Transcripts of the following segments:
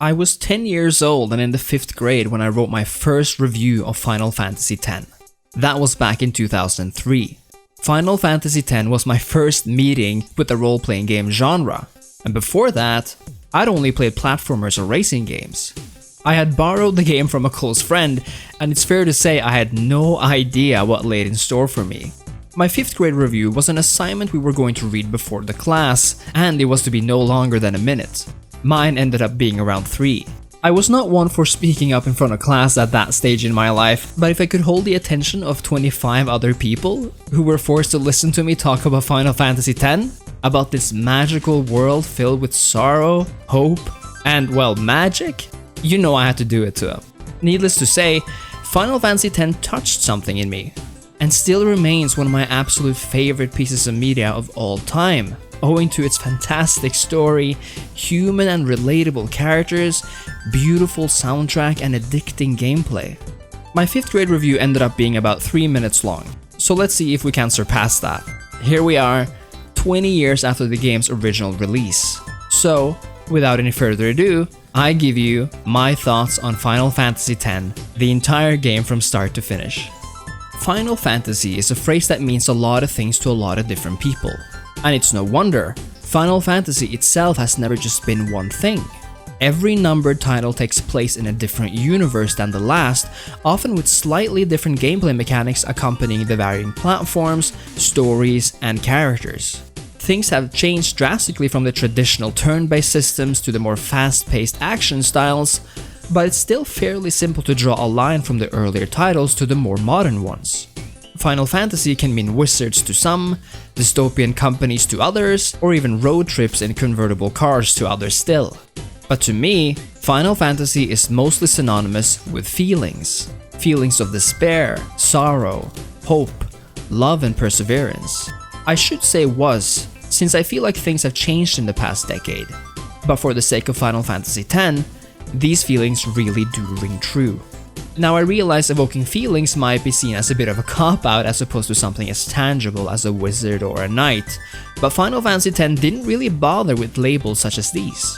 I was 10 years old and in the 5th grade when I wrote my first review of Final Fantasy X. That was back in 2003. Final Fantasy X was my first meeting with the role-playing game genre, and before that, I'd only played platformers or racing games. I had borrowed the game from a close friend, and it's fair to say I had no idea what lay in store for me. My 5th grade review was an assignment we were going to read before the class, and it was to be no longer than a minute. Mine ended up being around 3. I was not one for speaking up in front of class at that stage in my life, but if I could hold the attention of 25 other people who were forced to listen to me talk about Final Fantasy X, about this magical world filled with sorrow, hope, and, well, magic, you know I had to do it to them. Needless to say, Final Fantasy X touched something in me, and still remains one of my absolute favorite pieces of media of all time, owing to its fantastic story, human and relatable characters, beautiful soundtrack, and addicting gameplay. My 5th grade review ended up being about 3 minutes long, so let's see if we can surpass that. Here we are, 20 years after the game's original release. So, without any further ado, I give you my thoughts on Final Fantasy X, the entire game from start to finish. Final Fantasy is a phrase that means a lot of things to a lot of different people. And it's no wonder, Final Fantasy itself has never just been one thing. Every numbered title takes place in a different universe than the last, often with slightly different gameplay mechanics accompanying the varying platforms, stories, and characters. Things have changed drastically from the traditional turn-based systems to the more fast-paced action styles, but it's still fairly simple to draw a line from the earlier titles to the more modern ones. Final Fantasy can mean wizards to some, dystopian companies to others, or even road trips in convertible cars to others still. But to me, Final Fantasy is mostly synonymous with feelings. Feelings of despair, sorrow, hope, love, and perseverance. I should say was, since I feel like things have changed in the past decade. But for the sake of Final Fantasy X, these feelings really do ring true. Now I realize evoking feelings might be seen as a bit of a cop-out as opposed to something as tangible as a wizard or a knight, but Final Fantasy X didn't really bother with labels such as these.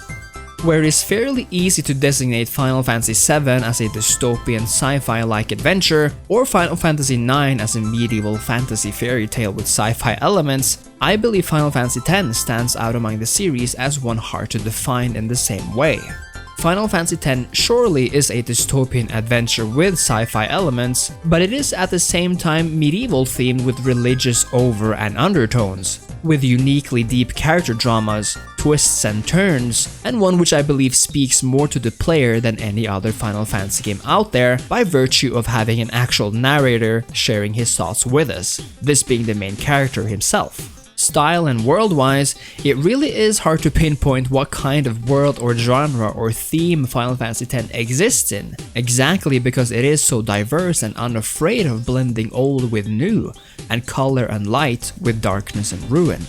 Where it is fairly easy to designate Final Fantasy VII as a dystopian sci-fi-like adventure, or Final Fantasy IX as a medieval fantasy fairy tale with sci-fi elements, I believe Final Fantasy X stands out among the series as one hard to define in the same way. Final Fantasy X surely is a dystopian adventure with sci-fi elements, but it is at the same time medieval themed with religious over- and undertones, with uniquely deep character dramas, twists and turns, and one which I believe speaks more to the player than any other Final Fantasy game out there by virtue of having an actual narrator sharing his thoughts with us, this being the main character himself. Style and world-wise, it really is hard to pinpoint what kind of world or genre or theme Final Fantasy X exists in, exactly because it is so diverse and unafraid of blending old with new, and color and light with darkness and ruin.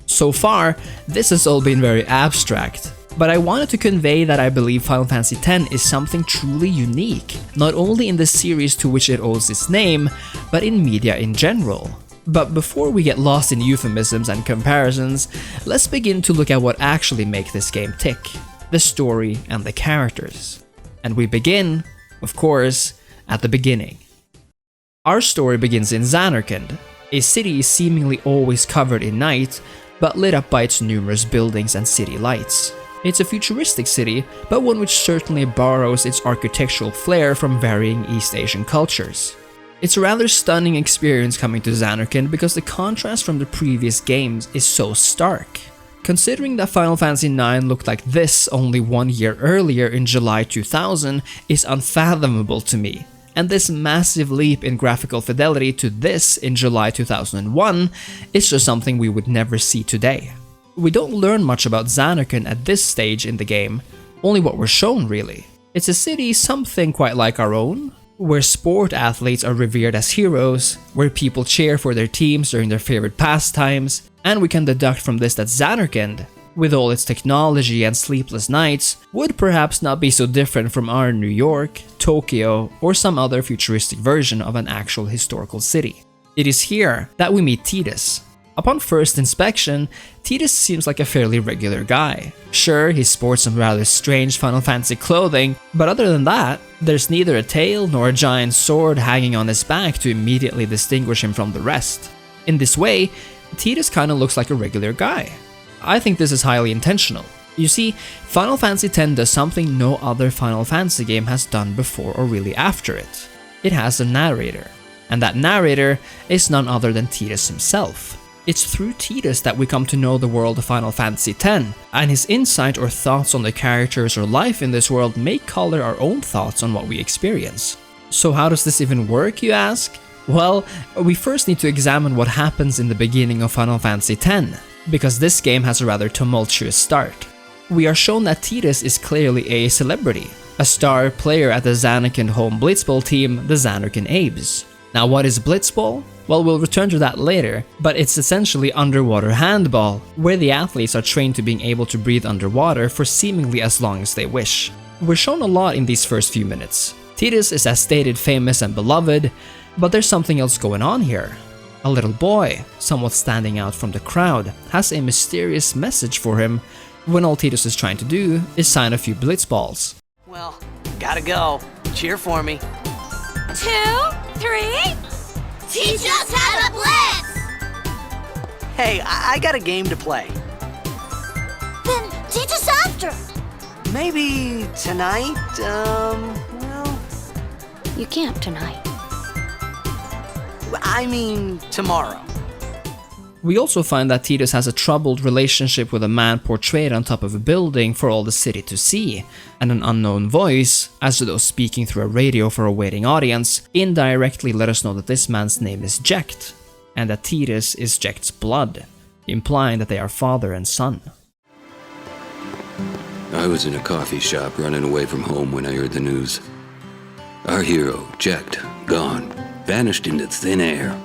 So far, this has all been very abstract, but I wanted to convey that I believe Final Fantasy X is something truly unique, not only in the series to which it owes its name, but in media in general. But before we get lost in euphemisms and comparisons, let's begin to look at what actually makes this game tick, the story and the characters. And we begin, of course, at the beginning. Our story begins in Zanarkand, a city seemingly always covered in night, but lit up by its numerous buildings and city lights. It's a futuristic city, but one which certainly borrows its architectural flair from varying East Asian cultures. It's a rather stunning experience coming to Zanarkand because the contrast from the previous games is so stark. Considering that Final Fantasy IX looked like this only 1 year earlier in July 2000 is unfathomable to me, and this massive leap in graphical fidelity to this in July 2001 is just something we would never see today. We don't learn much about Zanarkand at this stage in the game, only what we're shown really. It's a city something quite like our own, where sport athletes are revered as heroes, where people cheer for their teams during their favorite pastimes, and we can deduct from this that Zanarkand, with all its technology and sleepless nights, would perhaps not be so different from our New York, Tokyo, or some other futuristic version of an actual historical city. It is here that we meet Tidus. Upon first inspection, Tidus seems like a fairly regular guy. Sure, he sports some rather strange Final Fantasy clothing, but other than that, there's neither a tail nor a giant sword hanging on his back to immediately distinguish him from the rest. In this way, Tidus kinda looks like a regular guy. I think this is highly intentional. You see, Final Fantasy X does something no other Final Fantasy game has done before or really after it. It has a narrator, and that narrator is none other than Tidus himself. It's through Tidus that we come to know the world of Final Fantasy X, and his insight or thoughts on the characters or life in this world may color our own thoughts on what we experience. So how does this even work, you ask? Well, we first need to examine what happens in the beginning of Final Fantasy X, because this game has a rather tumultuous start. We are shown that Tidus is clearly a celebrity, a star player at the Zanarkand home blitzball team, the Zanarkand Abes. Now what is blitzball? Well, we'll return to that later, but it's essentially underwater handball, where the athletes are trained to being able to breathe underwater for seemingly as long as they wish. We're shown a lot in these first few minutes. Tidus is as stated famous and beloved, but there's something else going on here. A little boy, somewhat standing out from the crowd, has a mysterious message for him when all Tidus is trying to do is sign a few blitzballs. Well, gotta go. Cheer for me. 2, 3. Teach us how to blitz! Hey, I got a game to play. Then teach us after. Maybe tonight, well... You can't tonight. I mean, tomorrow. We also find that Tidus has a troubled relationship with a man portrayed on top of a building for all the city to see, and an unknown voice, as though speaking through a radio for a waiting audience, indirectly let us know that this man's name is Jecht, and that Tidus is Jecht's blood, implying that they are father and son. I was in a coffee shop running away from home when I heard the news. Our hero, Jecht, gone, vanished into thin air.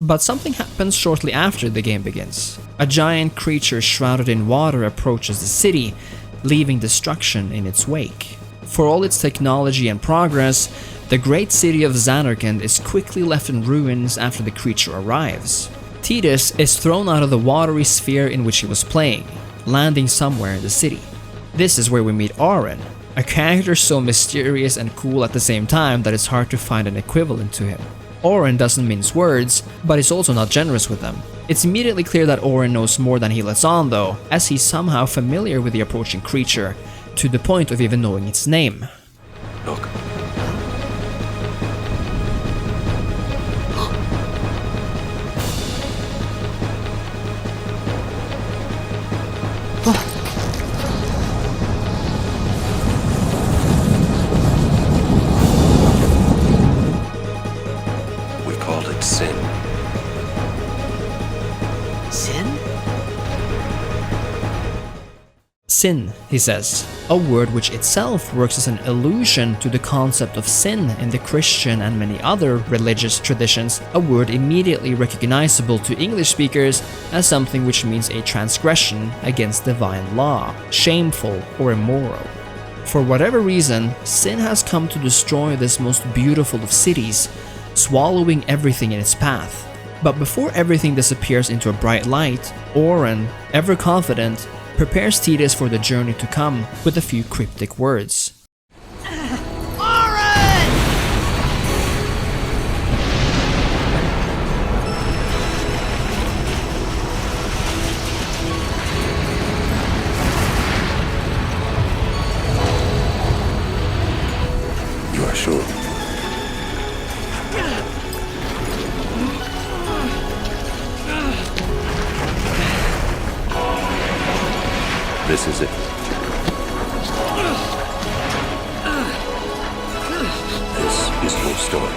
But something happens shortly after the game begins. A giant creature shrouded in water approaches the city, leaving destruction in its wake. For all its technology and progress, the great city of Zanarkand is quickly left in ruins after the creature arrives. Tidus is thrown out of the watery sphere in which he was playing, landing somewhere in the city. This is where we meet Auron, a character so mysterious and cool at the same time that it's hard to find an equivalent to him. Auron doesn't mince words, but is also not generous with them. It's immediately clear that Auron knows more than he lets on though, as he's somehow familiar with the approaching creature, to the point of even knowing its name. Look. Sin, he says, a word which itself works as an allusion to the concept of sin in the Christian and many other religious traditions, a word immediately recognizable to English speakers as something which means a transgression against divine law, shameful or immoral. For whatever reason, sin has come to destroy this most beautiful of cities, swallowing everything in its path. But before everything disappears into a bright light, Auron, ever confident, prepares Tidus for the journey to come with a few cryptic words. You are sure? This is it. This is your story.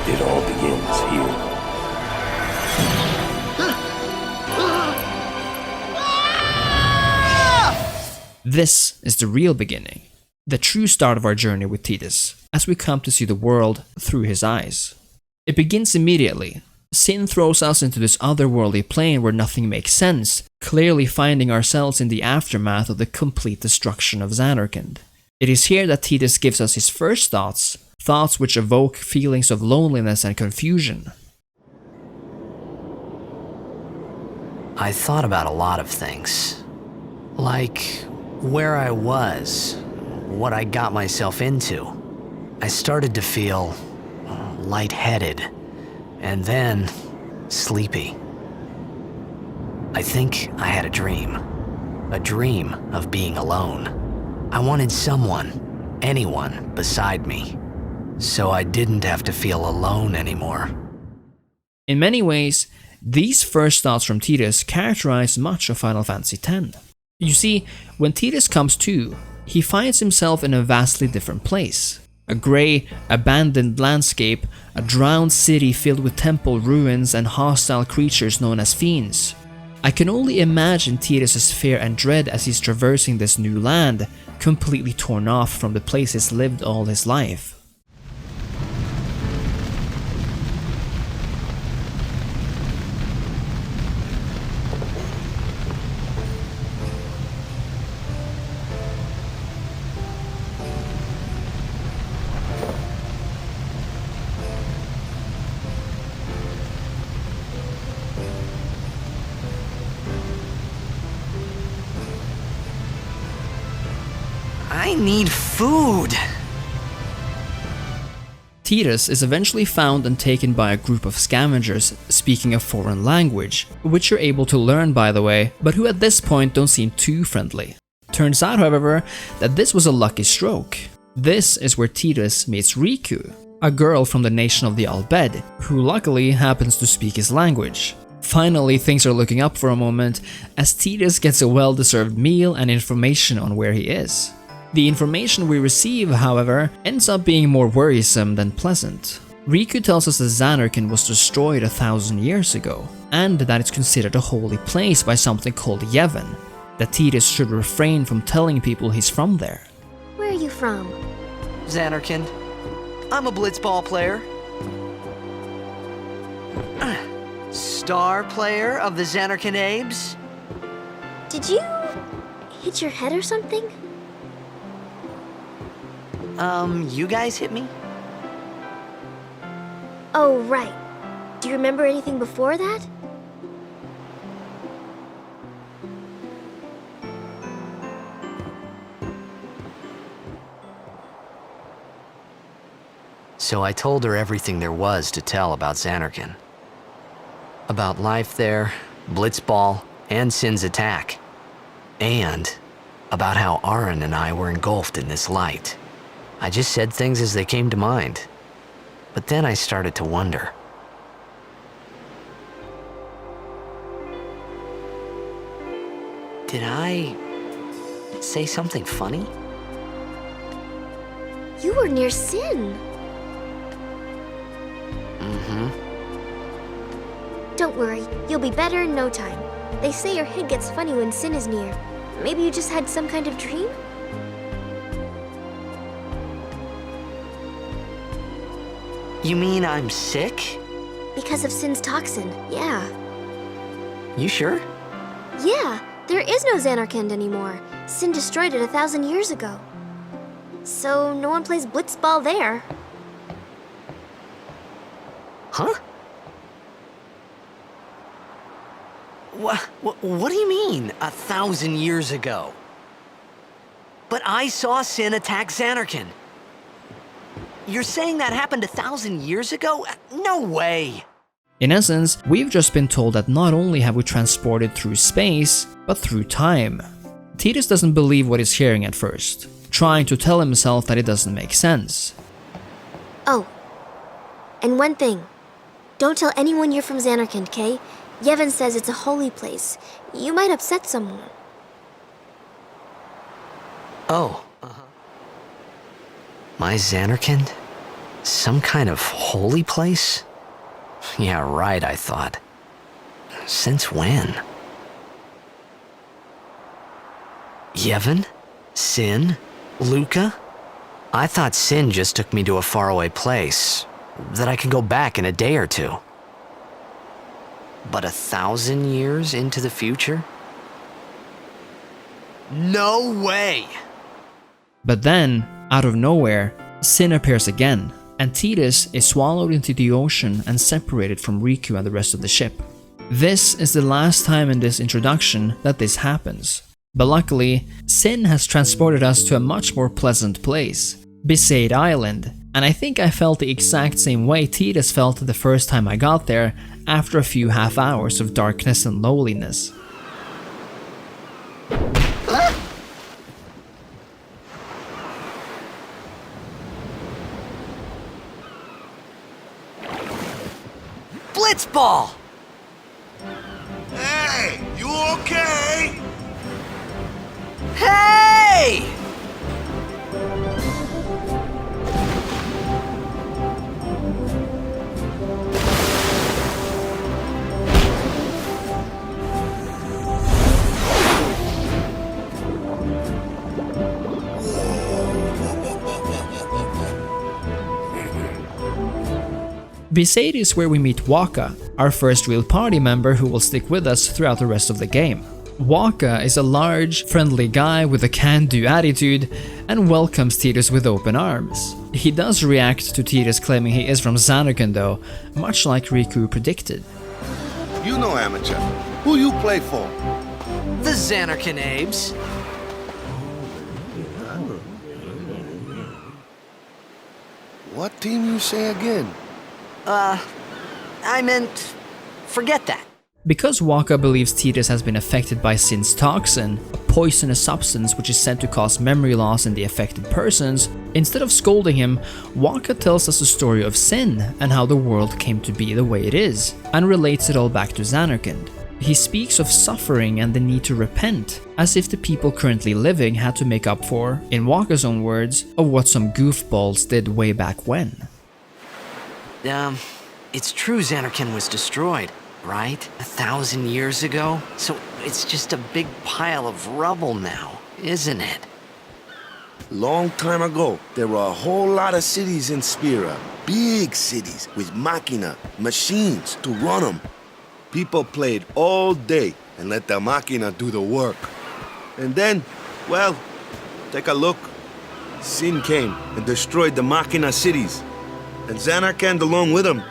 It all begins here. This is the real beginning, the true start of our journey with Tidus, as we come to see the world through his eyes. It begins immediately. Sin throws us into this otherworldly plane where nothing makes sense, clearly finding ourselves in the aftermath of the complete destruction of Zanarkand. It is here that Tidus gives us his first thoughts, thoughts which evoke feelings of loneliness and confusion. I thought about a lot of things. Like where I was, what I got myself into. I started to feel lightheaded, and then sleepy. I think I had a dream of being alone. I wanted someone, anyone, beside me, so I didn't have to feel alone anymore. In many ways, these first thoughts from Tidus characterize much of Final Fantasy X. You see, when Tidus comes to, he finds himself in a vastly different place. A grey, abandoned landscape, a drowned city filled with temple ruins and hostile creatures known as fiends. I can only imagine Tidus' fear and dread as he's traversing this new land, completely torn off from the place he's lived all his life. I need food! Tidus is eventually found and taken by a group of scavengers speaking a foreign language, which you're able to learn by the way, but who at this point don't seem too friendly. Turns out, however, that this was a lucky stroke. This is where Tidus meets Riku, a girl from the nation of the Al Bhed, who luckily happens to speak his language. Finally, things are looking up for a moment as Tidus gets a well-deserved meal and information on where he is. The information we receive, however, ends up being more worrisome than pleasant. Riku tells us that Zanarkand was destroyed 1,000 years ago, and that it's considered a holy place by something called Yevon, that Tidus should refrain from telling people he's from there. Where are you from? Zanarkand, I'm a blitzball player. Star player of the Zanarkand Abes. Did you hit your head or something? You guys hit me? Oh, right. Do you remember anything before that? So I told her everything there was to tell about Zanarkand. About life there, Blitzball, and Sin's attack. And about how Aaron and I were engulfed in this light. I just said things as they came to mind. But then I started to wonder. Did I say something funny? You were near Sin. Don't worry, you'll be better in no time. They say your head gets funny when Sin is near. Maybe you just had some kind of dream? You mean I'm sick? Because of Sin's toxin, yeah. You sure? Yeah, there is no Zanarkand anymore. Sin destroyed it 1,000 years ago. So no one plays blitzball there. Huh? What do you mean, 1,000 years ago? But I saw Sin attack Zanarkand. You're saying that happened 1,000 years ago? No way! In essence, we've just been told that not only have we transported through space, but through time. Tidus doesn't believe what he's hearing at first, trying to tell himself that it doesn't make sense. Oh, and one thing. Don't tell anyone you're from Zanarkand, Kay? Yevon says it's a holy place. You might upset someone. Oh, My Zanarkand? Some kind of holy place? Yeah, right, I thought. Since when? Yevon? Sin? Luca? I thought Sin just took me to a faraway place, that I could go back in a day or two. But 1,000 years into the future? No way! But then, out of nowhere, Sin appears again, and Tidus is swallowed into the ocean and separated from Riku and the rest of the ship. This is the last time in this introduction that this happens. But luckily, Sin has transported us to a much more pleasant place, Besaid Island, and I think I felt the exact same way Tidus felt the first time I got there after a few half hours of darkness and loneliness. Blitzball! Hey, you okay? Hey! Besaid is where we meet Waka, our first real party member who will stick with us throughout the rest of the game. Waka is a large, friendly guy with a can-do attitude and welcomes Tidus with open arms. He does react to Tidus claiming he is from Zanarkand though, much like Riku predicted. You know, amateur. Who you play for? The Zanarkand Abes. What team you say again? I meant, forget that. Because Waka believes Tidus has been affected by Sin's toxin, a poisonous substance which is said to cause memory loss in the affected persons, instead of scolding him, Waka tells us the story of Sin and how the world came to be the way it is, and relates it all back to Zanarkand. He speaks of suffering and the need to repent, as if the people currently living had to make up for, in Waka's own words, of what some goofballs did way back when. It's true Zanarkand was destroyed, right? 1,000 years ago? So it's just a big pile of rubble now, isn't it? Long time ago, there were a whole lot of cities in Spira. Big cities with machina, machines to run them. People played all day and let the machina do the work. And then, well, take a look. Sin came and destroyed the machina cities. And Zanarkand along with him.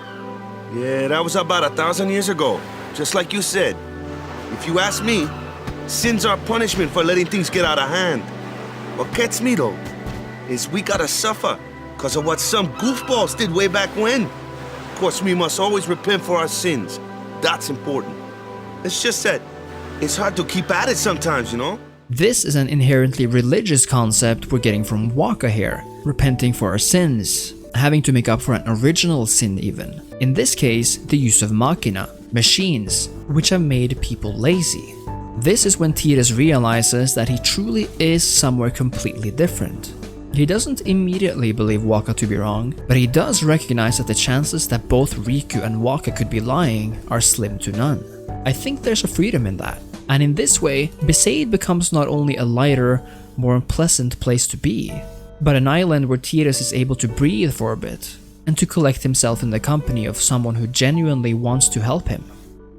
Yeah, that was about 1,000 years ago, just like you said. If you ask me, Sin's our punishment for letting things get out of hand. What gets me though, is we gotta suffer because of what some goofballs did way back when. Of course, we must always repent for our sins. That's important. It's just that it's hard to keep at it sometimes, you know? This is an inherently religious concept we're getting from Waka here, repenting for our sins, having to make up for an original sin even. In this case, the use of machina, machines, which have made people lazy. This is when Tidus realizes that he truly is somewhere completely different. He doesn't immediately believe Waka to be wrong, but he does recognize that the chances that both Riku and Waka could be lying are slim to none. I think there's a freedom in that. And in this way, Besaid becomes not only a lighter, more pleasant place to be, but an island where Tidus is able to breathe for a bit, and to collect himself in the company of someone who genuinely wants to help him.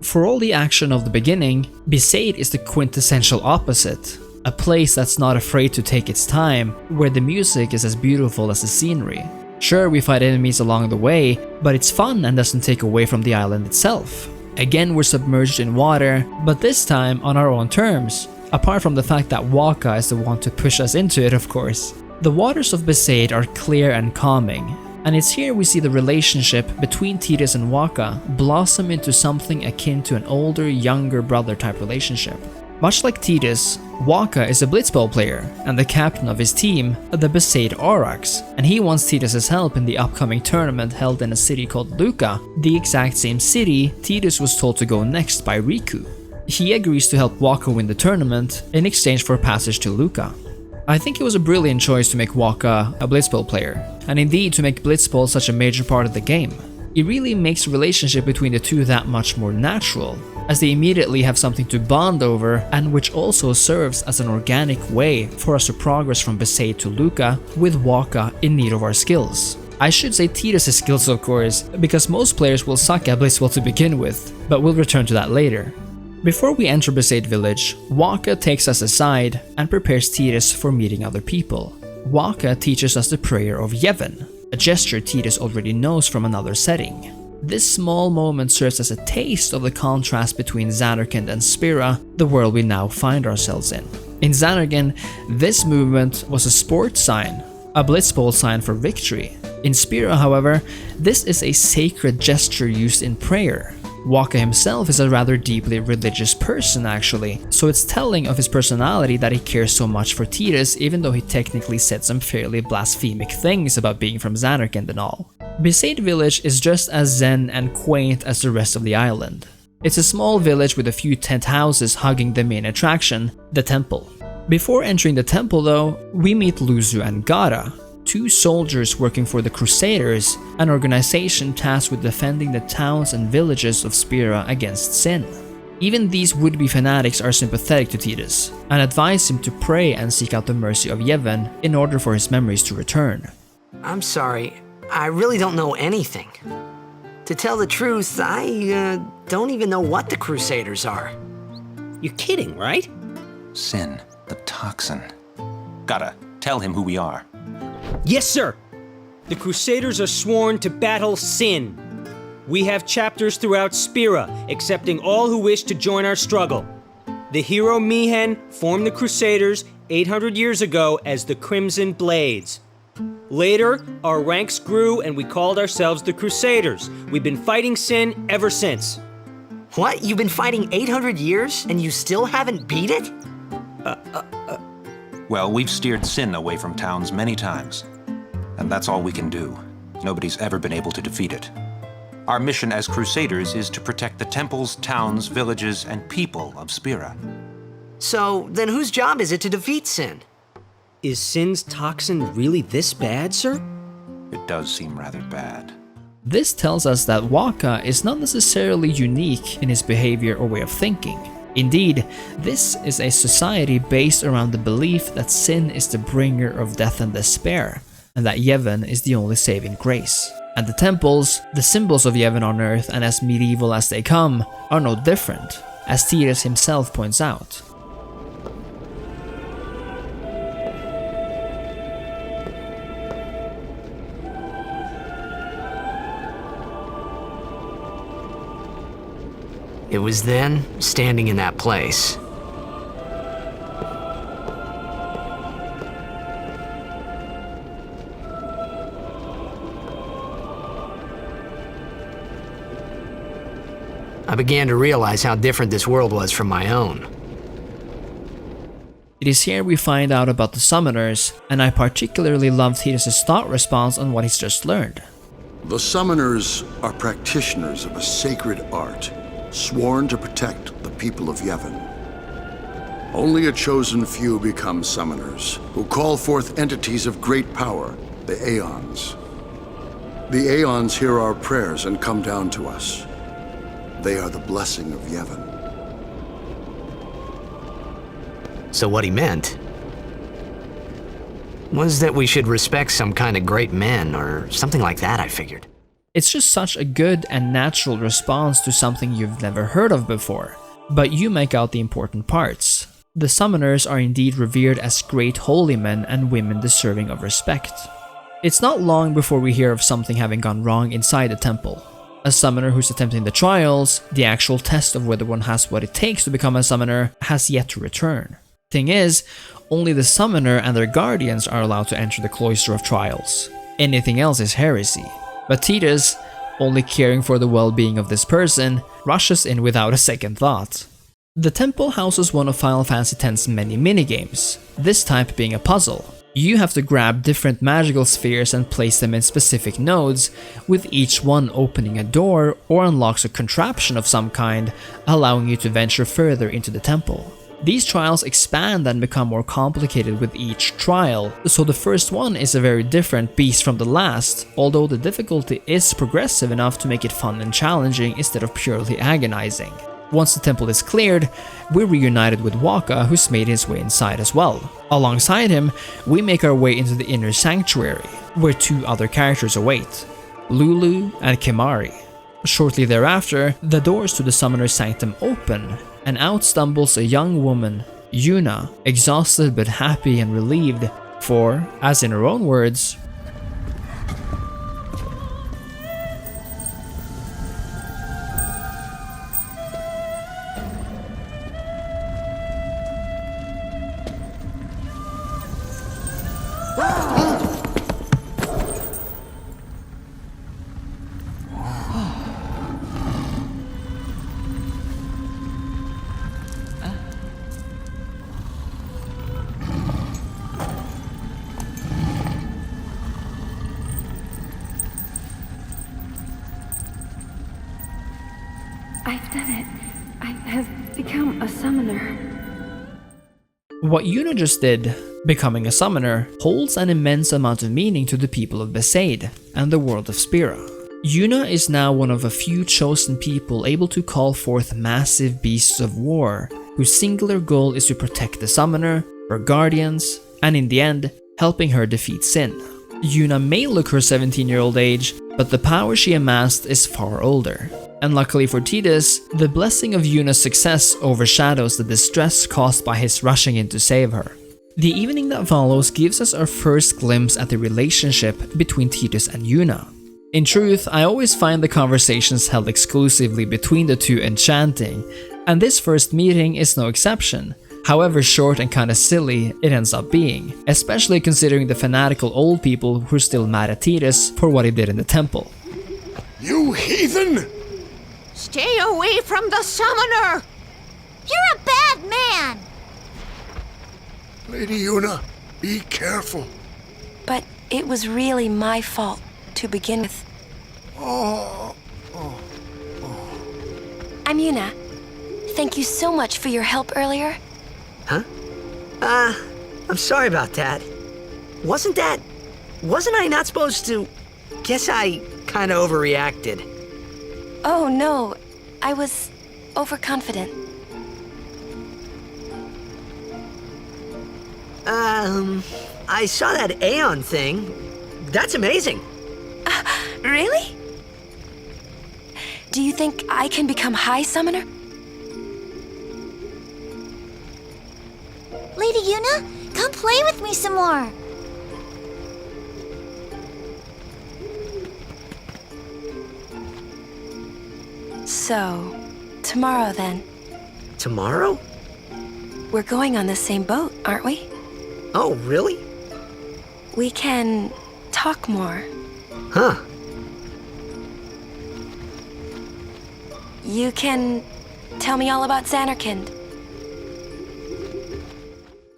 For all the action of the beginning, Besaid is the quintessential opposite, a place that's not afraid to take its time, where the music is as beautiful as the scenery. Sure, we fight enemies along the way, but it's fun and doesn't take away from the island itself. Again, we're submerged in water, but this time on our own terms, apart from the fact that Waka is the one to push us into it, of course. The waters of Besaid are clear and calming, and it's here we see the relationship between Tidus and Waka blossom into something akin to an older-younger brother type relationship. Much like Tidus, Waka is a blitzball player and the captain of his team, the Besaid Aurochs, and he wants Tidus' help in the upcoming tournament held in a city called Luca, the exact same city Tidus was told to go next by Riku. He agrees to help Waka win the tournament in exchange for passage to Luca. I think it was a brilliant choice to make Waka a blitzball player, and indeed to make blitzball such a major part of the game. It really makes the relationship between the two that much more natural, as they immediately have something to bond over, and which also serves as an organic way for us to progress from Besaid to Luca with Waka in need of our skills. I should say Tidus' skills of course, because most players will suck at blitzball to begin with, but we'll return to that later. Before we enter Besaid village, Waka takes us aside and prepares Tidus for meeting other people. Waka teaches us the prayer of Yevon, a gesture Tidus already knows from another setting. This small moment serves as a taste of the contrast between Zanarkand and Spira, the world we now find ourselves in. In Zanarkand, this movement was a sports sign, a blitzball sign for victory. In Spira, however, this is a sacred gesture used in prayer. Waka himself is a rather deeply religious person actually, so it's telling of his personality that he cares so much for Tidus even though he technically said some fairly blasphemic things about being from Zanarkand and all. Besaid village is just as zen and quaint as the rest of the island. It's a small village with a few tent houses hugging the main attraction, the temple. Before entering the temple though, we meet Luzu and Gara, two soldiers working for the Crusaders, an organization tasked with defending the towns and villages of Spira against sin. Even these would-be fanatics are sympathetic to Tidus, and advise him to pray and seek out the mercy of Yevon in order for his memories to return. I'm sorry, I really don't know anything. To tell the truth, I don't even know what the Crusaders are. You're kidding, right? Sin, the toxin. Gotta tell him who we are. Yes, sir! The Crusaders are sworn to battle sin. We have chapters throughout Spira, accepting all who wish to join our struggle. The hero Mihen formed the Crusaders 800 years ago as the Crimson Blades. Later, our ranks grew and we called ourselves the Crusaders. We've been fighting sin ever since. What? You've been fighting 800 years and you still haven't beat it? Well, we've steered sin away from towns many times. And that's all we can do. Nobody's ever been able to defeat it. Our mission as Crusaders is to protect the temples, towns, villages, and people of Spira. So, then whose job is it to defeat sin? Is sin's toxin really this bad, sir? It does seem rather bad. This tells us that Waka is not necessarily unique in his behavior or way of thinking. Indeed, this is a society based around the belief that sin is the bringer of death and despair, and that Yevon is the only saving grace. And the temples, the symbols of Yevon on Earth and as medieval as they come, are no different, as Tidus himself points out. It was then, standing in that place, I began to realize how different this world was from my own. It is here we find out about the summoners, and I particularly love Tidus' thought response on what he's just learned. The summoners are practitioners of a sacred art, sworn to protect the people of Yevon. Only a chosen few become summoners, who call forth entities of great power, the Aeons. The Aeons hear our prayers and come down to us. They are the blessing of Yevon. So what he meant was that we should respect some kind of great men or something like that, I figured. It's just such a good and natural response to something you've never heard of before. But you make out the important parts. The summoners are indeed revered as great holy men and women deserving of respect. It's not long before we hear of something having gone wrong inside the temple. A summoner who's attempting the trials, the actual test of whether one has what it takes to become a summoner, has yet to return. Thing is, only the summoner and their guardians are allowed to enter the cloister of trials. Anything else is heresy. But Tidus, only caring for the well-being of this person, rushes in without a second thought. The temple houses one of Final Fantasy X's many minigames, this type being a puzzle. You have to grab different magical spheres and place them in specific nodes, with each one opening a door or unlocks a contraption of some kind, allowing you to venture further into the temple. These trials expand and become more complicated with each trial, so the first one is a very different beast from the last, although the difficulty is progressive enough to make it fun and challenging instead of purely agonizing. Once the temple is cleared, we're reunited with Waka, who's made his way inside as well. Alongside him, we make our way into the inner sanctuary, where two other characters await, Lulu and Kimari. Shortly thereafter, the doors to the Summoner's Sanctum open, and out stumbles a young woman, Yuna, exhausted but happy and relieved, For, as in her own words, I've done it. I have become a summoner. what Yuna just did, becoming a summoner, holds an immense amount of meaning to the people of Besaid and the world of Spira. Yuna is now one of a few chosen people able to call forth massive beasts of war, whose singular goal is to protect the summoner, her guardians, and in the end, helping her defeat Sin. Yuna may look her 17-year-old age, but the power she amassed is far older. And luckily for Tidus, the blessing of Yuna's success overshadows the distress caused by his rushing in to save her. The evening that follows gives us our first glimpse at the relationship between Tidus and Yuna. In truth, I always find the conversations held exclusively between the two enchanting, and this first meeting is no exception. However short and kinda silly it ends up being, especially considering the fanatical old people who are still mad at Tidus for what he did in the temple. You heathen! Stay away from the summoner! You're a bad man! Lady Yuna, be careful. But it was really my fault to begin with. I'm Yuna. Thank you so much for your help earlier. Huh? I'm sorry about that. Wasn't I not supposed to? Guess I kinda overreacted. Oh no, I was overconfident. I saw that Aeon thing. That's amazing. Really? Do you think I can become High Summoner? Lady Yuna, come play with me some more. So, tomorrow then. Tomorrow? We're going on the same boat, aren't we? Oh, really? We can talk more. Huh. You can tell me all about Zanarkand.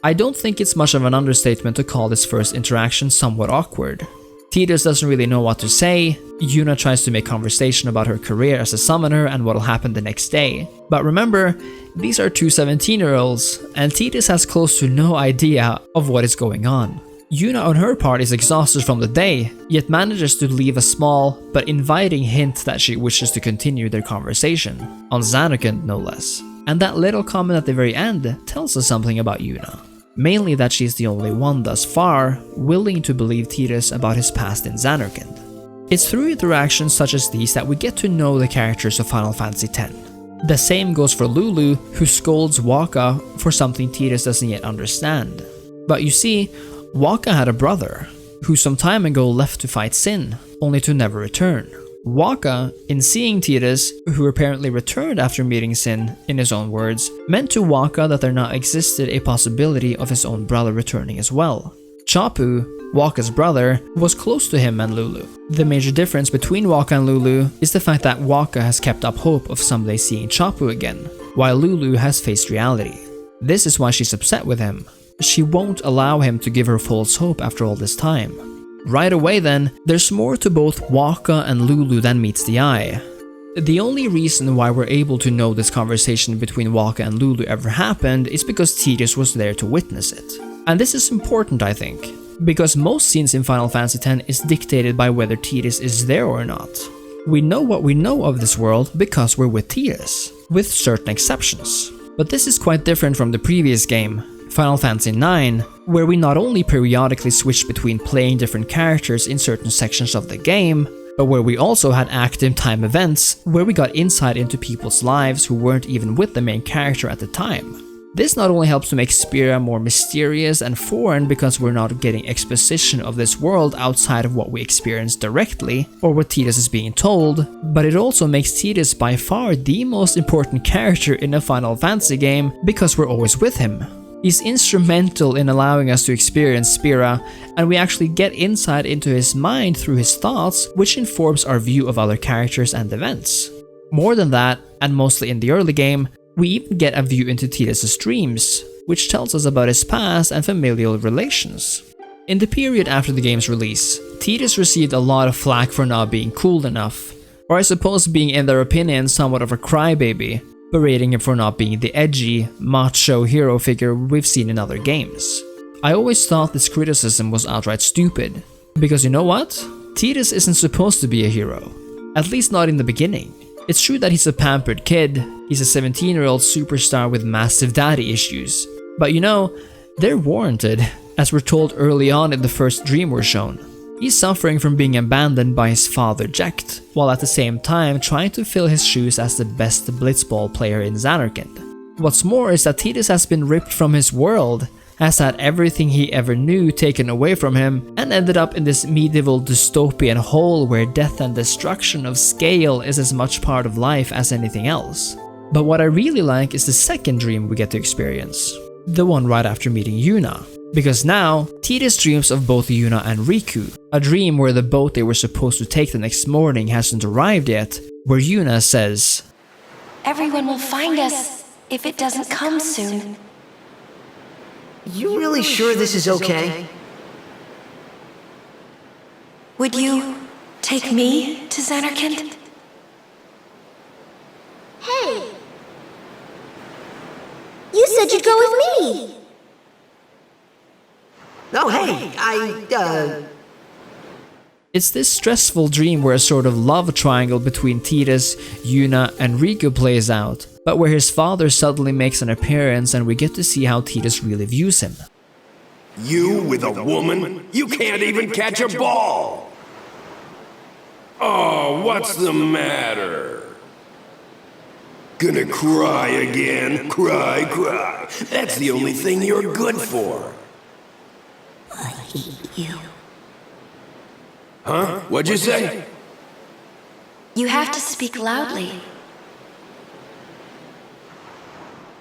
I don't think it's much of an understatement to call this first interaction somewhat awkward. Tidus doesn't really know what to say, Yuna tries to make conversation about her career as a summoner and what'll happen the next day. But remember, these are two 17-year-olds, and Tidus has close to no idea of what is going on. Yuna on her part is exhausted from the day, yet manages to leave a small but inviting hint that she wishes to continue their conversation, on Zanarkand no less. And that little comment at the very end tells us something about Yuna. Mainly that she's the only one thus far willing to believe Tidus about his past in Zanarkand. It's through interactions such as these that we get to know the characters of Final Fantasy X. The same goes for Lulu, who scolds Wakka for something Tidus doesn't yet understand. But you see, Wakka had a brother, who some time ago left to fight Sin, only to never return. Wakka, in seeing Tidus, who apparently returned after meeting Sin, in his own words, meant to Wakka that there now existed a possibility of his own brother returning as well. Chapu, Wakka's brother, was close to him and Lulu. The major difference between Wakka and Lulu is the fact that Wakka has kept up hope of someday seeing Chapu again, while Lulu has faced reality. This is why she's upset with him. She won't allow him to give her false hope after all this time. Right away then, there's more to both Wakka and Lulu than meets the eye. The only reason why we're able to know this conversation between Wakka and Lulu ever happened is because Tidus was there to witness it. And this is important, I think, because most scenes in Final Fantasy X is dictated by whether Tidus is there or not. We know what we know of this world because we're with Tidus, with certain exceptions. But this is quite different from the previous game, Final Fantasy IX, where we not only periodically switched between playing different characters in certain sections of the game, but where we also had active time events where we got insight into people's lives who weren't even with the main character at the time. This not only helps to make Spira more mysterious and foreign because we're not getting exposition of this world outside of what we experience directly, or what Tidus is being told, but it also makes Tidus by far the most important character in a Final Fantasy game because we're always with him. He's instrumental in allowing us to experience Spira, and we actually get insight into his mind through his thoughts, which informs our view of other characters and events. More than that, and mostly in the early game, we even get a view into Tidus' dreams, which tells us about his past and familial relations. In the period after the game's release, Tidus received a lot of flack for not being cool enough, or I suppose being in their opinion somewhat of a crybaby, berating him for not being the edgy, macho hero figure we've seen in other games. I always thought this criticism was outright stupid, because you know what? Tidus isn't supposed to be a hero, at least not in the beginning. It's true that he's a pampered kid, he's a 17-year-old superstar with massive daddy issues, but you know, they're warranted, as we're told early on in the first dream we're shown. He's suffering from being abandoned by his father Jecht, while at the same time trying to fill his shoes as the best blitzball player in Zanarkand. What's more is that Tidus has been ripped from his world, has had everything he ever knew taken away from him, and ended up in this medieval dystopian hole where death and destruction of scale is as much part of life as anything else. But what I really like is the second dream we get to experience, the one right after meeting Yuna. Because now, Tidus dreams of both Yuna and Riku, a dream where the boat they were supposed to take the next morning hasn't arrived yet, where Yuna says, "Everyone will find us if it doesn't come soon." You really sure this is okay? Would you take me to Zanarkand? Hey! You said you'd go with me! No, hey, It's this stressful dream where a sort of love triangle between Tidus, Yuna, and Riku plays out, but where his father suddenly makes an appearance and we get to see how Tidus really views him. You with a woman? You can't even catch a ball! Oh, what's the matter? Gonna cry again? Cry, cry. That's the only thing you're good for. I hate you. Huh? What'd you say? You have to speak loudly.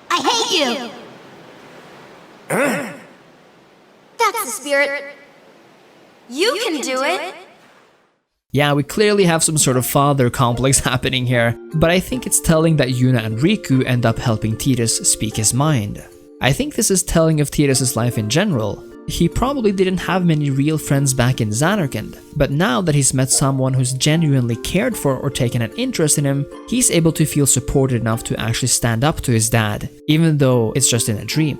I hate you! Huh? That's the spirit. You can do it! Yeah, we clearly have some sort of father complex happening here, but I think it's telling that Yuna and Riku end up helping Tidus speak his mind. I think this is telling of Tidus' life in general. He probably didn't have many real friends back in Zanarkand, but now that he's met someone who's genuinely cared for or taken an interest in him, he's able to feel supported enough to actually stand up to his dad, even though it's just in a dream.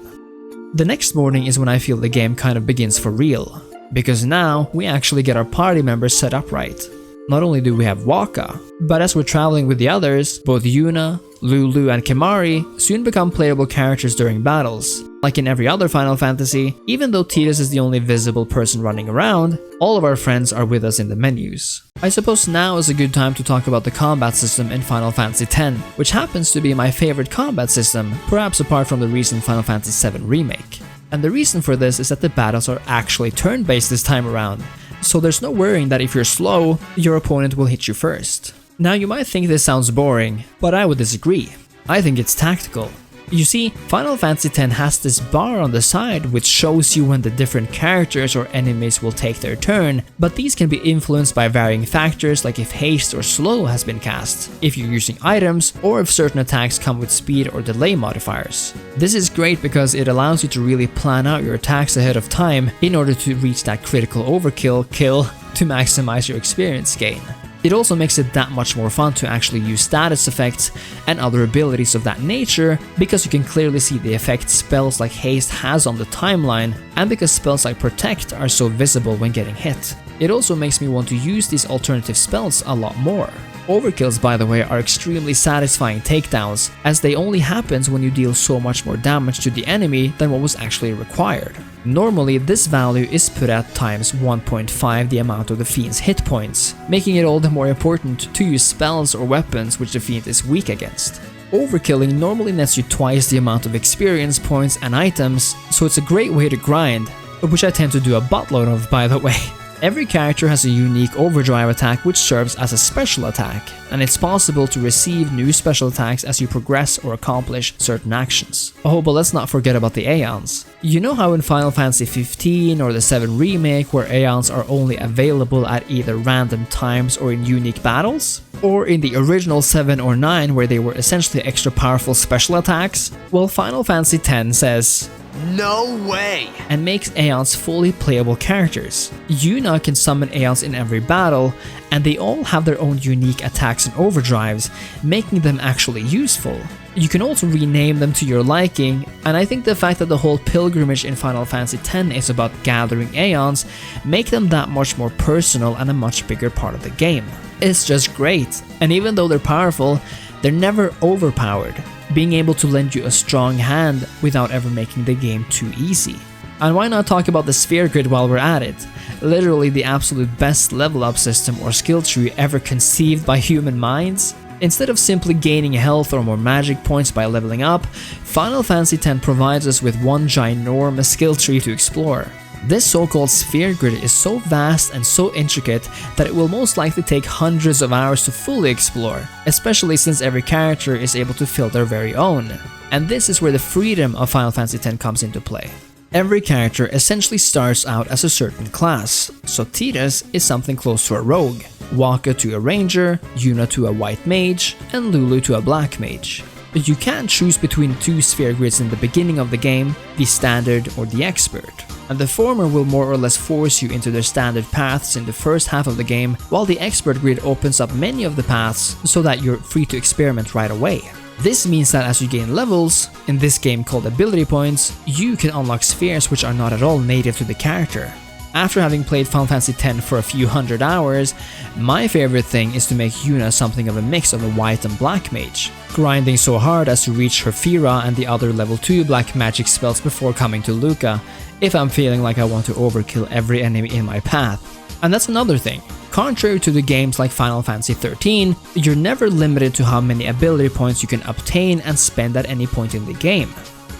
The next morning is when I feel the game kind of begins for real, because now we actually get our party members set up right. Not only do we have Waka, but as we're traveling with the others, both Yuna, Lulu, and Kimahri soon become playable characters during battles. Like in every other Final Fantasy, even though Tidus is the only visible person running around, all of our friends are with us in the menus. I suppose now is a good time to talk about the combat system in Final Fantasy X, which happens to be my favorite combat system, perhaps apart from the recent Final Fantasy VII Remake. And the reason for this is that the battles are actually turn-based this time around, so there's no worrying that if you're slow, your opponent will hit you first. Now you might think this sounds boring, but I would disagree. I think it's tactical. You see, Final Fantasy X has this bar on the side which shows you when the different characters or enemies will take their turn, but these can be influenced by varying factors like if haste or slow has been cast, if you're using items, or if certain attacks come with speed or delay modifiers. This is great because it allows you to really plan out your attacks ahead of time in order to reach that critical overkill kill to maximize your experience gain. It also makes it that much more fun to actually use status effects and other abilities of that nature, because you can clearly see the effect spells like haste has on the timeline, and because spells like protect are so visible when getting hit. It also makes me want to use these alternative spells a lot more. Overkills, by the way, are extremely satisfying takedowns, as they only happen when you deal so much more damage to the enemy than what was actually required. Normally, this value is put at times 1.5 the amount of the fiend's hit points, making it all the more important to use spells or weapons which the fiend is weak against. Overkilling normally nets you twice the amount of experience points and items, so it's a great way to grind, which I tend to do a buttload of, by the way. Every character has a unique overdrive attack which serves as a special attack, and it's possible to receive new special attacks as you progress or accomplish certain actions. Oh, but let's not forget about the Aeons. You know how in Final Fantasy 15 or the 7 remake where Aeons are only available at either random times or in unique battles? Or in the original 7 or 9 where they were essentially extra powerful special attacks? Well, Final Fantasy X says, no way! And makes Aeons fully playable characters. Yuna can summon Aeons in every battle, and they all have their own unique attacks and overdrives, making them actually useful. You can also rename them to your liking, and I think the fact that the whole pilgrimage in Final Fantasy X is about gathering Aeons make them that much more personal and a much bigger part of the game. It's just great, and even though they're powerful, they're never overpowered, being able to lend you a strong hand without ever making the game too easy. And why not talk about the sphere grid while we're at it? Literally the absolute best level up system or skill tree ever conceived by human minds. Instead of simply gaining health or more magic points by leveling up, Final Fantasy X provides us with one ginormous skill tree to explore. This so-called sphere grid is so vast and so intricate that it will most likely take hundreds of hours to fully explore, especially since every character is able to fill their very own. And this is where the freedom of Final Fantasy X comes into play. Every character essentially starts out as a certain class, so Tidus is something close to a rogue, Wakka to a ranger, Yuna to a white mage, and Lulu to a black mage. But you can choose between two sphere grids in the beginning of the game, the standard or the expert. And the former will more or less force you into their standard paths in the first half of the game, while the expert grid opens up many of the paths so that you're free to experiment right away. This means that as you gain levels, in this game called ability points, you can unlock spheres which are not at all native to the character. After having played Final Fantasy X for a few hundred hours, my favorite thing is to make Yuna something of a mix of a white and black mage, grinding so hard as to reach her Fira and the other level 2 black magic spells before coming to Luca, if I'm feeling like I want to overkill every enemy in my path. And that's another thing. Contrary to the games like Final Fantasy XIII, you're never limited to how many ability points you can obtain and spend at any point in the game.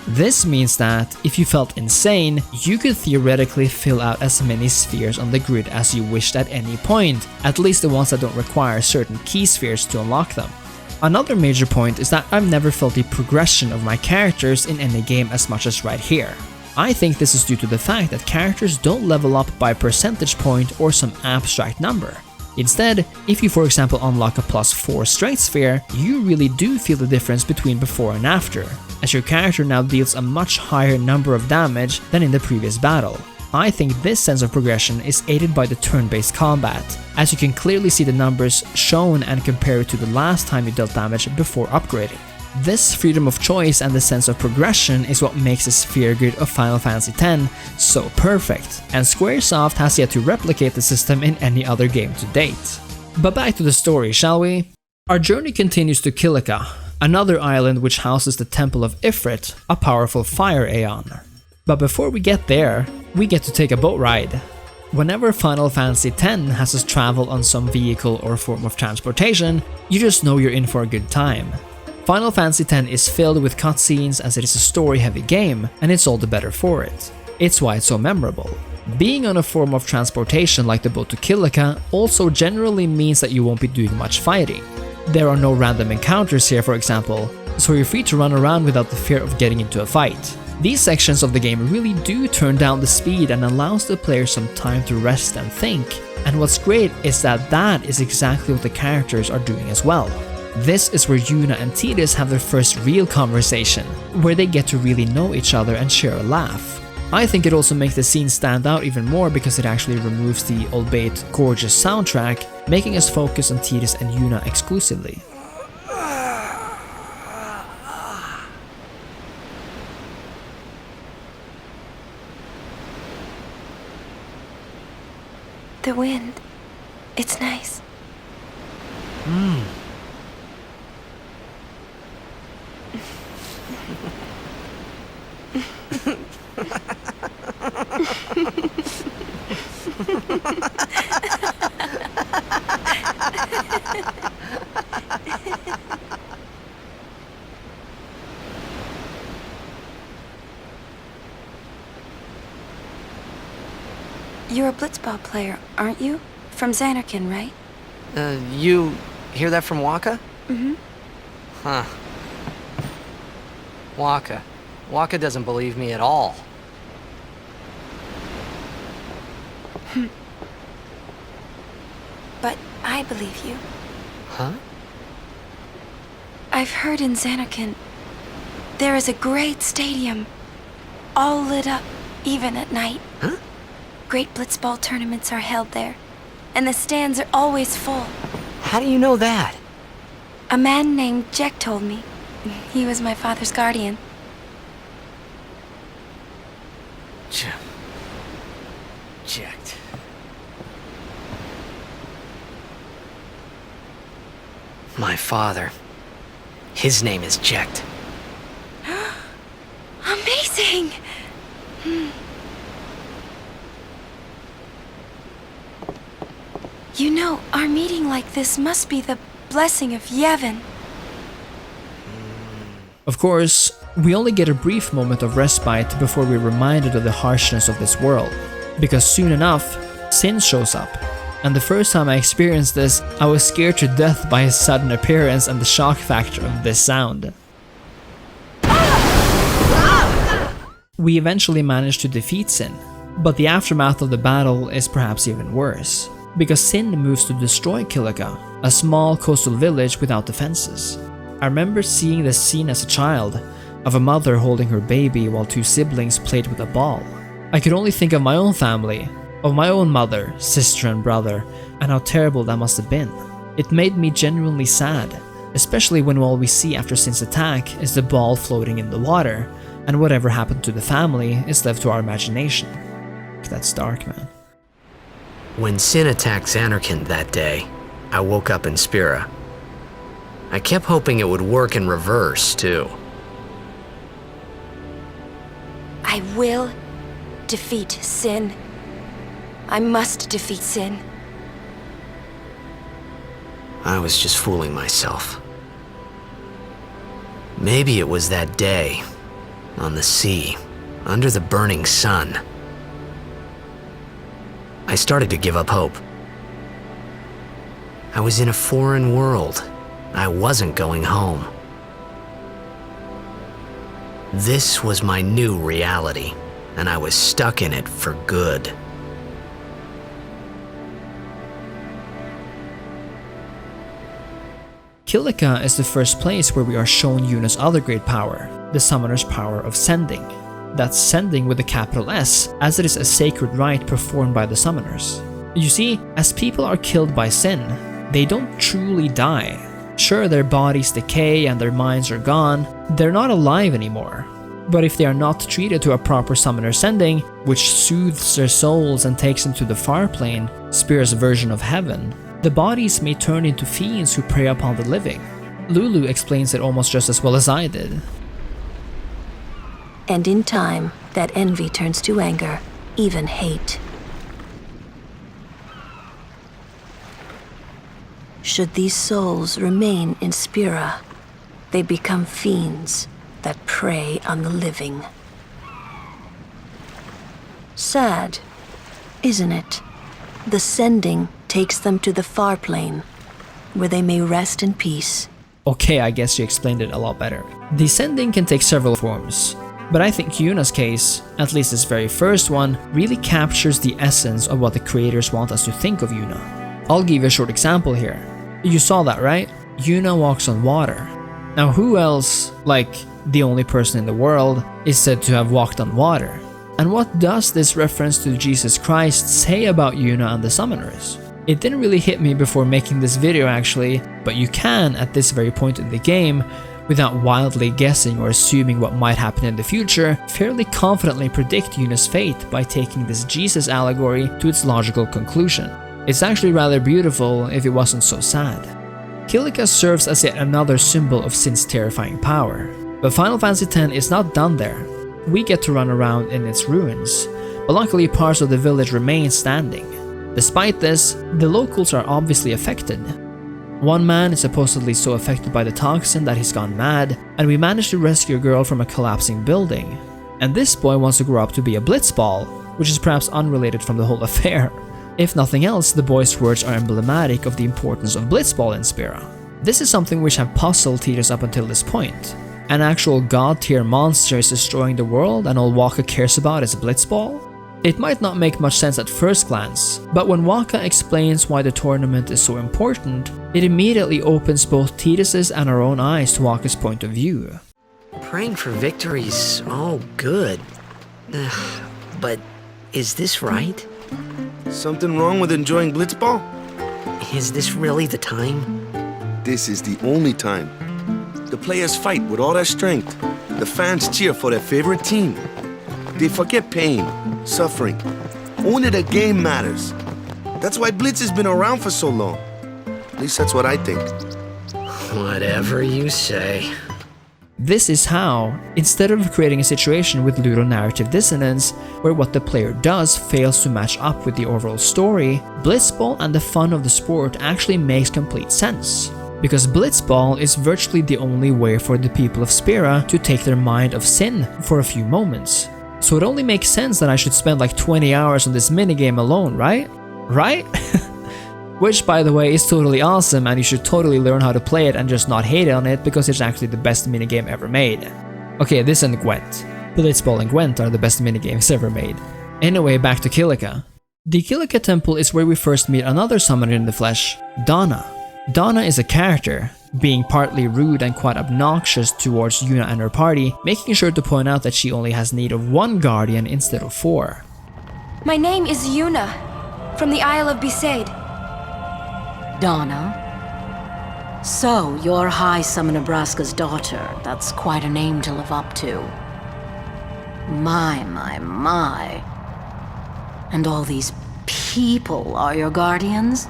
This means that, if you felt insane, you could theoretically fill out as many spheres on the grid as you wished at any point, at least the ones that don't require certain key spheres to unlock them. Another major point is that I've never felt the progression of my characters in any game as much as right here. I think this is due to the fact that characters don't level up by a percentage point or some abstract number. Instead, if you for example unlock a +4 strength sphere, you really do feel the difference between before and after, as your character now deals a much higher number of damage than in the previous battle. I think this sense of progression is aided by the turn-based combat, as you can clearly see the numbers shown and compare it to the last time you dealt damage before upgrading. This freedom of choice and the sense of progression is what makes the sphere grid of Final Fantasy X so perfect, and Squaresoft has yet to replicate the system in any other game to date. But back to the story, shall we? Our journey continues to Kilika, another island which houses the Temple of Ifrit, a powerful fire Aeon. But before we get there, we get to take a boat ride. Whenever Final Fantasy X has us travel on some vehicle or form of transportation, you just know you're in for a good time. Final Fantasy X is filled with cutscenes as it is a story-heavy game, and it's all the better for it. It's why it's so memorable. Being on a form of transportation like the boat to Kilika also generally means that you won't be doing much fighting. There are no random encounters here, for example, so you're free to run around without the fear of getting into a fight. These sections of the game really do turn down the speed and allows the player some time to rest and think, and what's great is that is exactly what the characters are doing as well. This is where Yuna and Tidus have their first real conversation, where they get to really know each other and share a laugh. I think it also makes the scene stand out even more because it actually removes the albeit gorgeous soundtrack, making us focus on Tidus and Yuna exclusively. The wind. It's nice. You're a blitzball player, aren't you? From Zanarkand, right? You hear that from Waka? Mm-hmm. Huh. Waka. Waka doesn't believe me at all. But I believe you. Huh? I've heard in Zanarkand there is a great stadium, all lit up, even at night. Huh? Great blitzball tournaments are held there, and the stands are always full. How do you know that? A man named Jack told me. He was my father's guardian. Jacked. My father. His name is Jacked. Amazing! You know, our meeting like this must be the blessing of Yevon. Of course, we only get a brief moment of respite before we're reminded of the harshness of this world, because soon enough, Sin shows up. And the first time I experienced this, I was scared to death by his sudden appearance and the shock factor of this sound. We eventually managed to defeat Sin, but the aftermath of the battle is perhaps even worse, because Sin moves to destroy Kilika, a small coastal village without defenses. I remember seeing this scene as a child, of a mother holding her baby while two siblings played with a ball. I could only think of my own family, of my own mother, sister and brother, and how terrible that must have been. It made me genuinely sad, especially when all we see after Sin's attack is the ball floating in the water, and whatever happened to the family is left to our imagination. That's dark, man. When Sin attacked Zanarkand that day, I woke up in Spira. I kept hoping it would work in reverse, too. I will defeat Sin. I must defeat Sin. I was just fooling myself. Maybe it was that day, on the sea, under the burning sun. I started to give up hope. I was in a foreign world. I wasn't going home. This was my new reality, and I was stuck in it for good. Kilika is the first place where we are shown Yuna's other great power, the summoner's power of sending. That's sending with a capital S, as it is a sacred rite performed by the summoners. You see, as people are killed by Sin, they don't truly die. Sure, their bodies decay and their minds are gone, they're not alive anymore. But if they are not treated to a proper summoner sending, which soothes their souls and takes them to the Farplane, Spira's version of heaven, the bodies may turn into fiends who prey upon the living. Lulu explains it almost just as well as I did. And in time, that envy turns to anger, even hate. Should these souls remain in Spira, they become fiends that prey on the living. Sad, isn't it? The sending takes them to the Farplane, where they may rest in peace. Okay, I guess you explained it a lot better. The sending can take several forms, but I think Yuna's case, at least this very first one, really captures the essence of what the creators want us to think of Yuna. I'll give you a short example here. You saw that, right? Yuna walks on water. Now who else, like the only person in the world, is said to have walked on water? And what does this reference to Jesus Christ say about Yuna and the summoners? It didn't really hit me before making this video actually, but you can at this very point in the game, without wildly guessing or assuming what might happen in the future, fairly confidently predict Yuna's fate by taking this Jesus allegory to its logical conclusion. It's actually rather beautiful if it wasn't so sad. Kilika serves as yet another symbol of Sin's terrifying power, but Final Fantasy X is not done there. We get to run around in its ruins, but luckily parts of the village remain standing. Despite this, the locals are obviously affected. One man is supposedly so affected by the toxin that he's gone mad, and we manage to rescue a girl from a collapsing building. And this boy wants to grow up to be a blitzball, which is perhaps unrelated from the whole affair. If nothing else, the boy's words are emblematic of the importance of Blitzball in Spira. This is something which have puzzled Tidus up until this point. An actual god-tier monster is destroying the world and all Waka cares about is Blitzball? It might not make much sense at first glance, but when Waka explains why the tournament is so important, it immediately opens both Tidus's and our own eyes to Waka's point of view. Praying for victory's all good. But is this right? Something wrong with enjoying Blitzball? Is this really the time? This is the only time. The players fight with all their strength. The fans cheer for their favorite team. They forget pain, suffering. Only the game matters. That's why Blitz has been around for so long. At least that's what I think. Whatever you say. This is how, instead of creating a situation with ludonarrative dissonance, where what the player does fails to match up with the overall story, Blitzball and the fun of the sport actually makes complete sense. Because Blitzball is virtually the only way for the people of Spira to take their mind off sin for a few moments. So it only makes sense that I should spend like 20 hours on this minigame alone, right? Right? Which, by the way, is totally awesome and you should totally learn how to play it and just not hate on it because it's actually the best minigame ever made. Okay, this and Gwent. Blitzball and Gwent are the best minigames ever made. Anyway, back to Kilika. The Kilika Temple is where we first meet another summoner in the flesh, Donna. Donna is a character, being partly rude and quite obnoxious towards Yuna and her party, making sure to point out that she only has need of one guardian instead of 4. My name is Yuna, from the Isle of Besaid. Donna? So, you're High Summoner Braska's daughter. That's quite a name to live up to. My. And all these people are your guardians?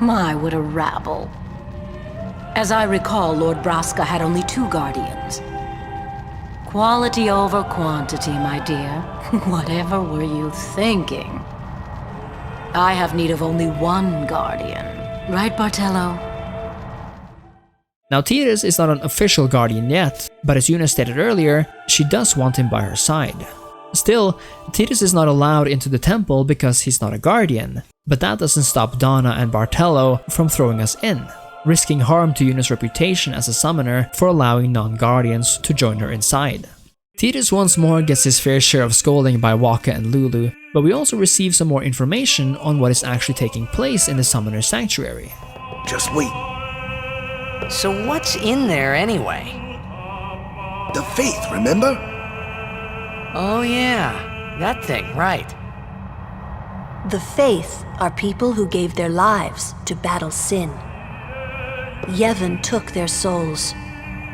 My, what a rabble. As I recall, Lord Braska had only 2 guardians. Quality over quantity, my dear. Whatever were you thinking? I have need of only 1 guardian. Right, Bartello? Now Tidus is not an official guardian yet, but as Yuna stated earlier, she does want him by her side. Still, Tidus is not allowed into the temple because he's not a guardian, but that doesn't stop Donna and Bartello from throwing us in, risking harm to Yuna's reputation as a summoner for allowing non-guardians to join her inside. Tidus once more gets his fair share of scolding by Waka and Lulu, but we also receive some more information on what is actually taking place in the Summoner's Sanctuary. Just wait. So what's in there anyway? The faith, remember? Oh yeah, that thing, right. The Faith are people who gave their lives to battle sin. Yevon took their souls,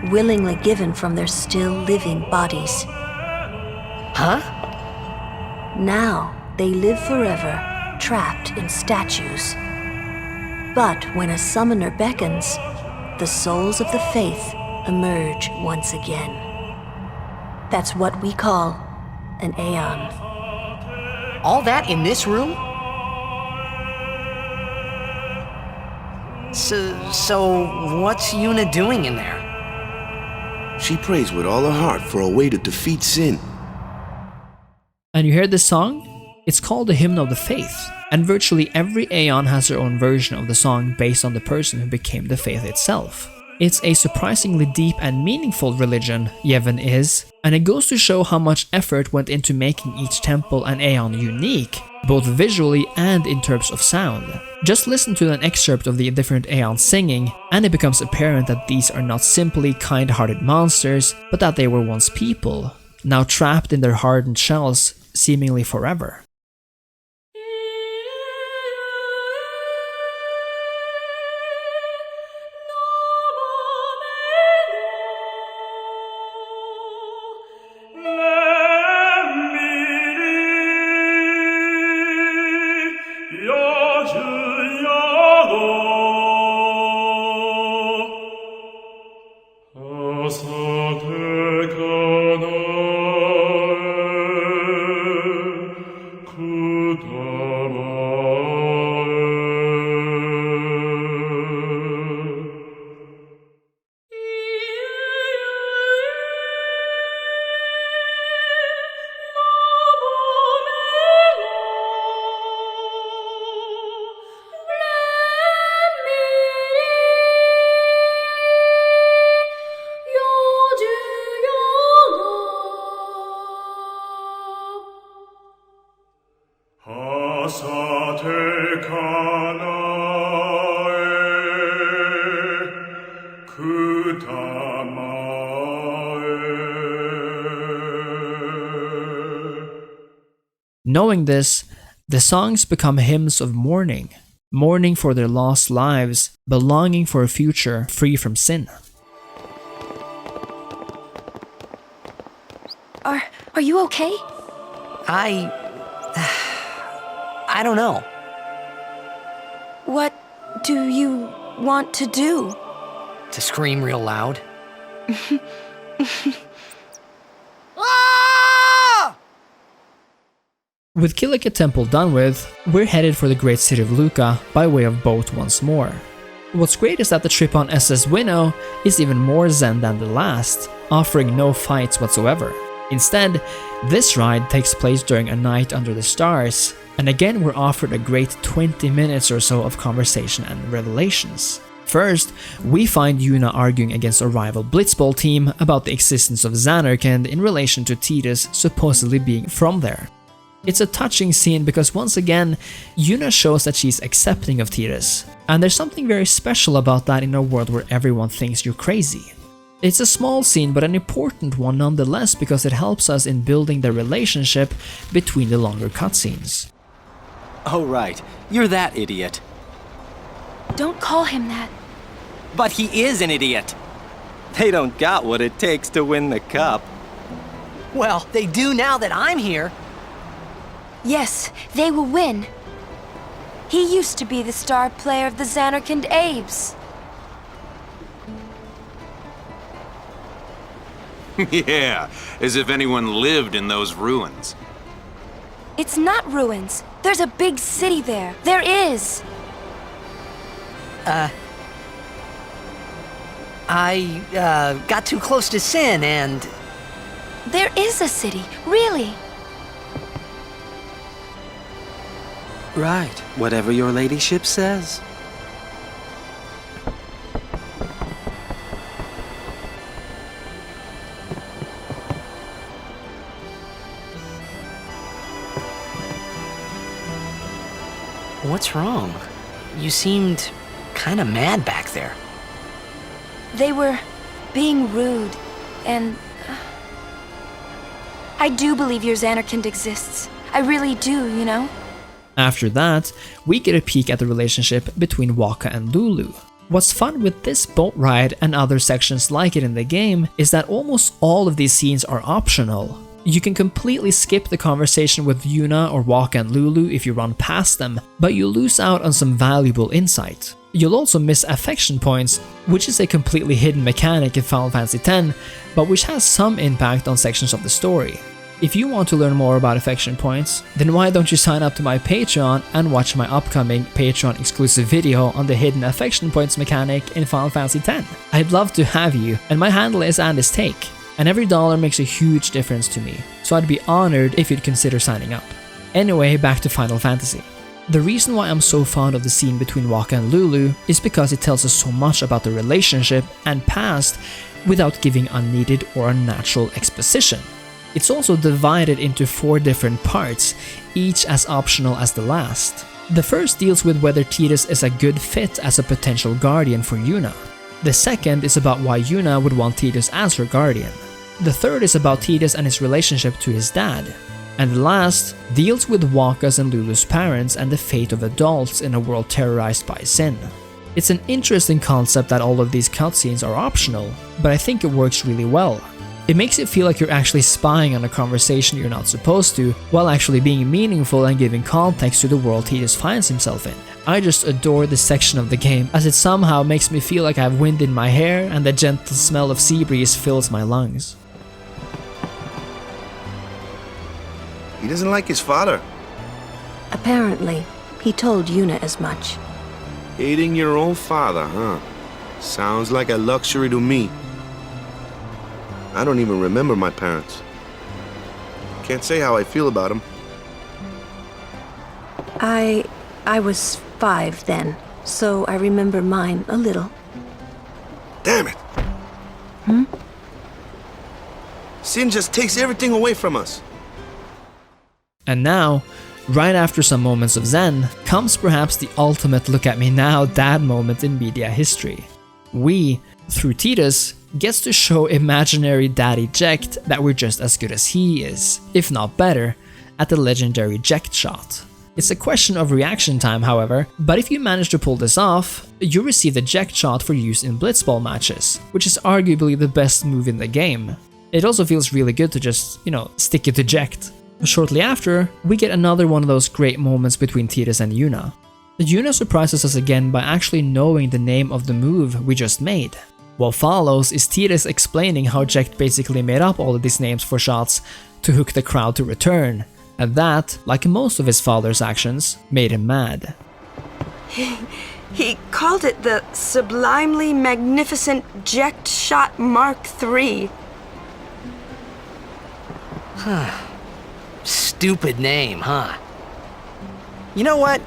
willingly given from their still living bodies. Huh? Now they live forever, trapped in statues. But when a summoner beckons, the souls of the Faith emerge once again. That's what we call an Aeon. All that in this room? So what's Yuna doing in there? She prays with all her heart for a way to defeat sin. And you heard this song? It's called the Hymn of the Faith, and virtually every Aeon has their own version of the song based on the person who became the Faith itself. It's a surprisingly deep and meaningful religion, Yevon is, and it goes to show how much effort went into making each temple and Aeon unique, both visually and in terms of sound. Just listen to an excerpt of the different Aeons singing, and it becomes apparent that these are not simply kind-hearted monsters, but that they were once people, now trapped in their hardened shells, seemingly forever. Knowing this, the songs become hymns of mourning, mourning for their lost lives, but longing for a future free from sin. Are you okay? I don't know. What do you want to do? To scream real loud. With Kilika Temple done with, we're headed for the great city of Luca by way of boat once more. What's great is that the trip on S.S Winno is even more zen than the last, offering no fights whatsoever. Instead, this ride takes place during a night under the stars, and again we're offered a great 20 minutes or so of conversation and revelations. First, we find Yuna arguing against a rival blitzball team about the existence of Zanarkand in relation to Tidus supposedly being from there. It's a touching scene because once again, Yuna shows that she's accepting of Tidus, and there's something very special about that in a world where everyone thinks you're crazy. It's a small scene but an important one nonetheless because it helps us in building the relationship between the longer cutscenes. Oh right, you're that idiot. Don't call him that. But he is an idiot. They don't got what it takes to win the cup. Well, they do now that I'm here. Yes, they will win. He used to be the star player of the Zanarkand Abes. Yeah, as if anyone lived in those ruins. It's not ruins. There's a big city there. There is. I got too close to Sin and... There is a city, really. Right, whatever your ladyship says. What's wrong? You seemed kind of mad back there. They were being rude, and... I do believe your Zanarkand exists. I really do, you know? After that, we get a peek at the relationship between Wakka and Lulu. What's fun with this boat ride and other sections like it in the game is that almost all of these scenes are optional. You can completely skip the conversation with Yuna or Wakka and Lulu if you run past them, but you lose out on some valuable insight. You'll also miss affection points, which is a completely hidden mechanic in Final Fantasy X, but which has some impact on sections of the story. If you want to learn more about affection points, then why don't you sign up to my Patreon and watch my upcoming Patreon exclusive video on the hidden affection points mechanic in Final Fantasy X. I'd love to have you, and my handle is AndisTake, and every dollar makes a huge difference to me, so I'd be honored if you'd consider signing up. Anyway, back to Final Fantasy. The reason why I'm so fond of the scene between Wakka and Lulu is because it tells us so much about the relationship and past without giving unneeded or unnatural exposition. It's also divided into 4 different parts, each as optional as the last. The first deals with whether Tidus is a good fit as a potential guardian for Yuna. The second is about why Yuna would want Tidus as her guardian. The third is about Tidus and his relationship to his dad. And the last deals with Wakka's and Lulu's parents and the fate of adults in a world terrorized by sin. It's an interesting concept that all of these cutscenes are optional, but I think it works really well. It makes it feel like you're actually spying on a conversation you're not supposed to, while actually being meaningful and giving context to the world Tidus finds himself in. I just adore this section of the game, as it somehow makes me feel like I have wind in my hair and the gentle smell of sea breeze fills my lungs. He doesn't like his father. Apparently, he told Yuna as much. Hating your own father, huh? Sounds like a luxury to me. I don't even remember my parents. Can't say how I feel about them. I was 5 then, so I remember mine a little. Damn it! Sin just takes everything away from us. And now, right after some moments of zen, comes perhaps the ultimate look at me now dad moment in media history. We, through Tidus, gets to show imaginary daddy Jecht that we're just as good as he is, if not better, at the legendary Ject shot. It's a question of reaction time, however, but if you manage to pull this off, you receive the Ject shot for use in blitzball matches, which is arguably the best move in the game. It also feels really good to just, stick it to Ject. Shortly after, we get another one of those great moments between Tidus and Yuna. Yuna surprises us again by actually knowing the name of the move we just made. What follows is Tidus explaining how Ject basically made up all of these names for shots to hook the crowd to return, and that, like most of his father's actions, made him mad. He called it the Sublimely Magnificent Ject Shot Mark III. Stupid name, huh? You know what?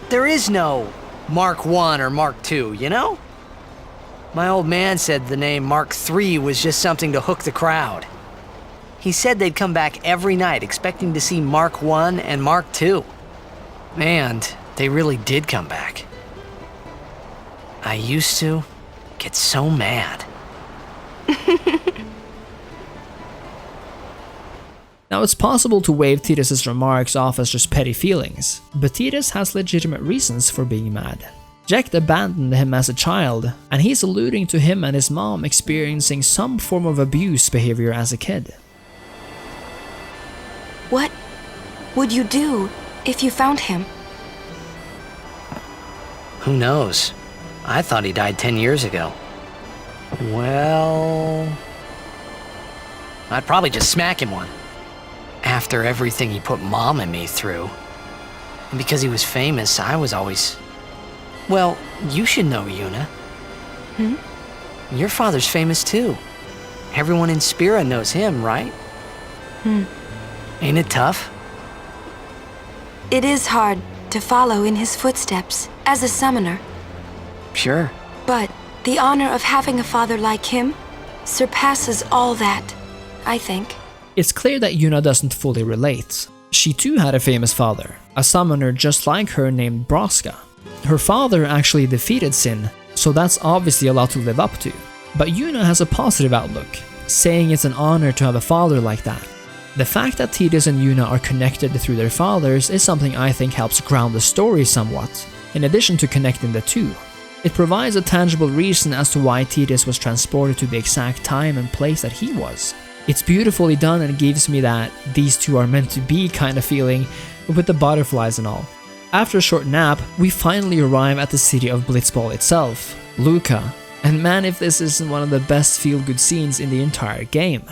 There is no Mark I or Mark II, you know? My old man said the name Mark III was just something to hook the crowd. He said they'd come back every night expecting to see Mark I and Mark II. And they really did come back. I used to get so mad. Now, it's possible to wave Tidus' remarks off as just petty feelings, but Tidus has legitimate reasons for being mad. Ject abandoned him as a child, and he's alluding to him and his mom experiencing some form of abuse behavior as a kid. What would you do if you found him? Who knows? I thought he died 10 years ago. Well, I'd probably just smack him one. After everything he put Mom and me through. And because he was famous, I was always... Well, you should know, Yuna. Your father's famous too. Everyone in Spira knows him, right? Ain't it tough? It is hard to follow in his footsteps as a summoner. Sure. But the honor of having a father like him surpasses all that, I think. It's clear that Yuna doesn't fully relate. She too had a famous father, a summoner just like her named Braska. Her father actually defeated Sin, so that's obviously a lot to live up to. But Yuna has a positive outlook, saying it's an honor to have a father like that. The fact that Tidus and Yuna are connected through their fathers is something I think helps ground the story somewhat, in addition to connecting the two. It provides a tangible reason as to why Tidus was transported to the exact time and place that he was. It's beautifully done and gives me that these two are meant to be kind of feeling, with the butterflies and all. After a short nap, we finally arrive at the city of Blitzball itself, Luca, and man if this isn't one of the best feel-good scenes in the entire game.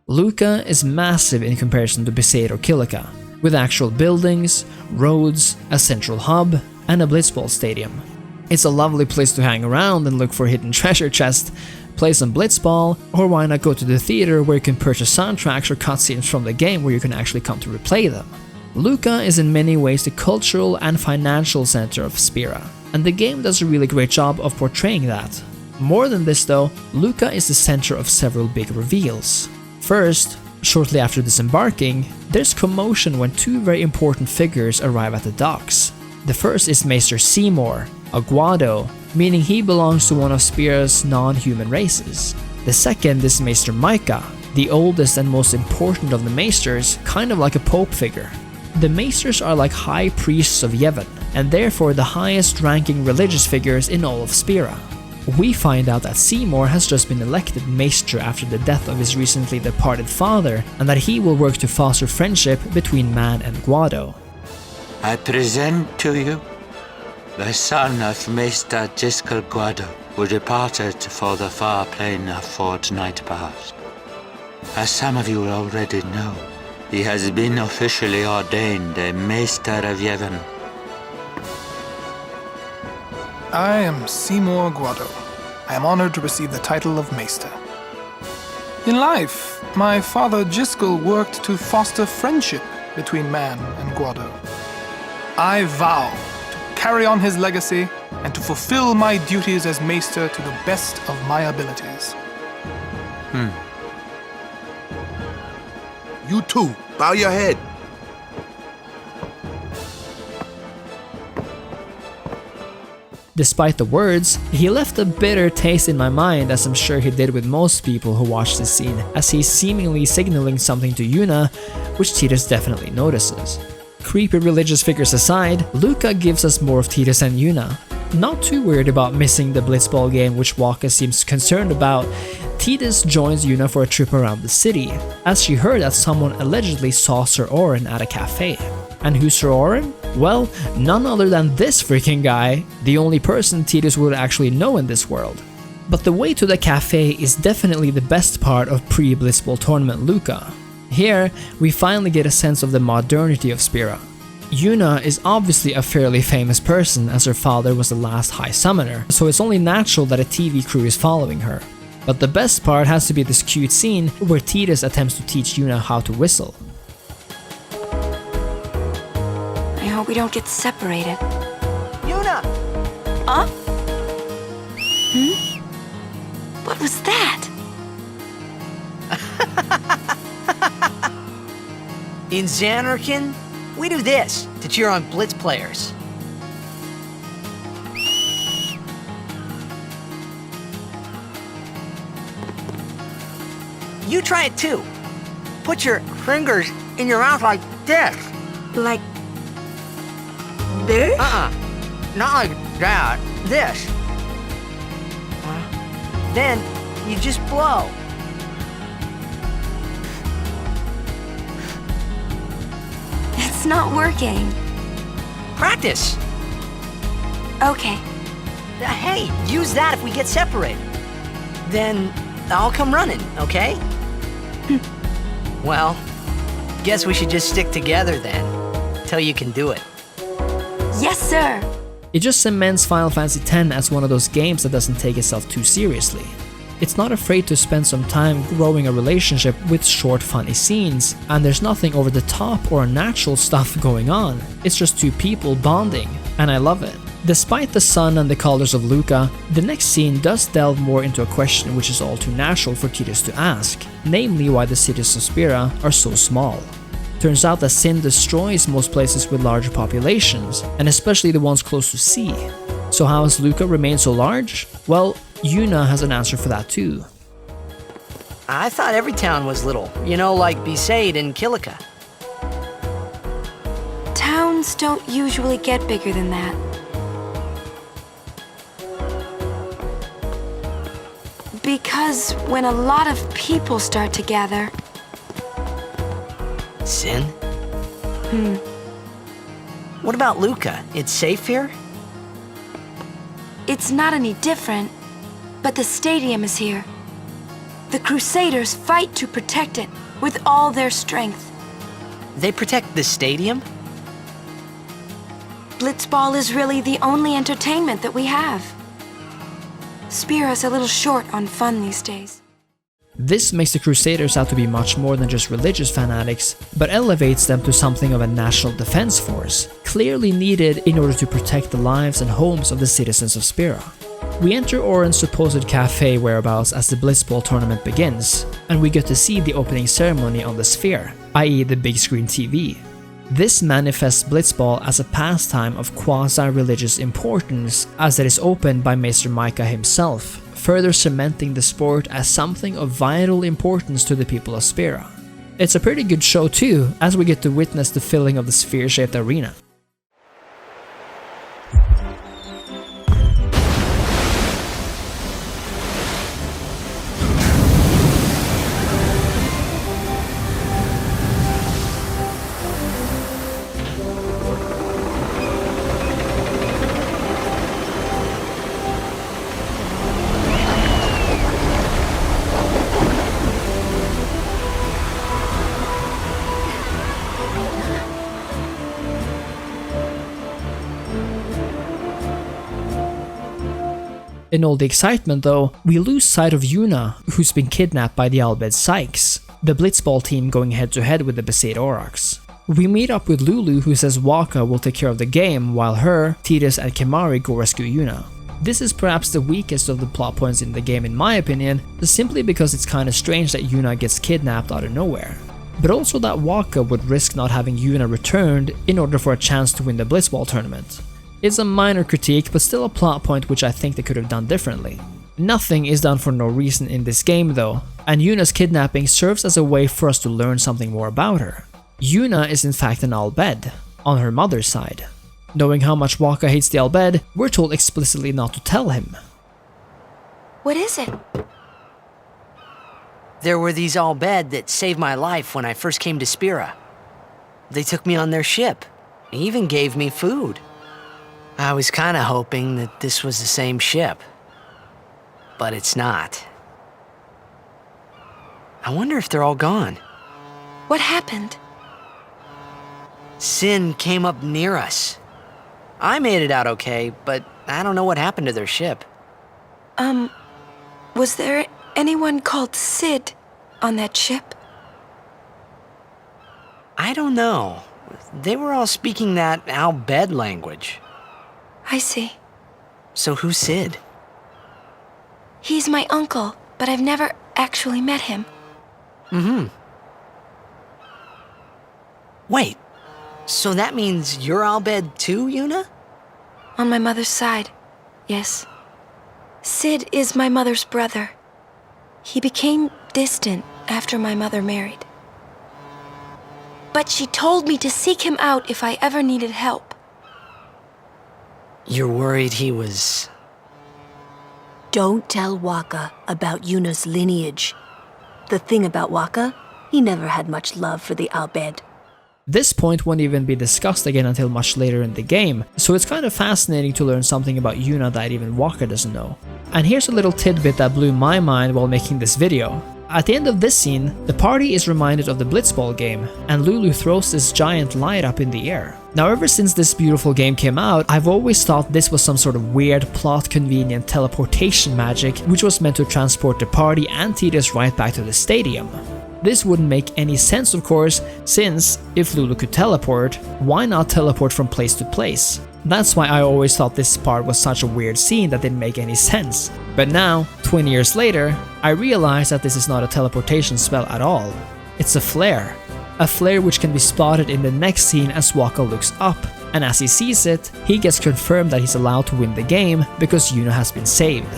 Luca is massive in comparison to Besaid or Kilika, with actual buildings, roads, a central hub, and a blitzball stadium. It's a lovely place to hang around and look for hidden treasure chests, play some blitzball, or why not go to the theater where you can purchase soundtracks or cutscenes from the game where you can actually come to replay them. Luca is in many ways the cultural and financial center of Spira, and the game does a really great job of portraying that. More than this though, Luca is the center of several big reveals. First, shortly after disembarking, there's commotion when two very important figures arrive at the docks. The first is Maester Seymour, a Guado, meaning he belongs to one of Spira's non-human races. The second is Maester Micah, the oldest and most important of the Maesters, kind of like a pope figure. The Maesters are like high priests of Yevon, and therefore the highest ranking religious figures in all of Spira. We find out that Seymour has just been elected Maester after the death of his recently departed father, and that he will work to foster friendship between man and Guado. I present to you the son of Maester Giskel Guado, who departed for the Farplane a fortnight past. As some of you already know, he has been officially ordained a Maester of Yevon. I am Seymour Guado. I am honored to receive the title of Maester. In life, my father Jiskel worked to foster friendship between man and Guado. I vow to carry on his legacy and to fulfill my duties as maester to the best of my abilities. You too, bow your head. Despite the words, he left a bitter taste in my mind, as I'm sure he did with most people who watch this scene, as he's seemingly signaling something to Yuna, which Tidus definitely notices. Creepy religious figures aside, Luca gives us more of Tidus and Yuna. Not too worried about missing the blitzball game, which Waka seems concerned about, Tidus joins Yuna for a trip around the city, as she heard that someone allegedly saw Sir Oren at a cafe. And who's Sir Oren? Well, none other than this freaking guy, the only person Tidus would actually know in this world. But the way to the cafe is definitely the best part of pre-Blitzball tournament Luca. Here, we finally get a sense of the modernity of Spira. Yuna is obviously a fairly famous person, as her father was the last High Summoner, so it's only natural that a TV crew is following her. But the best part has to be this cute scene where Tidus attempts to teach Yuna how to whistle. I hope we don't get separated. Yuna! Huh? What was that? In Zanarkand, we do this to cheer on Blitz players. You try it too. Put your fingers in your mouth like this. Like this? Not like that. This. Then you just blow. It's not working. Practice. Okay. Hey, use that if we get separated. Then I'll come running, okay? Well, guess we should just stick together then, till you can do it. Yes, sir. It just cements Final Fantasy X as one of those games that doesn't take itself too seriously. It's not afraid to spend some time growing a relationship with short funny scenes, and there's nothing over the top or unnatural stuff going on. It's just two people bonding, and I love it. Despite the sun and the colors of Luca, the next scene does delve more into a question which is all too natural for Tidus to ask, namely why the cities of Spira are so small. Turns out that sin destroys most places with larger populations, and especially the ones close to sea. So how has Luca remained so large? Well, Yuna has an answer for that too. I thought every town was little, you know, like Besaid and Kilika. Towns don't usually get bigger than that. Because when a lot of people start to gather... Sin? What about Luca? It's safe here? It's not any different, but the stadium is here. The Crusaders fight to protect it with all their strength. They protect the stadium? Blitzball is really the only entertainment that we have. Spira's a little short on fun these days. This makes the Crusaders out to be much more than just religious fanatics, but elevates them to something of a national defense force, clearly needed in order to protect the lives and homes of the citizens of Spira. We enter Oren's supposed cafe whereabouts as the Blitzball tournament begins, and we get to see the opening ceremony on the Sphere, i.e. the big screen TV. This manifests Blitzball as a pastime of quasi-religious importance, as it is opened by Maester Micah himself, further cementing the sport as something of vital importance to the people of Spira. It's a pretty good show too, as we get to witness the filling of the sphere-shaped arena. In all the excitement though, we lose sight of Yuna, who's been kidnapped by the Al Bhed Sykes, the Blitzball team going head to head with the Besaid Aurochs. We meet up with Lulu, who says Waka will take care of the game while her, Tidus and Kimahri go rescue Yuna. This is perhaps the weakest of the plot points in the game in my opinion, simply because it's kinda strange that Yuna gets kidnapped out of nowhere. But also that Waka would risk not having Yuna returned in order for a chance to win the Blitzball tournament. It's a minor critique, but still a plot point which I think they could have done differently. Nothing is done for no reason in this game though, and Yuna's kidnapping serves as a way for us to learn something more about her. Yuna is in fact an Al Bhed, on her mother's side. Knowing how much Waka hates the Al Bhed, we're told explicitly not to tell him. What is it? There were these Al Bhed that saved my life when I first came to Spira. They took me on their ship, even gave me food. I was kinda hoping that this was the same ship. But it's not. I wonder if they're all gone. What happened? Sin came up near us. I made it out okay, but I don't know what happened to their ship. Was there anyone called Sid on that ship? I don't know. They were all speaking that Al Bhed language. I see. So who's Sid? He's my uncle, but I've never actually met him. Wait, so that means you're Al Bhed too, Yuna? On my mother's side, yes. Sid is my mother's brother. He became distant after my mother married. But she told me to seek him out if I ever needed help. You're worried he was... Don't tell Waka about Yuna's lineage. The thing about Waka, he never had much love for the Al Bhed. This point won't even be discussed again until much later in the game, so it's kind of fascinating to learn something about Yuna that even Waka doesn't know. And here's a little tidbit that blew my mind while making this video. At the end of this scene, the party is reminded of the Blitzball game, and Lulu throws this giant light up in the air. Now ever since this beautiful game came out, I've always thought this was some sort of weird plot-convenient teleportation magic which was meant to transport the party and Tidus right back to the stadium. This wouldn't make any sense of course, since if Lulu could teleport, why not teleport from place to place? That's why I always thought this part was such a weird scene that didn't make any sense. But now, 20 years later, I realize that this is not a teleportation spell at all. It's a flare. A flare which can be spotted in the next scene as Waka looks up, and as he sees it, he gets confirmed that he's allowed to win the game because Yuna has been saved.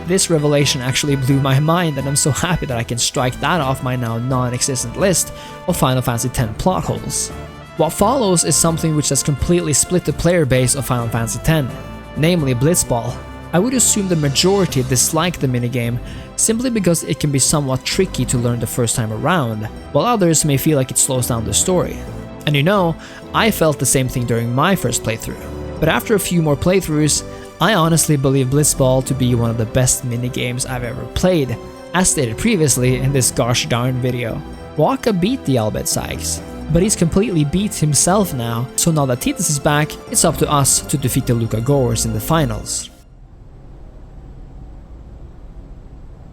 This revelation actually blew my mind, and I'm so happy that I can strike that off my now non-existent list of Final Fantasy X plot holes. What follows is something which has completely split the player base of Final Fantasy X, namely Blitzball. I would assume the majority dislike the minigame simply because it can be somewhat tricky to learn the first time around, while others may feel like it slows down the story. And you know, I felt the same thing during my first playthrough. But after a few more playthroughs, I honestly believe Blitzball to be one of the best minigames I've ever played, as stated previously in this gosh darn video. Waka beat the Al Bhed Sykes, but he's completely beat himself now, so now that Tidus is back, it's up to us to defeat the Luca goers in the finals.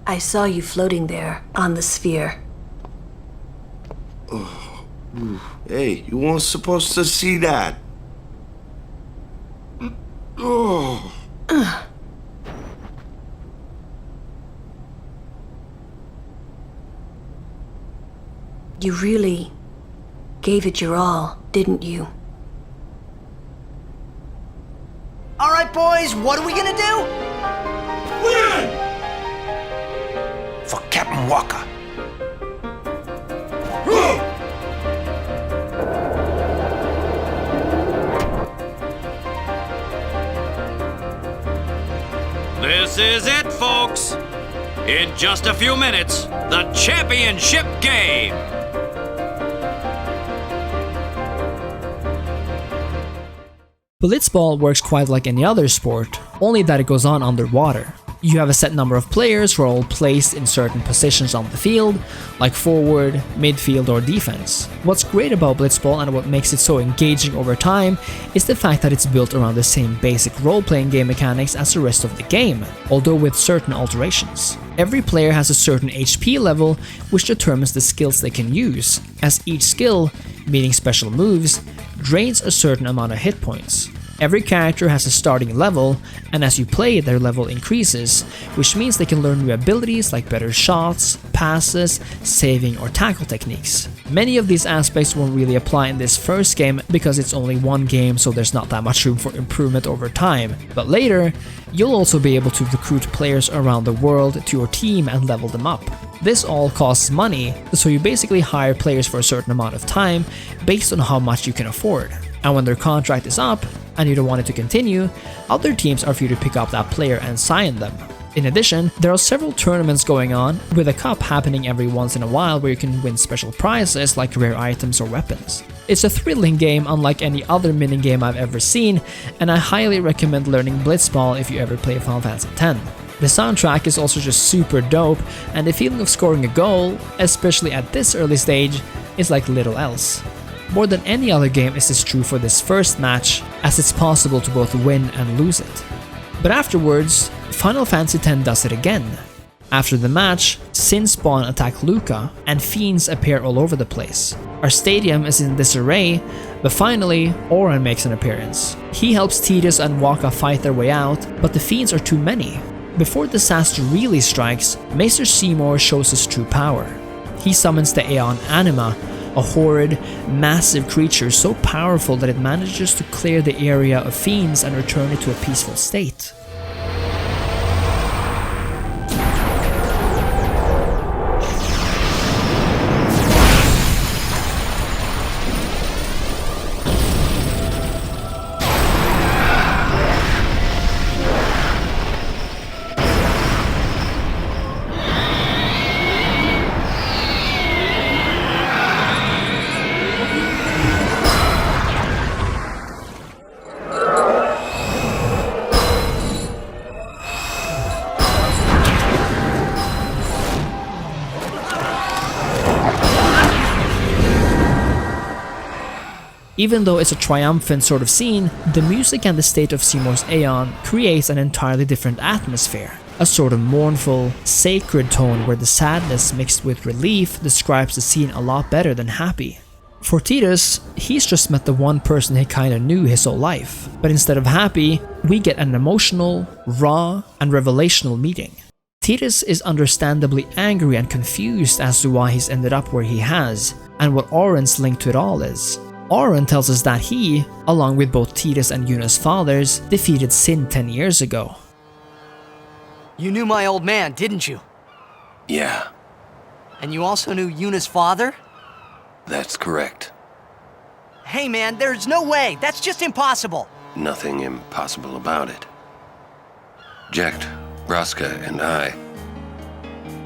I saw you floating there, on the sphere. Oh. Hey, you weren't supposed to see that. Oh. You really gave it your all, didn't you? All right, boys, what are we gonna do? Win! For Captain Waka. This is it, folks. In just a few minutes, the championship game. Blitzball works quite like any other sport, only that it goes on underwater. You have a set number of players who are all placed in certain positions on the field, like forward, midfield or defense. What's great about Blitzball and what makes it so engaging over time is the fact that it's built around the same basic role-playing game mechanics as the rest of the game, although with certain alterations. Every player has a certain HP level which determines the skills they can use, as each skill, meaning special moves, drains a certain amount of hit points. Every character has a starting level, and as you play, their level increases, which means they can learn new abilities like better shots, passes, saving or tackle techniques. Many of these aspects won't really apply in this first game because it's only one game, so there's not that much room for improvement over time, but later, you'll also be able to recruit players around the world to your team and level them up. This all costs money, so you basically hire players for a certain amount of time based on how much you can afford. And when their contract is up, and you don't want it to continue, other teams are for you to pick up that player and sign them. In addition, there are several tournaments going on, with a cup happening every once in a while where you can win special prizes like rare items or weapons. It's a thrilling game unlike any other minigame I've ever seen, and I highly recommend learning Blitzball if you ever play Final Fantasy X. The soundtrack is also just super dope, and the feeling of scoring a goal, especially at this early stage, is like little else. More than any other game is this true for this first match, as it's possible to both win and lose it. But afterwards, Final Fantasy X does it again. After the match, Sin Spawn attack Luca, and fiends appear all over the place. Our stadium is in disarray, but finally, Auron makes an appearance. He helps Tidus and Wakka fight their way out, but the fiends are too many. Before disaster really strikes, Maester Seymour shows his true power. He summons the Aeon Anima, a horrid, massive creature so powerful that it manages to clear the area of fiends and return it to a peaceful state. Even though it's a triumphant sort of scene, the music and the state of Seymour's Aeon creates an entirely different atmosphere. A sort of mournful, sacred tone where the sadness mixed with relief describes the scene a lot better than happy. For Tidus, he's just met the one person he kinda knew his whole life, but instead of happy, we get an emotional, raw, and revelational meeting. Tidus is understandably angry and confused as to why he's ended up where he has, and what Auron's link to it all is. Auron tells us that he, along with both Tidus and Yuna's fathers, defeated Sin 10 years ago. You knew my old man, didn't you? Yeah. And you also knew Yuna's father? That's correct. Hey man, there's no way! That's just impossible! Nothing impossible about it. Jecht, Braska, and I,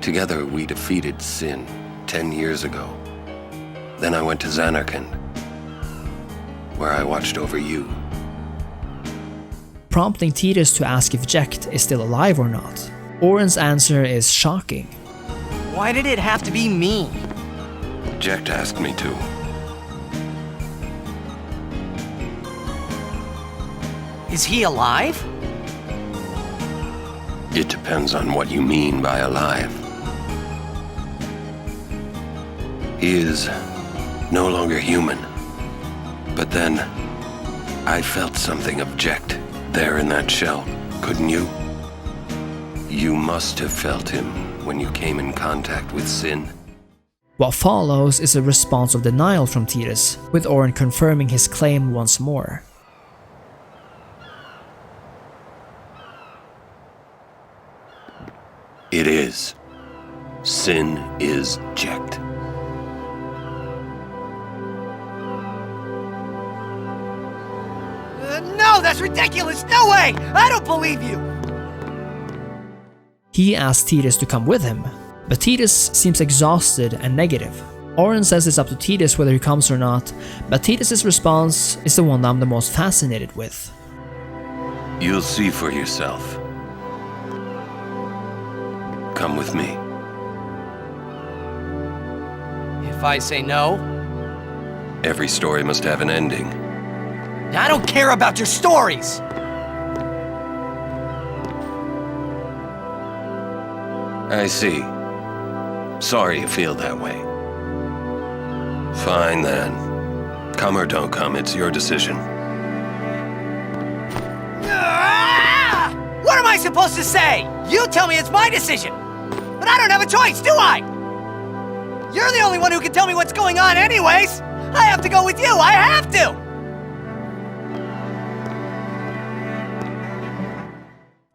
together we defeated Sin 10 years ago. Then I went to Zanarkand, where I watched over you. Prompting Tidus to ask if Jecht is still alive or not. Auron's answer is shocking. Why did it have to be me? Jecht asked me to. Is he alive? It depends on what you mean by alive. He is no longer human. But then, I felt something of Jecht there in that shell, couldn't you? You must have felt him when you came in contact with Sin. What follows is a response of denial from Tidus, with Auron confirming his claim once more. It is. Sin is Jecht. No, that's ridiculous! No way! I don't believe you! He asks Tidus to come with him, but Tidus seems exhausted and negative. Auron says it's up to Tidus whether he comes or not, but Tidus' response is the one I'm the most fascinated with. You'll see for yourself. come with me? If I say no? Every story must have an ending. I don't care about your stories! I see. Sorry you feel that way. Fine then. Come or don't come, it's your decision. What am I supposed to say? You tell me it's my decision! But I don't have a choice, do I? You're the only one who can tell me what's going on anyways! I have to go with you, I have to!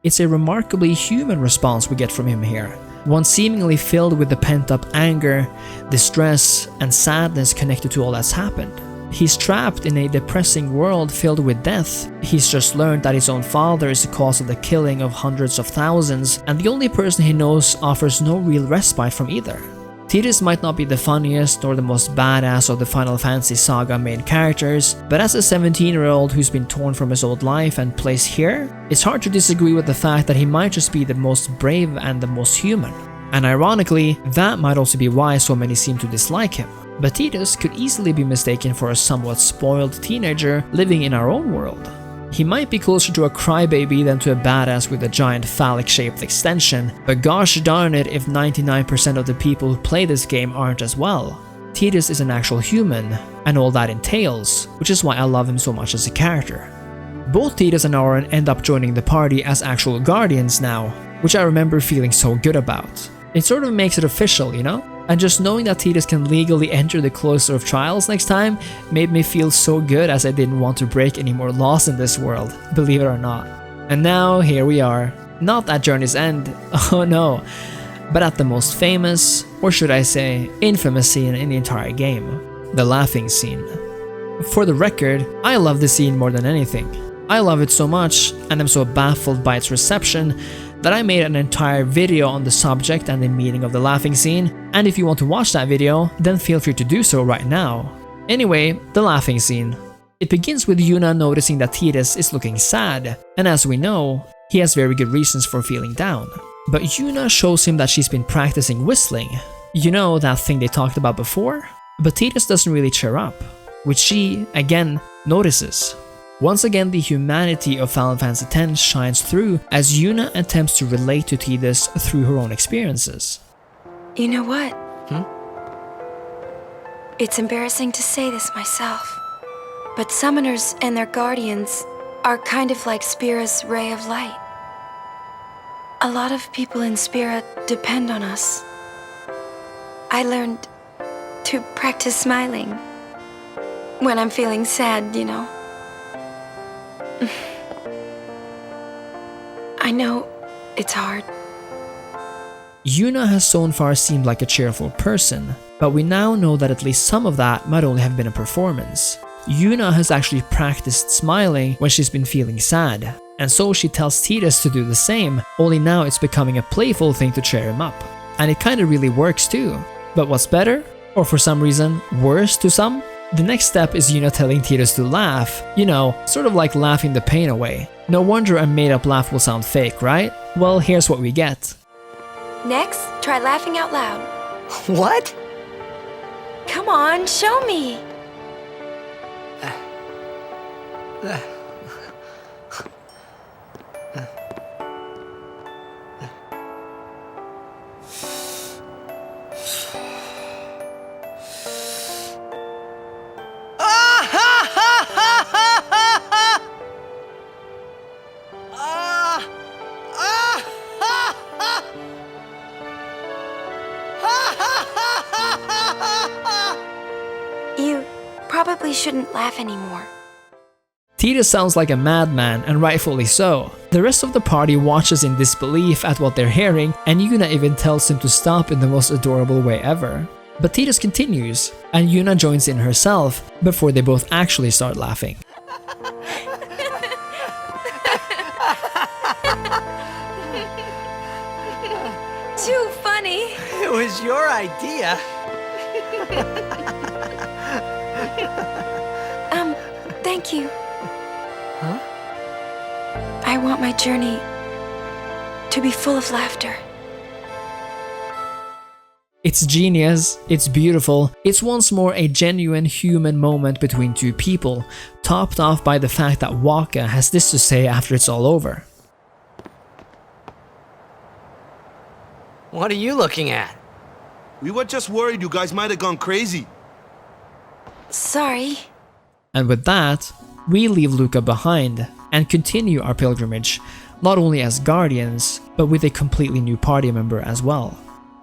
It's a remarkably human response we get from him here. One seemingly filled with the pent-up anger, distress, and sadness connected to all that's happened. He's trapped in a depressing world filled with death. He's just learned that his own father is the cause of the killing of hundreds of thousands, and the only person he knows offers no real respite from either. Tidus might not be the funniest or the most badass of the Final Fantasy saga main characters, but as a 17-year-old who's been torn from his old life and placed here, it's hard to disagree with the fact that he might just be the most brave and the most human. And ironically, that might also be why so many seem to dislike him. But Tidus could easily be mistaken for a somewhat spoiled teenager living in our own world. He might be closer to a crybaby than to a badass with a giant phallic-shaped extension, but gosh darn it if 99% of the people who play this game aren't as well. Tidus is an actual human, and all that entails, which is why I love him so much as a character. Both Tidus and Auron end up joining the party as actual guardians now, which I remember feeling so good about. It sort of makes it official, you know? And just knowing that Tidus can legally enter the Cloister of Trials next time made me feel so good, as I didn't want to break any more laws in this world, believe it or not. And now here we are, not at Journey's End, oh no, but at the most famous, or should I say, infamous scene in the entire game, the laughing scene. For the record, I love this scene more than anything. I love it so much, and I'm so baffled by its reception, that I made an entire video on the subject and the meaning of the laughing scene, and if you want to watch that video, then feel free to do so right now. Anyway, the laughing scene. It begins with Yuna noticing that Tidus is looking sad, and as we know, he has very good reasons for feeling down. But Yuna shows him that she's been practicing whistling. You know, that thing they talked about before? But Tidus doesn't really cheer up, which she, again, notices. Once again, the humanity of Final Fantasy X shines through as Yuna attempts to relate to Tidus through her own experiences. You know what? It's embarrassing to say this myself, but summoners and their guardians are kind of like Spira's ray of light. A lot of people in Spira depend on us. I learned to practice smiling when I'm feeling sad, you know. I know it's hard. Yuna has so far seemed like a cheerful person, but we now know that at least some of that might only have been a performance. Yuna has actually practiced smiling when she's been feeling sad, and so she tells Tidus to do the same, only now it's becoming a playful thing to cheer him up. And it kinda really works too. But what's better, or for some reason worse to some? The next step is Yuna telling Tidus to laugh, you know, sort of like laughing the pain away. No wonder a made-up laugh will sound fake, right? Well, here's what we get. Next, try laughing out loud. What? Come on, show me. You probably shouldn't laugh anymore. Tidus sounds like a madman, and rightfully so. The rest of the party watches in disbelief at what they're hearing, and Yuna even tells him to stop in the most adorable way ever. But Tidus continues, and Yuna joins in herself before they both actually start laughing. Too funny. It was your idea. Thank you. Huh? I want my journey to be full of laughter. It's genius, it's beautiful, it's once more a genuine human moment between two people, topped off by the fact that Waka has this to say after it's all over. What are you looking at? We were just worried you guys might have gone crazy. Sorry. And with that, we leave Luca behind and continue our pilgrimage, not only as guardians, but with a completely new party member as well.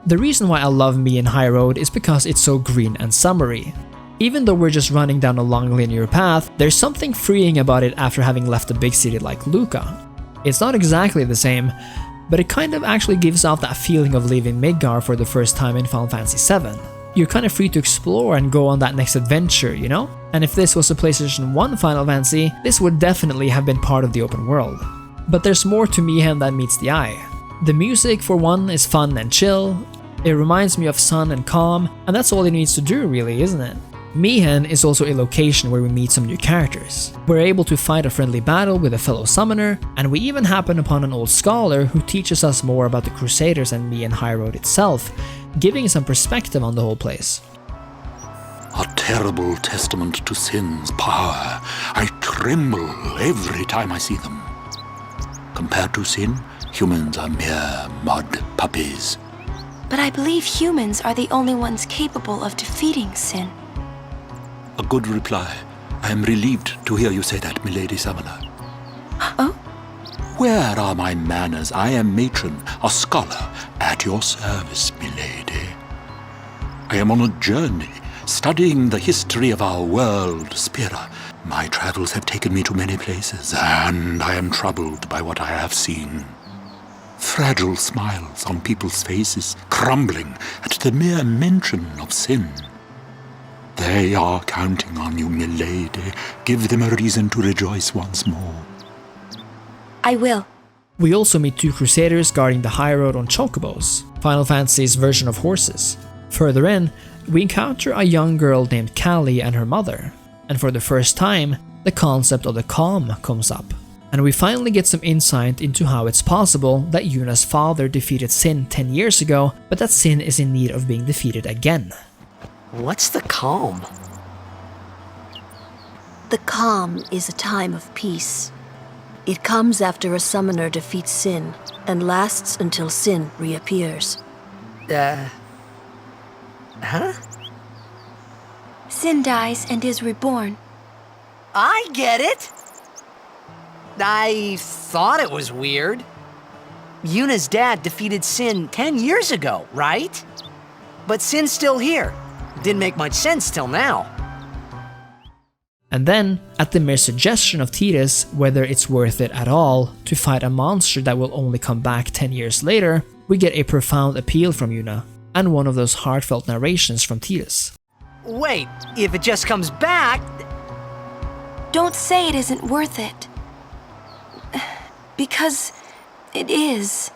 The reason why I love Mihen Highroad is because it's so green and summery. Even though we're just running down a long linear path, there's something freeing about it after having left a big city like Luca. It's not exactly the same, but it kind of actually gives off that feeling of leaving Midgar for the first time in Final Fantasy VII. You're kind of free to explore and go on that next adventure, you know? And if this was a PlayStation 1 Final Fantasy, this would definitely have been part of the open world. But there's more to Mihen than meets the eye. The music, for one, is fun and chill. It reminds me of sun and calm, and that's all it needs to do really, isn't it? Mihen is also a location where we meet some new characters. We're able to fight a friendly battle with a fellow summoner, and we even happen upon an old scholar who teaches us more about the Crusaders and Mihen Highroad itself, giving some perspective on the whole place. A terrible testament to sin's power. I tremble every time I see them. Compared to sin, humans are mere mud puppies. But I believe humans are the only ones capable of defeating sin. A good reply. I am relieved to hear you say that, milady summoner. Oh? Where are my manners? I am matron, a scholar, at your service, milady. I am on a journey, studying the history of our world, Spira. My travels have taken me to many places, and I am troubled by what I have seen. Fragile smiles on people's faces, crumbling at the mere mention of sin. They are counting on you, milady. Give them a reason to rejoice once more. I will. We also meet two Crusaders guarding the high road on chocobos, Final Fantasy's version of horses. Further in, we encounter a young girl named Callie and her mother, and for the first time, the concept of the calm comes up. And we finally get some insight into how it's possible that Yuna's father defeated Sin 10 years ago, but that Sin is in need of being defeated again. What's the calm? The calm is a time of peace. It comes after a summoner defeats Sin and lasts until Sin reappears. Huh? Sin dies and is reborn. I get it! I thought it was weird. Yuna's dad defeated Sin 10 years ago, right? But Sin's still here. Didn't make much sense till now. And then, at the mere suggestion of Tidus whether it's worth it at all to fight a monster that will only come back 10 years later, we get a profound appeal from Yuna, and one of those heartfelt narrations from Tidus. Wait, if it just comes back... Don't say it isn't worth it. Because it is.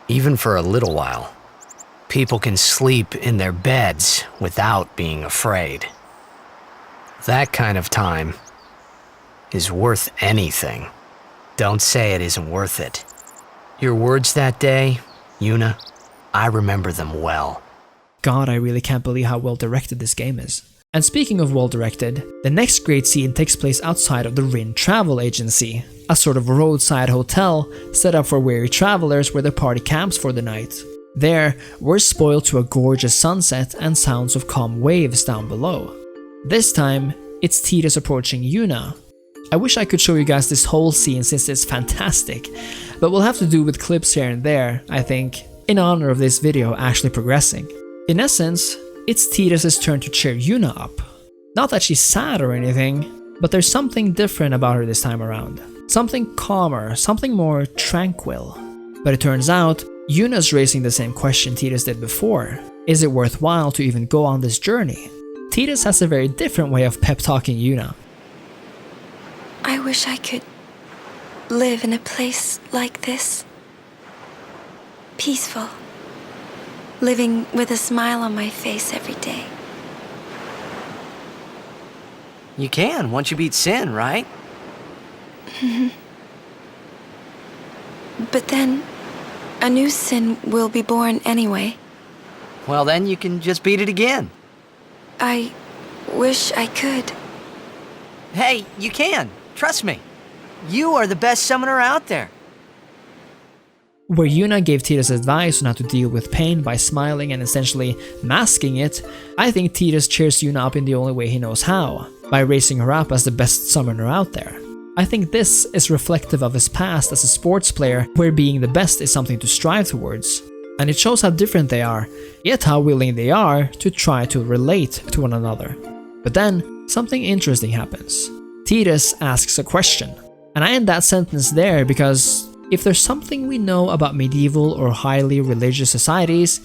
Even for a little while, people can sleep in their beds without being afraid. That kind of time is worth anything. Don't say it isn't worth it. Your words that day, Yuna, I remember them well. God, I really can't believe how well directed this game is. And speaking of well directed, the next great scene takes place outside of the Rin Travel Agency, a sort of roadside hotel set up for weary travelers where the party camps for the night. There, we're spoiled to a gorgeous sunset and sounds of calm waves down below. This time, it's Tidus approaching Yuna. I wish I could show you guys this whole scene since it's fantastic, but we'll have to do with clips here and there, I think, in honor of this video actually progressing. In essence, it's Tidus' turn to cheer Yuna up. Not that she's sad or anything, but there's something different about her this time around. Something calmer, something more tranquil. But it turns out, Yuna's raising the same question Tidus did before. Is it worthwhile to even go on this journey? Tidus has a very different way of pep-talking Yuna. I wish I could live in a place like this. Peaceful. Living with a smile on my face every day. You can, once you beat Sin, right? But then, a new Sin will be born anyway. Well, then you can just beat it again. I wish I could. Hey, you can. Trust me. You are the best summoner out there. Where Yuna gave Tidus advice on how to deal with pain by smiling and essentially masking it, I think Tidus cheers Yuna up in the only way he knows how, by raising her up as the best summoner out there. I think this is reflective of his past as a sports player, where being the best is something to strive towards. And it shows how different they are, yet how willing they are to try to relate to one another. But then, something interesting happens. Tidus asks a question, and I end that sentence there because if there's something we know about medieval or highly religious societies,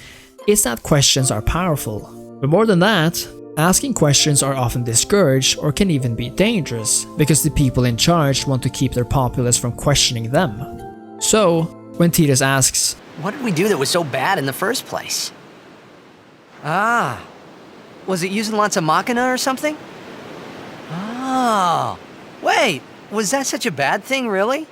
it's that questions are powerful. But more than that, asking questions are often discouraged or can even be dangerous, because the people in charge want to keep their populace from questioning them. So, when Tidus asks, "What did we do that was so bad in the first place?" Ah, was it using lots of Machina or something? Oh, wait, was that such a bad thing, really?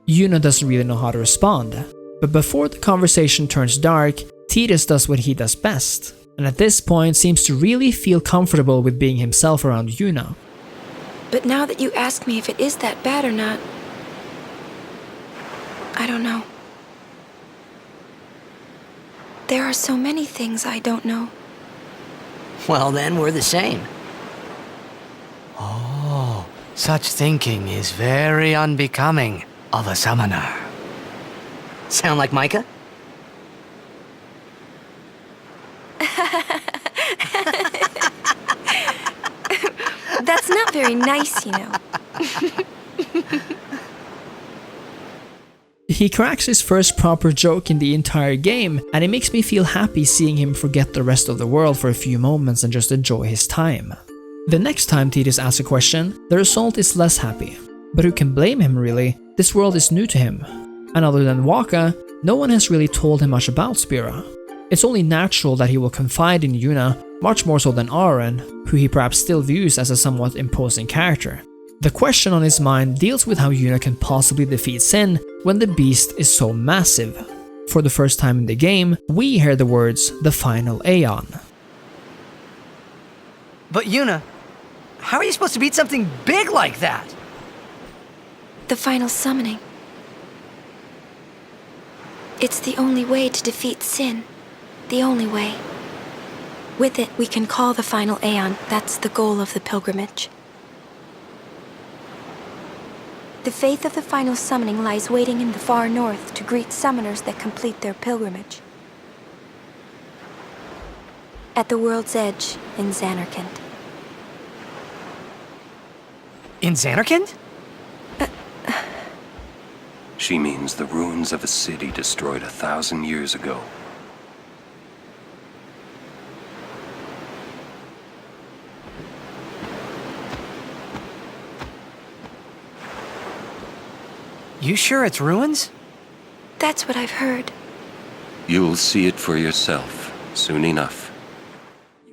Yuna doesn't really know how to respond, but before the conversation turns dark, Tidus does what he does best, and at this point seems to really feel comfortable with being himself around Yuna. But now that you ask me if it is that bad or not, I don't know. There are so many things I don't know. Well, then we're the same. Oh, such thinking is very unbecoming of a summoner. Sound like Micah? That's not very nice, you know. He cracks his first proper joke in the entire game, and it makes me feel happy seeing him forget the rest of the world for a few moments and just enjoy his time. The next time Tidus asks a question, the result is less happy. But who can blame him really? This world is new to him. And other than Waka, no one has really told him much about Spira. It's only natural that he will confide in Yuna, much more so than Aren, who he perhaps still views as a somewhat imposing character. The question on his mind deals with how Yuna can possibly defeat Sin when the beast is so massive. For the first time in the game, we hear the words, "the final Aeon." But Yuna, how are you supposed to beat something big like that? The final summoning. It's the only way to defeat Sin. The only way. With it, we can call the final Aeon. That's the goal of the pilgrimage. The faith of the final summoning lies waiting in the far north to greet summoners that complete their pilgrimage. At the world's edge in Zanarkand. In Zanarkand? She means the ruins of a city destroyed 1,000 years ago. You sure it's ruins? That's what I've heard. You'll see it for yourself soon enough.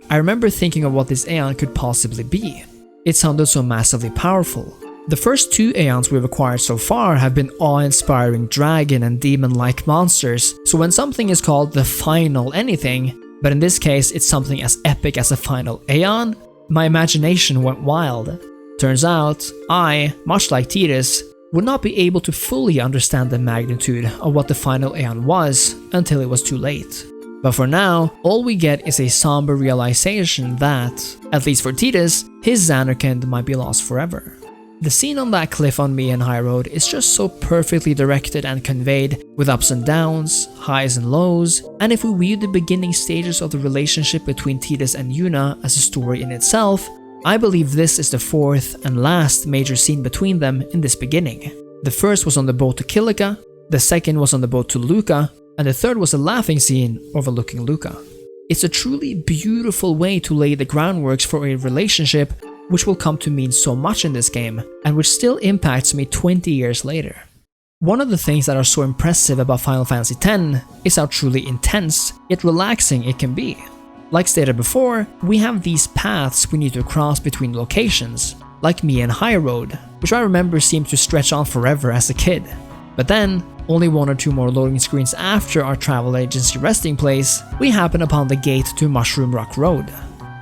I remember thinking of what this Aeon could possibly be. It sounded so massively powerful. The first two Aeons we've acquired so far have been awe-inspiring dragon and demon-like monsters, so when something is called the final anything, but in this case it's something as epic as a final Aeon, my imagination went wild. Turns out, I, much like Tidus, would not be able to fully understand the magnitude of what the final Aeon was until it was too late. But for now, all we get is a somber realization that, at least for Tidus, his Zanarkand might be lost forever. The scene on that cliff on Mihen Highroad is just so perfectly directed and conveyed, with ups and downs, highs and lows, and if we view the beginning stages of the relationship between Tidus and Yuna as a story in itself, I believe this is the fourth and last major scene between them in this beginning. The first was on the boat to Kilika, the second was on the boat to Luca, and the third was a laughing scene overlooking Luca. It's a truly beautiful way to lay the groundworks for a relationship which will come to mean so much in this game, and which still impacts me 20 years later. One of the things that are so impressive about Final Fantasy X is how truly intense, yet relaxing it can be. Like stated before, we have these paths we need to cross between locations, like Mihen Highroad, which I remember seemed to stretch on forever as a kid. But then, only 1 or 2 more loading screens after our travel agency resting place, we happen upon the gate to Mushroom Rock Road.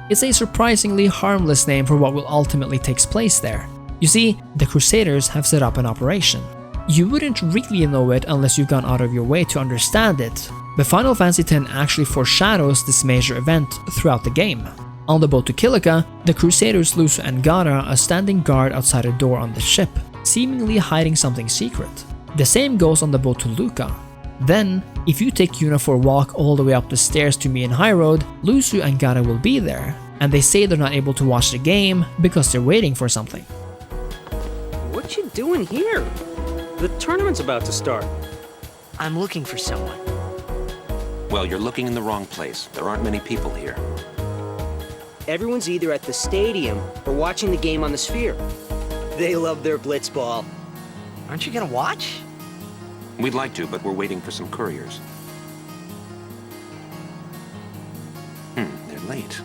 It's a surprisingly harmless name for what will ultimately take place there. You see, the Crusaders have set up an operation. You wouldn't really know it unless you've gone out of your way to understand it, but Final Fantasy X actually foreshadows this major event throughout the game. On the boat to Kilika, the Crusaders Luca and Gara are standing guard outside a door on the ship, seemingly hiding something secret. The same goes on the boat to Luca. Then, if you take Yuna for a walk all the way up the stairs to Mihen Highroad, Luca and Gara will be there, and they say they're not able to watch the game because they're waiting for something. What you doing here? The tournament's about to start. I'm looking for someone. Well, you're looking in the wrong place. There aren't many people here. Everyone's either at the stadium or watching the game on the Sphere. They love their blitzball. Aren't you gonna watch? We'd like to, but we're waiting for some couriers. They're late.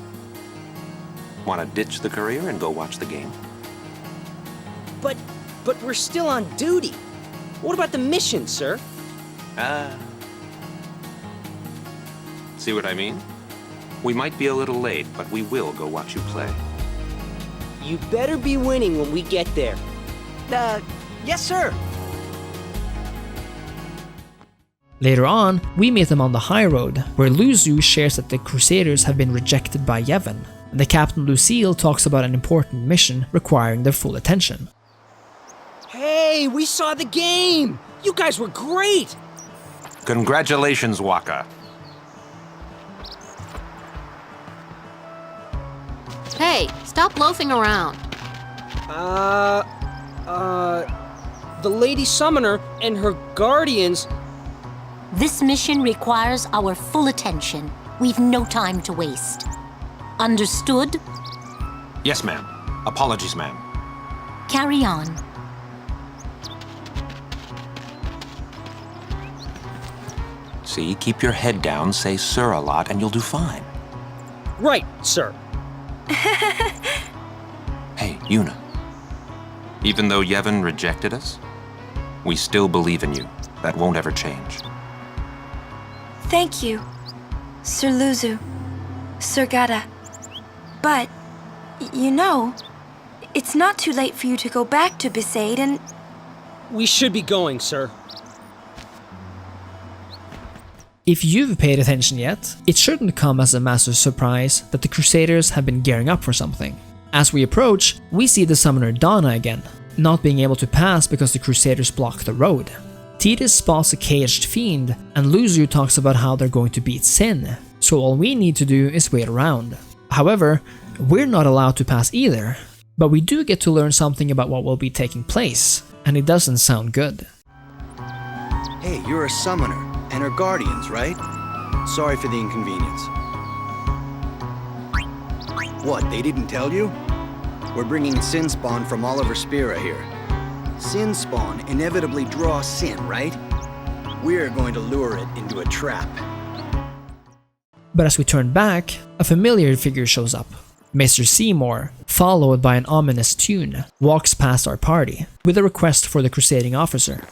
Want to ditch the courier and go watch the game? But we're still on duty. What about the mission, sir? See what I mean? We might be a little late, but we will go watch you play. You better be winning when we get there. Yes, sir. Later on, we meet them on the high road, where Luzu shares that the Crusaders have been rejected by Yevon, and the Captain Lucille talks about an important mission requiring their full attention. Hey, we saw the game! You guys were great! Congratulations, Waka. Hey, stop loafing around. The Lady Summoner and her guardians... This mission requires our full attention. We've no time to waste. Understood? Yes, ma'am. Apologies, ma'am. Carry on. See, keep your head down, say sir a lot, and you'll do fine. Right, sir. Hey, Yuna. Even though Yevon rejected us, we still believe in you. That won't ever change. Thank you, Sir Luzu, Sir Gada. But, you know, it's not too late for you to go back to Besaid and... We should be going, sir. If you've paid attention yet, it shouldn't come as a massive surprise that the Crusaders have been gearing up for something. As we approach, we see the summoner Donna again, not being able to pass because the Crusaders block the road. Tidus spots a caged fiend, and Luzu talks about how they're going to beat Sin, so all we need to do is wait around. However, we're not allowed to pass either, but we do get to learn something about what will be taking place, and it doesn't sound good. Hey, you're a summoner, and her guardians, right? Sorry for the inconvenience. What, they didn't tell you? We're bringing Sin Spawn from all over Spira here. Sin Spawn inevitably draws Sin, right? We're going to lure it into a trap. But as we turn back, a familiar figure shows up. Mr. Seymour, followed by an ominous tune, walks past our party with a request for the crusading officer.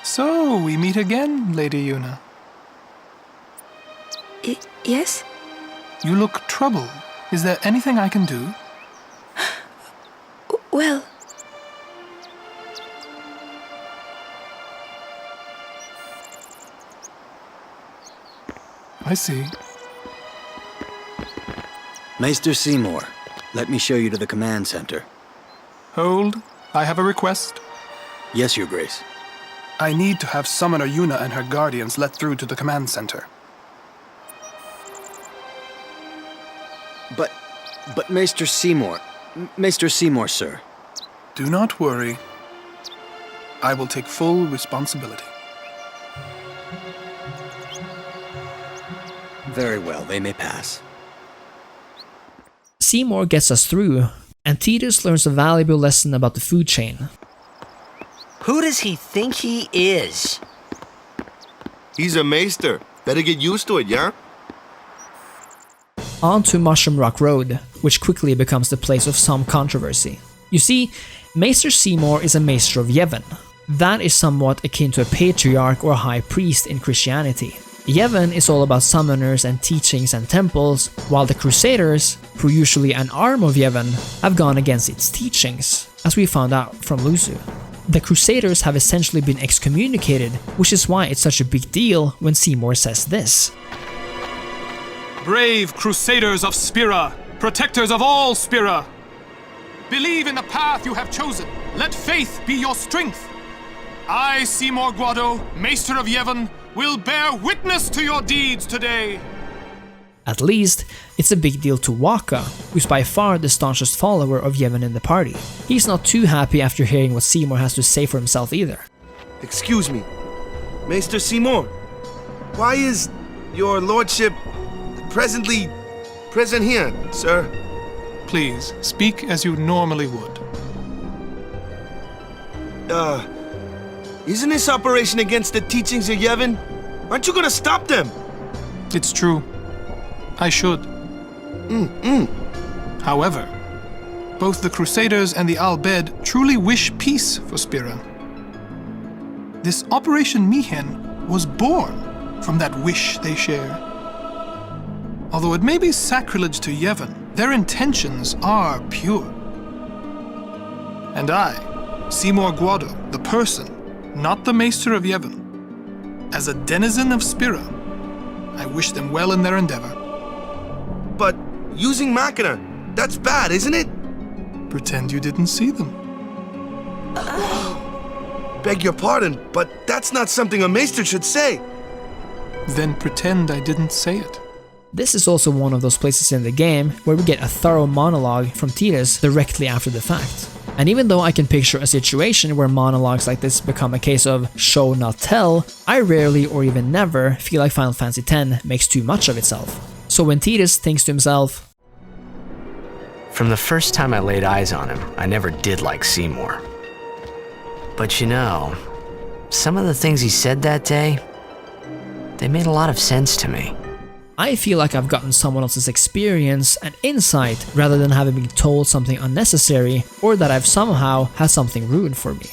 So, we meet again, Lady Yuna. Yes? You look troubled. Is there anything I can do? Well... I see. Maester Seymour, let me show you to the command center. Hold. I have a request. Yes, Your Grace. I need to have Summoner Yuna and her guardians let through to the command center. But Maester Seymour... Maester Seymour, sir. Do not worry. I will take full responsibility. Very well, they may pass. Seymour gets us through, and Tidus learns a valuable lesson about the food chain. Who does he think he is? He's a maester. Better get used to it, yeah? On to Mushroom Rock Road, which quickly becomes the place of some controversy. You see, Maester Seymour is a Maester of Yevon. That is somewhat akin to a patriarch or high priest in Christianity. Yevon is all about summoners and teachings and temples, while the Crusaders, who are usually an arm of Yevon, have gone against its teachings, as we found out from Luzu. The Crusaders have essentially been excommunicated, which is why it's such a big deal when Seymour says this. Brave Crusaders of Spira, protectors of all Spira! Believe in the path you have chosen. Let faith be your strength. I, Seymour Guado, Maester of Yevon, will bear witness to your deeds today. At least, it's a big deal to Waka, who's by far the staunchest follower of Yevon in the party. He's not too happy after hearing what Seymour has to say for himself either. Excuse me, Maester Seymour. Why is your lordship present here, sir? Please, speak as you normally would. Isn't this operation against the teachings of Yevon? Aren't you gonna stop them? It's true. I should. However, both the Crusaders and the Al Bhed truly wish peace for Spira. This Operation Mihen was born from that wish they share. Although it may be sacrilege to Yevon, their intentions are pure. And I, Seymour Guado, the person, not the Maester of Yevon, as a denizen of Spira, I wish them well in their endeavor. But using Machina, that's bad, isn't it? Pretend you didn't see them. Beg your pardon, but that's not something a Maester should say. Then pretend I didn't say it. This is also one of those places in the game where we get a thorough monologue from Tidus directly after the fact. And even though I can picture a situation where monologues like this become a case of show not tell, I rarely or even never feel like Final Fantasy X makes too much of itself. So when Tidus thinks to himself, from the first time I laid eyes on him, I never did like Seymour. But you know, some of the things he said that day, they made a lot of sense to me. I feel like I've gotten someone else's experience and insight rather than having been told something unnecessary or that I've somehow had something ruined for me.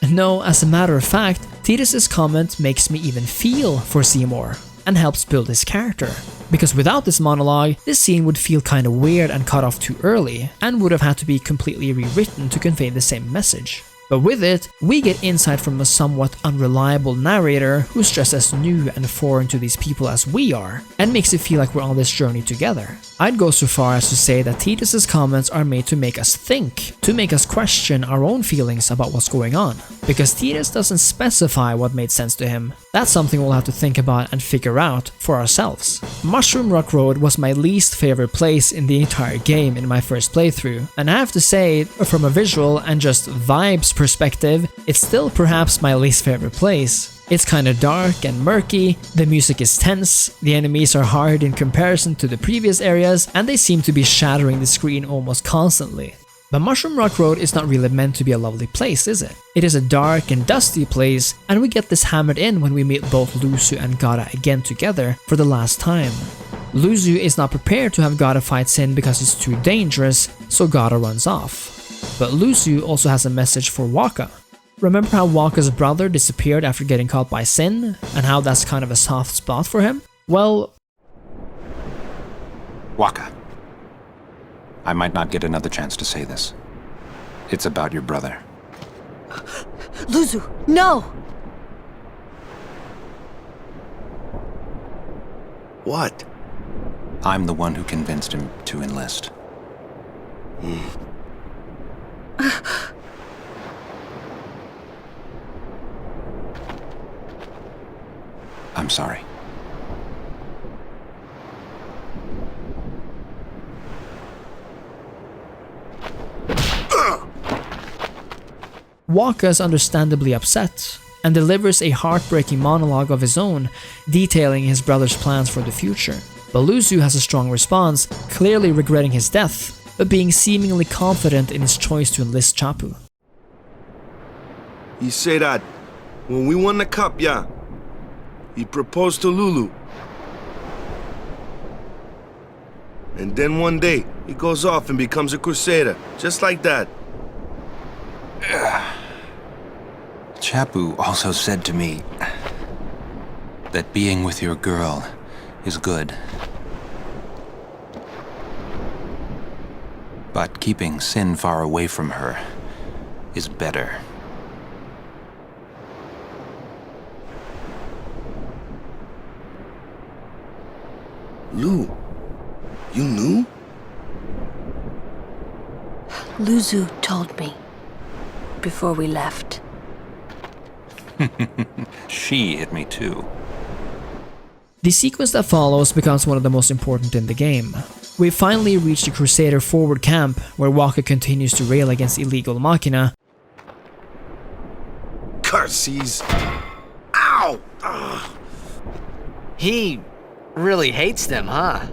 No, as a matter of fact, Tidus' comment makes me even feel for Seymour and helps build his character. Because without this monologue, this scene would feel kinda weird and cut off too early and would have had to be completely rewritten to convey the same message. But with it, we get insight from a somewhat unreliable narrator who's just as new and foreign to these people as we are, and makes it feel like we're on this journey together. I'd go so far as to say that Tidus' comments are made to make us think, to make us question our own feelings about what's going on. Because Tidus doesn't specify what made sense to him. That's something we'll have to think about and figure out for ourselves. Mushroom Rock Road was my least favorite place in the entire game in my first playthrough, and I have to say, from a visual and just vibes perspective, it's still perhaps my least favorite place. It's kinda dark and murky, the music is tense, the enemies are hard in comparison to the previous areas, and they seem to be shattering the screen almost constantly. But Mushroom Rock Road is not really meant to be a lovely place, is it? It is a dark and dusty place, and we get this hammered in when we meet both Luzu and Gada again together for the last time. Luzu is not prepared to have Gada fight Sin because it's too dangerous, so Gada runs off. But Luzu also has a message for Waka. Remember how Waka's brother disappeared after getting caught by Sin, and how that's kind of a soft spot for him? Well... Waka. I might not get another chance to say this. It's about your brother. Luzu, no! What? I'm the one who convinced him to enlist. I'm sorry. Waka's understandably upset and delivers a heartbreaking monologue of his own, detailing his brother's plans for the future. But Luzu has a strong response, clearly regretting his death, but being seemingly confident in his choice to enlist Chapu. You say that when we won the cup, yeah. He proposed to Lulu. And then one day, he goes off and becomes a crusader, just like that. Chapu also said to me that being with your girl is good. But keeping Sin far away from her is better. Lou, you knew? Luzu told me before we left. She hit me too. The sequence that follows becomes one of the most important in the game. We finally reach the Crusader forward camp, where Waka continues to rail against illegal Machina. Curses! Ow! Ugh. He really hates them, huh?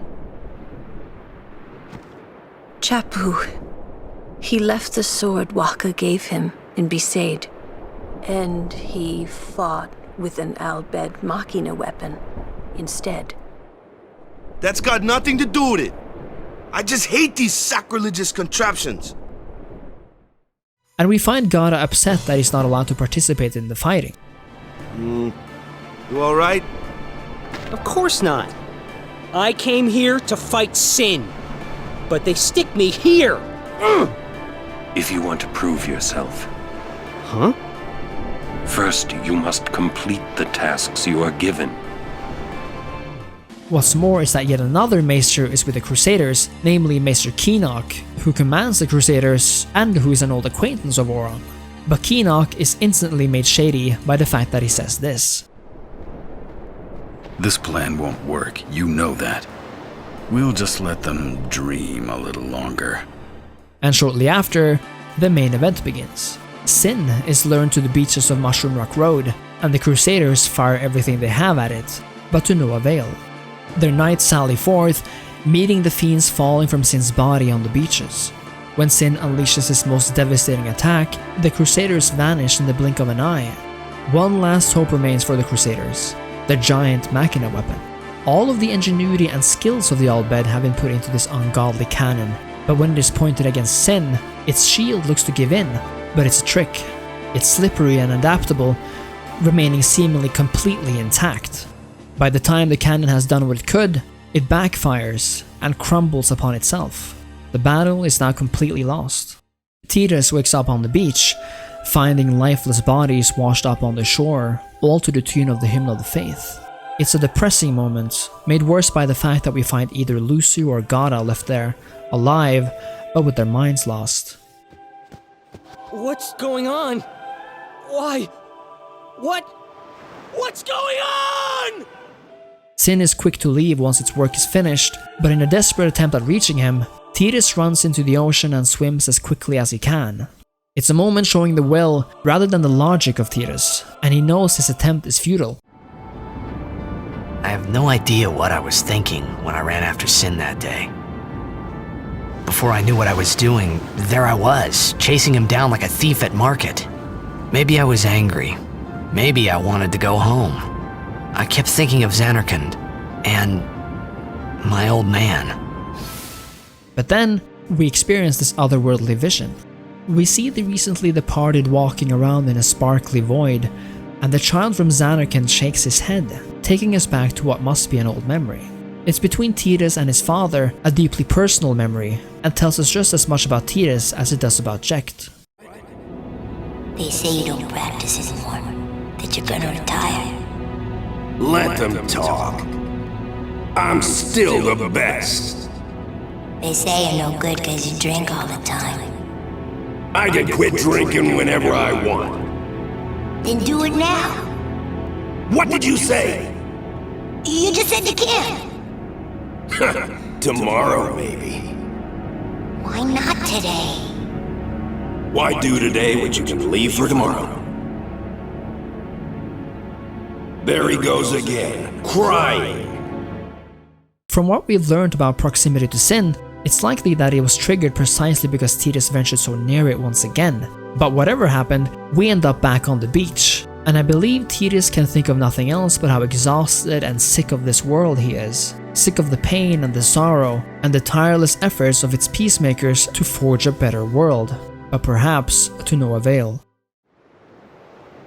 Chapu. He left the sword Waka gave him in Besaid, and he fought with an Al-Bed Machina weapon instead. That's got nothing to do with it. I just hate these sacrilegious contraptions. And we find Gada upset that he's not allowed to participate in the fighting. You alright? Of course not. I came here to fight Sin, but they stick me here. If you want to prove yourself. Huh? First, you must complete the tasks you are given. What's more is that yet another Maester is with the Crusaders, namely Maester Keenock, who commands the Crusaders and who is an old acquaintance of Auron. But Keenock is instantly made shady by the fact that he says this. This plan won't work, you know that. We'll just let them dream a little longer. And shortly after, the main event begins. Sin is lured to the beaches of Mushroom Rock Road, and the Crusaders fire everything they have at it, but to no avail. Their knights sally forth, meeting the fiends falling from Sin's body on the beaches. When Sin unleashes his most devastating attack, the Crusaders vanish in the blink of an eye. One last hope remains for the Crusaders, the giant Machina weapon. All of the ingenuity and skills of the Al-Bed have been put into this ungodly cannon, but when it is pointed against Sin, its shield looks to give in, but it's a trick. It's slippery and adaptable, remaining seemingly completely intact. By the time the cannon has done what it could, it backfires and crumbles upon itself. The battle is now completely lost. Tidus wakes up on the beach, finding lifeless bodies washed up on the shore, all to the tune of the Hymn of the Faith. It's a depressing moment, made worse by the fact that we find either Lucy or Gada left there, alive, but with their minds lost. What's going on? Why? What's going on? Sin is quick to leave once its work is finished, but in a desperate attempt at reaching him, Tidus runs into the ocean and swims as quickly as he can. It's a moment showing the will rather than the logic of Tidus, and he knows his attempt is futile. I have no idea what I was thinking when I ran after Sin that day. Before I knew what I was doing, there I was, chasing him down like a thief at market. Maybe I was angry. Maybe I wanted to go home. I kept thinking of Zanarkand and my old man. But then, we experience this otherworldly vision. We see the recently departed walking around in a sparkly void, and the child from Zanarkand shakes his head, taking us back to what must be an old memory. It's between Tidus and his father, a deeply personal memory, and tells us just as much about Tidus as it does about Jecht. They say you don't practice anymore, that you're gonna retire. Let them talk. I'm still the best. They say you're no good because you drink all the time. I can quit drinking whenever I want. Then do it now. What did you say? You just said you can't. Tomorrow, maybe. Why not today? Why do today what you can leave for tomorrow? There he goes again, crying. From what we've learned about proximity to Sin, it's likely that it was triggered precisely because Tidus ventured so near it once again. But whatever happened, we end up back on the beach. And I believe Tidus can think of nothing else but how exhausted and sick of this world he is. Sick of the pain and the sorrow, and the tireless efforts of its peacemakers to forge a better world, but perhaps to no avail.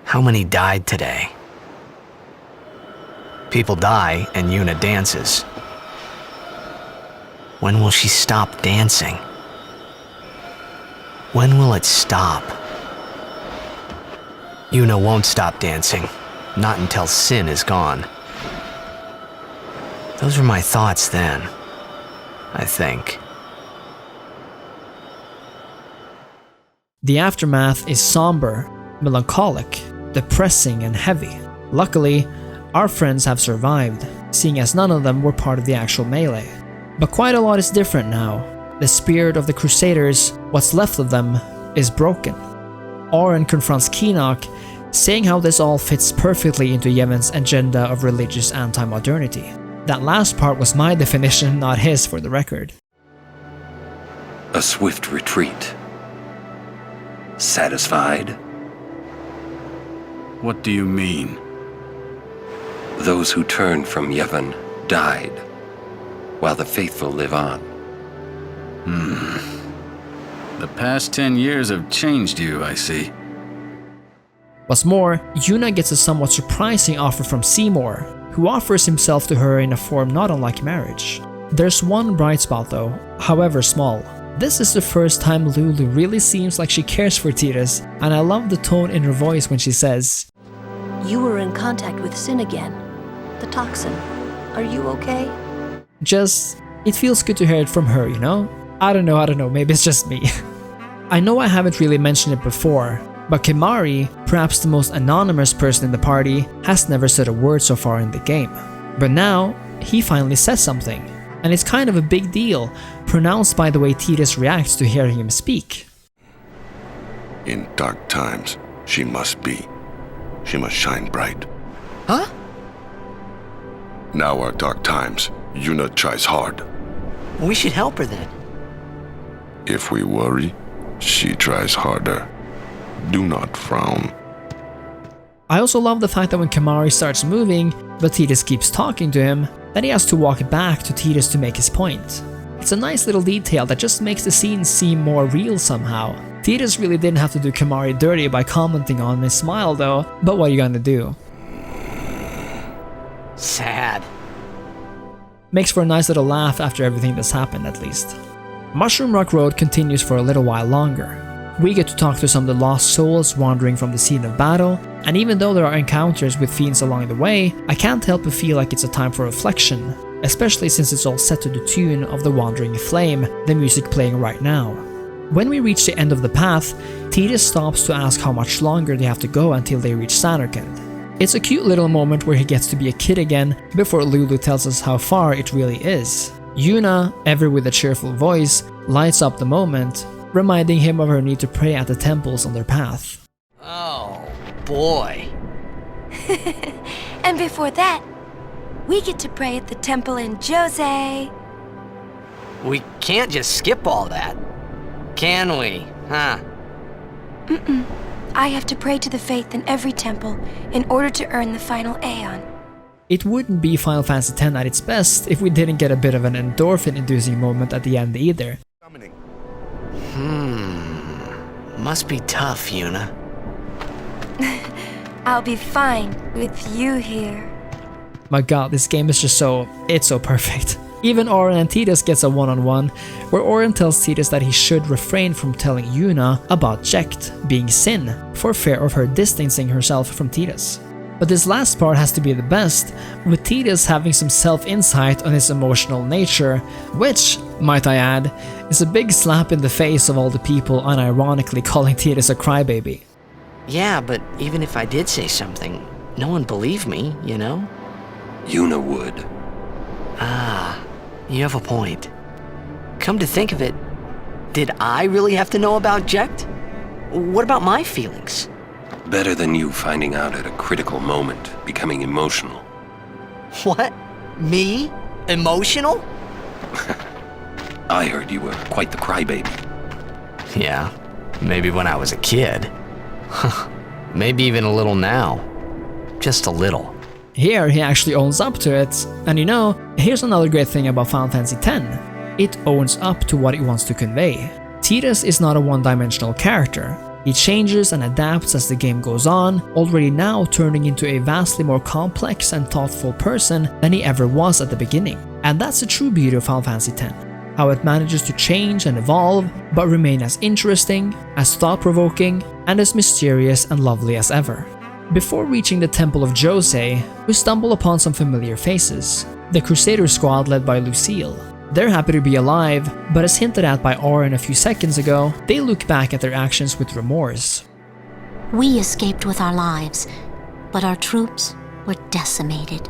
How many died today? People die and Yuna dances. When will she stop dancing? When will it stop? Yuna won't stop dancing, not until Sin is gone. Those were my thoughts then, I think. The aftermath is somber, melancholic, depressing and heavy. Luckily, our friends have survived, seeing as none of them were part of the actual melee. But quite a lot is different now. The spirit of the Crusaders, what's left of them, is broken. Oren confronts Keenock, saying how this all fits perfectly into Yevon's agenda of religious anti-modernity. That last part was my definition, not his, for the record. A swift retreat. Satisfied? What do you mean? Those who turned from Yevon died, while the faithful live on. The past 10 years have changed you, I see. What's more, Yuna gets a somewhat surprising offer from Seymour, who offers himself to her in a form not unlike marriage. There's one bright spot though, however small. This is the first time Lulu really seems like she cares for Tidus, and I love the tone in her voice when she says, You were in contact with Sin again. The toxin. Are you okay? It feels good to hear it from her, you know? I don't know, maybe it's just me. I know I haven't really mentioned it before, but Kimahri, perhaps the most anonymous person in the party, has never said a word so far in the game. But now, he finally says something, and it's kind of a big deal, pronounced by the way Tidus reacts to hearing him speak. In dark times, she must be. She must shine bright. Huh? Now are dark times. Yuna tries hard. We should help her then. If we worry, she tries harder. Do not frown. I also love the fact that when Kimahri starts moving, but Tidus keeps talking to him, then he has to walk back to Tidus to make his point. It's a nice little detail that just makes the scene seem more real somehow. Tidus really didn't have to do Kimahri dirty by commenting on his smile though, but what are you gonna do? Sad. Makes for a nice little laugh after everything that's happened at least. Mushroom Rock Road continues for a little while longer. We get to talk to some of the lost souls wandering from the scene of battle, and even though there are encounters with fiends along the way, I can't help but feel like it's a time for reflection, especially since it's all set to the tune of the Wandering Flame, the music playing right now. When we reach the end of the path, Tidus stops to ask how much longer they have to go until they reach Zanarkand. It's a cute little moment where he gets to be a kid again before Lulu tells us how far it really is. Yuna, ever with a cheerful voice, lights up the moment, reminding him of her need to pray at the temples on their path. Oh, boy. And before that, we get to pray at the temple in Djose. We can't just skip all that, can we? Huh? I have to pray to the faith in every temple in order to earn the final Aeon. It wouldn't be Final Fantasy X at its best if we didn't get a bit of an endorphin-inducing moment at the end either. Must be tough, Yuna. I'll be fine with you here. My god, this game is just it's so perfect. Even Oren and Tidus gets a one-on-one, where Oren tells Tidus that he should refrain from telling Yuna about Jecht being Sin, for fear of her distancing herself from Tidus. But this last part has to be the best, with Tidus having some self-insight on his emotional nature, which, might I add, is a big slap in the face of all the people unironically calling Tidus a crybaby. Yeah, but even if I did say something, no one believed me, you know? Yuna would. Ah, you have a point. Come to think of it, did I really have to know about Jecht? What about my feelings? Better than you finding out at a critical moment, becoming emotional. What? Me? Emotional? I heard you were quite the crybaby. Yeah, maybe when I was a kid. Maybe even a little now. Just a little. Here he actually owns up to it, and you know, here's another great thing about Final Fantasy X. It owns up to what it wants to convey. Tidus is not a one-dimensional character. He changes and adapts as the game goes on, already now turning into a vastly more complex and thoughtful person than he ever was at the beginning. And that's the true beauty of Final Fantasy X. How it manages to change and evolve, but remain as interesting, as thought-provoking, and as mysterious and lovely as ever. Before reaching the Temple of Djose, we stumble upon some familiar faces. The Crusader squad led by Lucille. They're happy to be alive, but as hinted at by Auron a few seconds ago, they look back at their actions with remorse. We escaped with our lives, but our troops were decimated.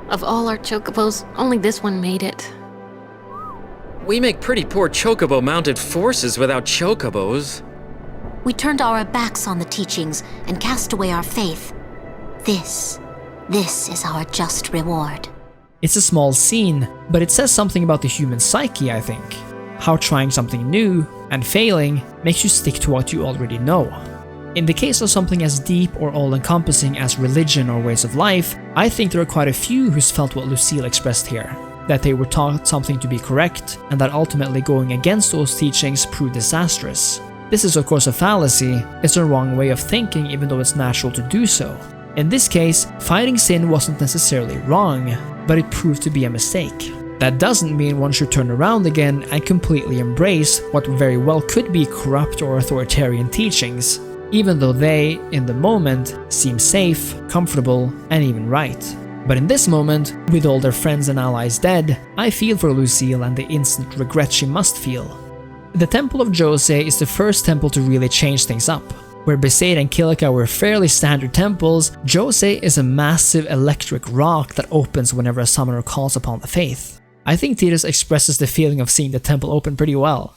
Of all our chocobos, only this one made it. We make pretty poor chocobo-mounted forces without chocobos. We turned our backs on the teachings and cast away our faith. This is our just reward. It's a small scene, but it says something about the human psyche, I think. How trying something new and failing makes you stick to what you already know. In the case of something as deep or all-encompassing as religion or ways of life, I think there are quite a few who's felt what Lucille expressed here. That they were taught something to be correct, and that ultimately going against those teachings proved disastrous. This is of course a fallacy, it's a wrong way of thinking even though it's natural to do so. In this case, fighting sin wasn't necessarily wrong, but it proved to be a mistake. That doesn't mean one should turn around again and completely embrace what very well could be corrupt or authoritarian teachings, even though they, in the moment, seem safe, comfortable, and even right. But in this moment, with all their friends and allies dead, I feel for Lucille and the instant regret she must feel. The Temple of Djose is the first temple to really change things up. Where Besaid and Kilika were fairly standard temples, Djose is a massive electric rock that opens whenever a summoner calls upon the faith. I think Tidus expresses the feeling of seeing the temple open pretty well.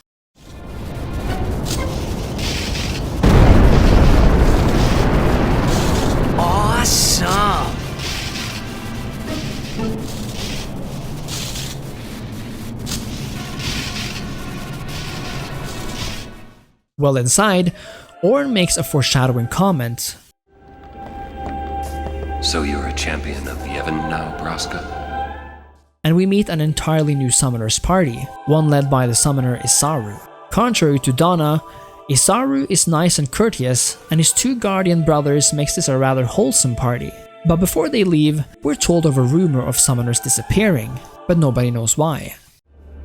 Awesome! Well inside, Auron makes a foreshadowing comment. So you're a champion of Yevon now, Braska? And we meet an entirely new summoner's party, one led by the summoner Isaru. Contrary to Donna, Isaru is nice and courteous, and his two guardian brothers makes this a rather wholesome party. But before they leave, we're told of a rumor of summoners disappearing, but nobody knows why.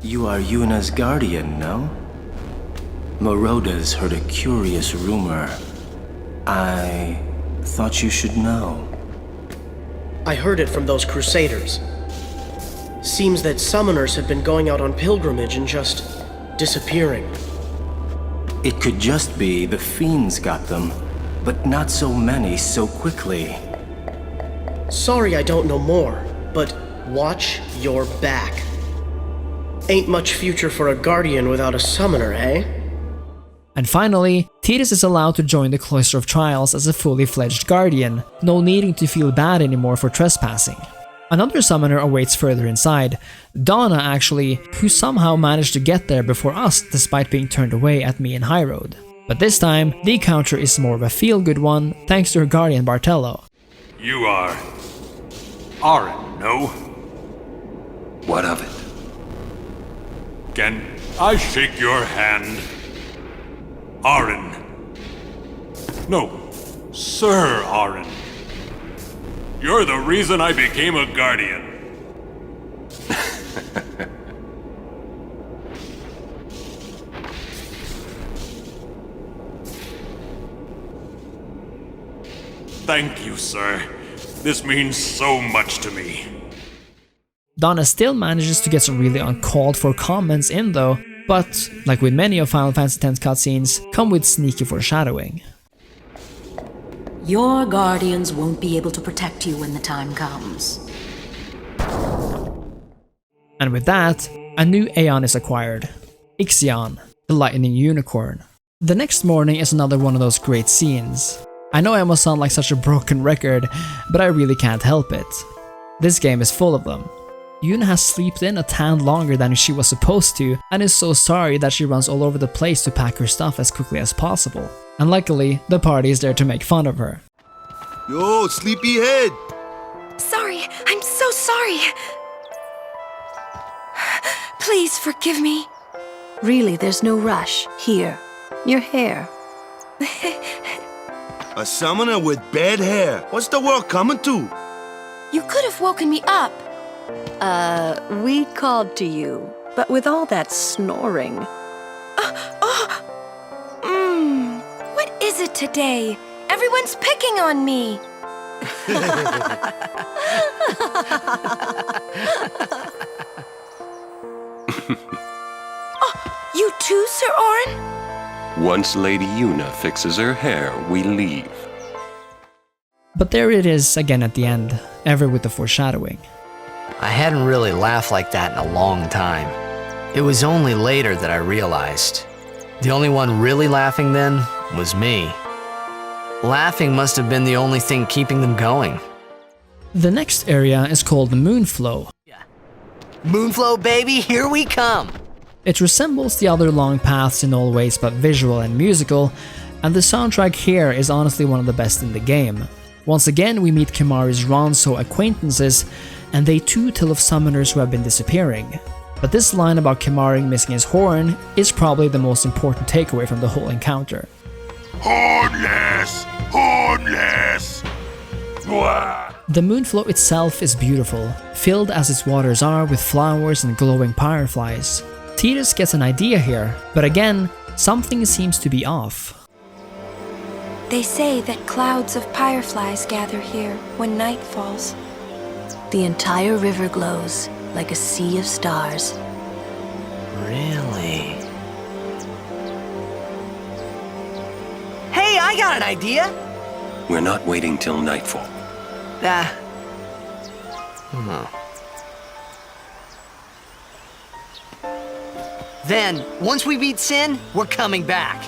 You are Yuna's guardian, no? Moroda's heard a curious rumor. I thought you should know. I heard it from those crusaders. Seems that summoners have been going out on pilgrimage and just disappearing. It could just be the fiends got them, but not so many so quickly. Sorry I don't know more, but watch your back. Ain't much future for a guardian without a summoner, eh? And finally, Tidus is allowed to join the Cloister of Trials as a fully fledged guardian, no needing to feel bad anymore for trespassing. Another summoner awaits further inside, Donna actually, who somehow managed to get there before us despite being turned away at Mihen Highroad. But this time, the encounter is more of a feel-good one thanks to her guardian Bartello. You are Auron, no? What of it? Can I shake your hand? Auron. No, Sir Auron. You're the reason I became a guardian. Thank you, sir. This means so much to me. Donna still manages to get some really uncalled for comments in though, but, like with many of Final Fantasy X's cutscenes, come with sneaky foreshadowing. Your guardians won't be able to protect you when the time comes. And with that, a new Aeon is acquired. Ixion, the lightning unicorn. The next morning is another one of those great scenes. I know I must sound like such a broken record, but I really can't help it. This game is full of them. Yuna has slept in a tan longer than she was supposed to, and is so sorry that she runs all over the place to pack her stuff as quickly as possible. and luckily the party is there to make fun of her. Yo, sleepyhead! Sorry, I'm so sorry. Please forgive me. Really, there's no rush. Here, your hair. A summoner with bad hair. What's the world coming to? You could have woken me up. We called to you, but with all that snoring. What is it today? Everyone's picking on me. You too, Sir Orin? Once Lady Yuna fixes her hair, we leave. But there it is again at the end, ever with the foreshadowing. I hadn't really laughed like that in a long time. It was only later that I realized. The only one really laughing then was me. Laughing must have been the only thing keeping them going. The next area is called the Moonflow. Moonflow, baby, here we come! It resembles the other long paths in all ways but visual and musical, and the soundtrack here is honestly one of the best in the game. Once again we meet Kimahri's Ronso acquaintances, and they too tell of summoners who have been disappearing. But this line about Kimahri missing his horn is probably the most important takeaway from the whole encounter. Hornless! Hornless! Wah! The Moonflow itself is beautiful, filled as its waters are with flowers and glowing fireflies. Tidus gets an idea here, but again, something seems to be off. They say that clouds of fireflies gather here when night falls. The entire river glows like a sea of stars. Really? Hey, I got an idea! We're not waiting till nightfall. Then, once we beat Sin, we're coming back.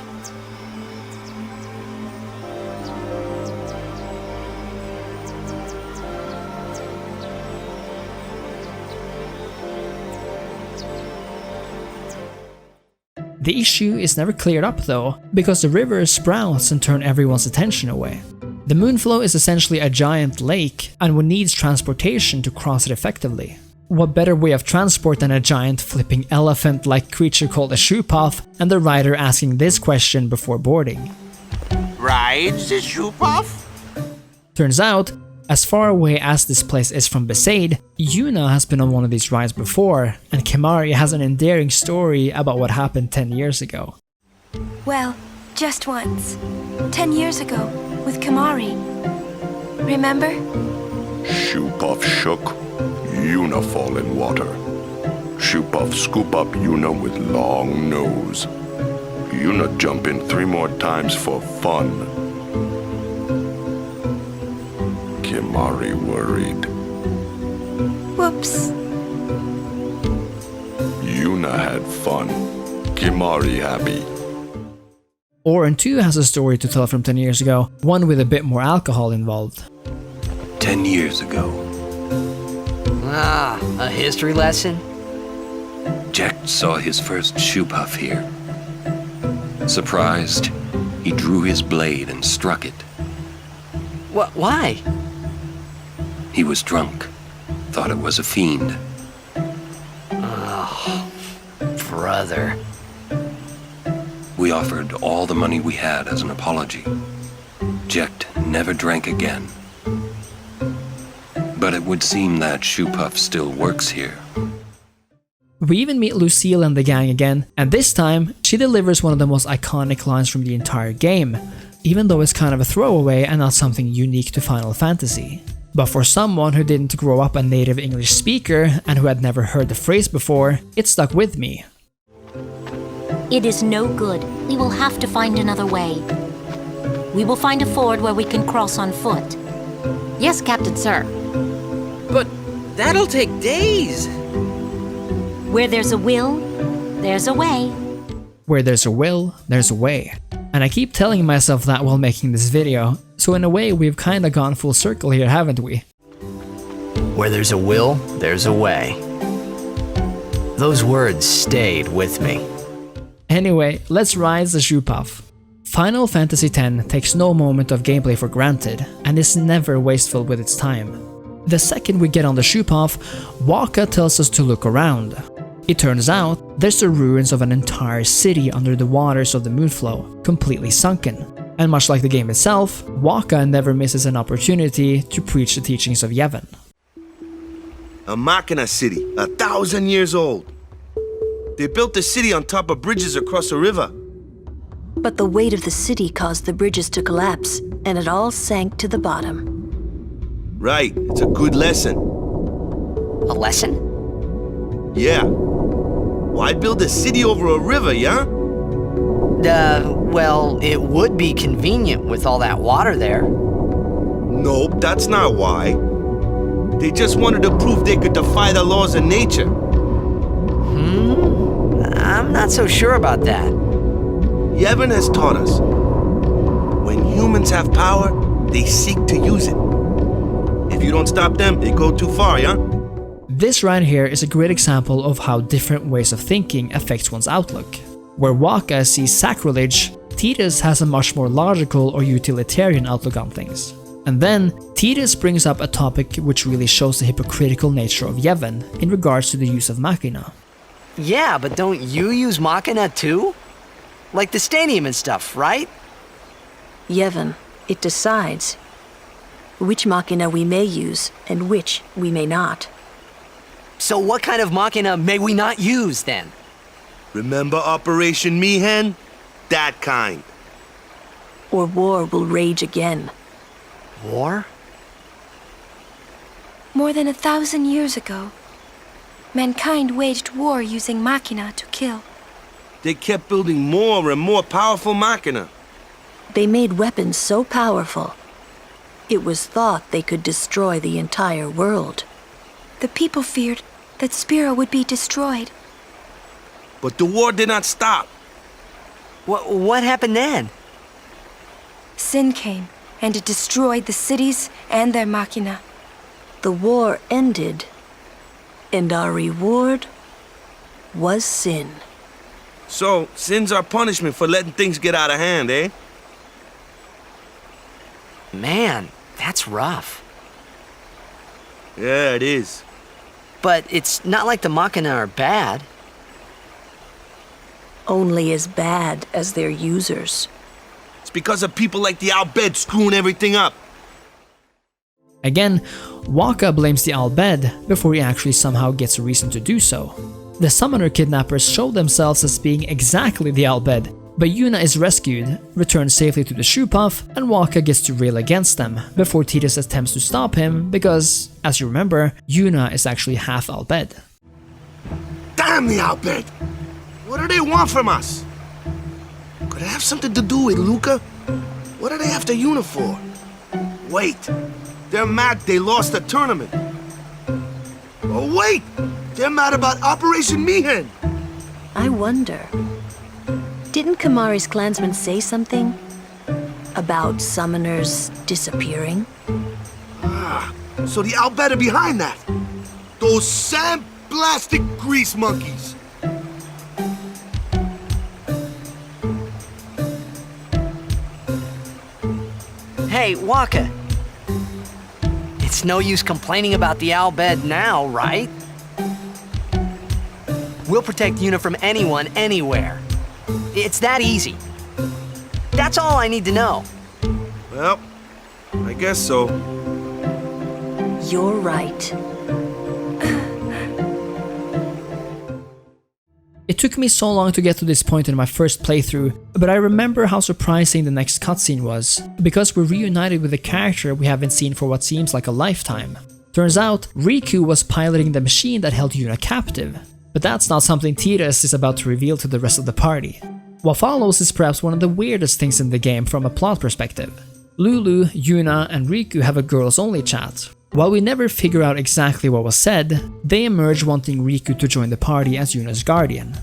The issue is never cleared up though, because the river sprouts and turns everyone's attention away. The Moonflow is essentially a giant lake, and one needs transportation to cross it effectively. What better way of transport than a giant flipping elephant-like creature called a shoepuff, and the rider asking this question before boarding. Rides the shoepuff? Turns out, as far away as this place is from Besaid, Yuna has been on one of these rides before, and Kimahri has an endearing story about what happened 10 years ago. Well, just once. 10 years ago, with Kimahri. Remember? Shoepuff shook, Yuna fall in water. Shoepuff scoop up Yuna with long nose. Yuna jump in 3 more times for fun. Kimahri worried. Whoops. Yuna had fun. Kimahri happy. Orin too has a story to tell from 10 years ago, one with a bit more alcohol involved. 10 years ago. Ah, a history lesson? Jack saw his first shoepuff here. Surprised, he drew his blade and struck it. Why? He was drunk. Thought it was a fiend. Oh, brother. We offered all the money we had as an apology. Jecht never drank again. But it would seem that Shoepuff still works here. We even meet Lucille and the gang again, and this time, she delivers one of the most iconic lines from the entire game, even though it's kind of a throwaway and not something unique to Final Fantasy. But for someone who didn't grow up a native English speaker and who had never heard the phrase before, it stuck with me. It is no good. We will have to find another way. We will find a ford where we can cross on foot. Yes, Captain Sir. But that'll take days. Where there's a will, there's a way. Where there's a will, there's a way. And I keep telling myself that while making this video, so in a way we've kinda gone full circle here, haven't we? Where there's a will, there's a way. Those words stayed with me. Anyway, let's ride the Shoepuff. Final Fantasy X takes no moment of gameplay for granted and is never wasteful with its time. The second we get on the ship-off, Waka tells us to look around. It turns out there's the ruins of an entire city under the waters of the Moonflow, completely sunken. And much like the game itself, Waka never misses an opportunity to preach the teachings of Yevon. A Machina city, 1,000 years old. They built the city on top of bridges across a river. But the weight of the city caused the bridges to collapse, and it all sank to the bottom. Right, it's a good lesson. A lesson? Yeah. Why build a city over a river, yeah? Well, it would be convenient with all that water there. Nope, that's not why. They just wanted to prove they could defy the laws of nature. I'm not so sure about that. Yevon has taught us, when humans have power, they seek to use it. If you don't stop them, they go too far, yeah? This right here is a great example of how different ways of thinking affects one's outlook. Where Waka sees sacrilege, Tidus has a much more logical or utilitarian outlook on things. And then, Tidus brings up a topic which really shows the hypocritical nature of Yevon in regards to the use of Machina. Yeah, but don't you use Machina too? Like the stadium and stuff, right? Yevon, it decides which Machina we may use and which we may not. So what kind of Machina may we not use then? Remember Operation Mihen? That kind. Or war will rage again. War? More than 1,000 years ago, mankind waged war using Machina to kill. They kept building more and more powerful Machina. They made weapons so powerful, it was thought they could destroy the entire world. The people feared that Spira would be destroyed. But the war did not stop. What happened then? Sin came, and it destroyed the cities and their Machina. The war ended, and our reward was sin. So, sin's our punishment for letting things get out of hand, eh? Man, that's rough. Yeah, it is. But it's not like the Machina are bad. Only as bad as their users. It's because of people like the Al-Bhed screwing everything up. Again, Waka blames the Al-Bhed before he actually somehow gets a reason to do so. The summoner kidnappers show themselves as being exactly the Al-Bhed, but Yuna is rescued, returns safely to the Shoe-Puff, and Waka gets to rail against them before Tidus attempts to stop him because, as you remember, Yuna is actually half Al-Bhed. Damn the Al-Bhed! What do they want from us? Could it have something to do with Luca? What are they after Yuna for? Wait, they're mad they lost the tournament. Oh wait, they're mad about Operation Mihen. I wonder, didn't Kamari's clansmen say something about summoners disappearing? Ah, so the Al-Bhed are behind that. Those sandblasted grease monkeys. Hey, Waka. It's no use complaining about the Al-Bhed now, right? We'll protect Yuna from anyone, anywhere. It's that easy. That's all I need to know. Well, I guess so. You're right. It took me so long to get to this point in my first playthrough, but I remember how surprising the next cutscene was, because we're reunited with a character we haven't seen for what seems like a lifetime. Turns out, Riku was piloting the machine that held Yuna captive, but that's not something Tidus is about to reveal to the rest of the party. What follows is perhaps one of the weirdest things in the game from a plot perspective. Lulu, Yuna, and Riku have a girls-only chat. While we never figure out exactly what was said, they emerge wanting Riku to join the party as Yuna's guardian.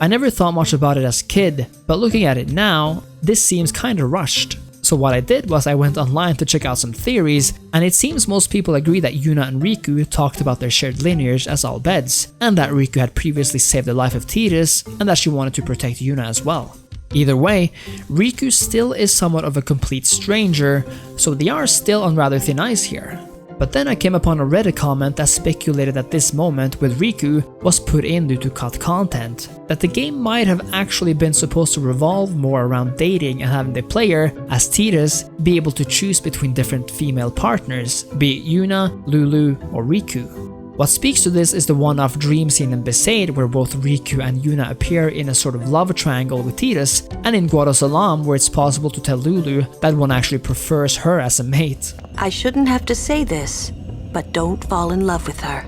I never thought much about it as a kid, but looking at it now, this seems kinda rushed. So what I did was I went online to check out some theories, and it seems most people agree that Yuna and Riku talked about their shared lineage as Al-Bheds, and that Riku had previously saved the life of Tidus, and that she wanted to protect Yuna as well. Either way, Riku still is somewhat of a complete stranger, so they are still on rather thin ice here. But then I came upon a Reddit comment that speculated that this moment with Riku was put in due to cut content, that the game might have actually been supposed to revolve more around dating and having the player, as Tidus, be able to choose between different female partners, be it Yuna, Lulu, or Riku. What speaks to this is the one-off dream scene in Besaid where both Riku and Yuna appear in a sort of love triangle with Tidus, and in Guadosalam where it's possible to tell Lulu that one actually prefers her as a mate. I shouldn't have to say this, but don't fall in love with her.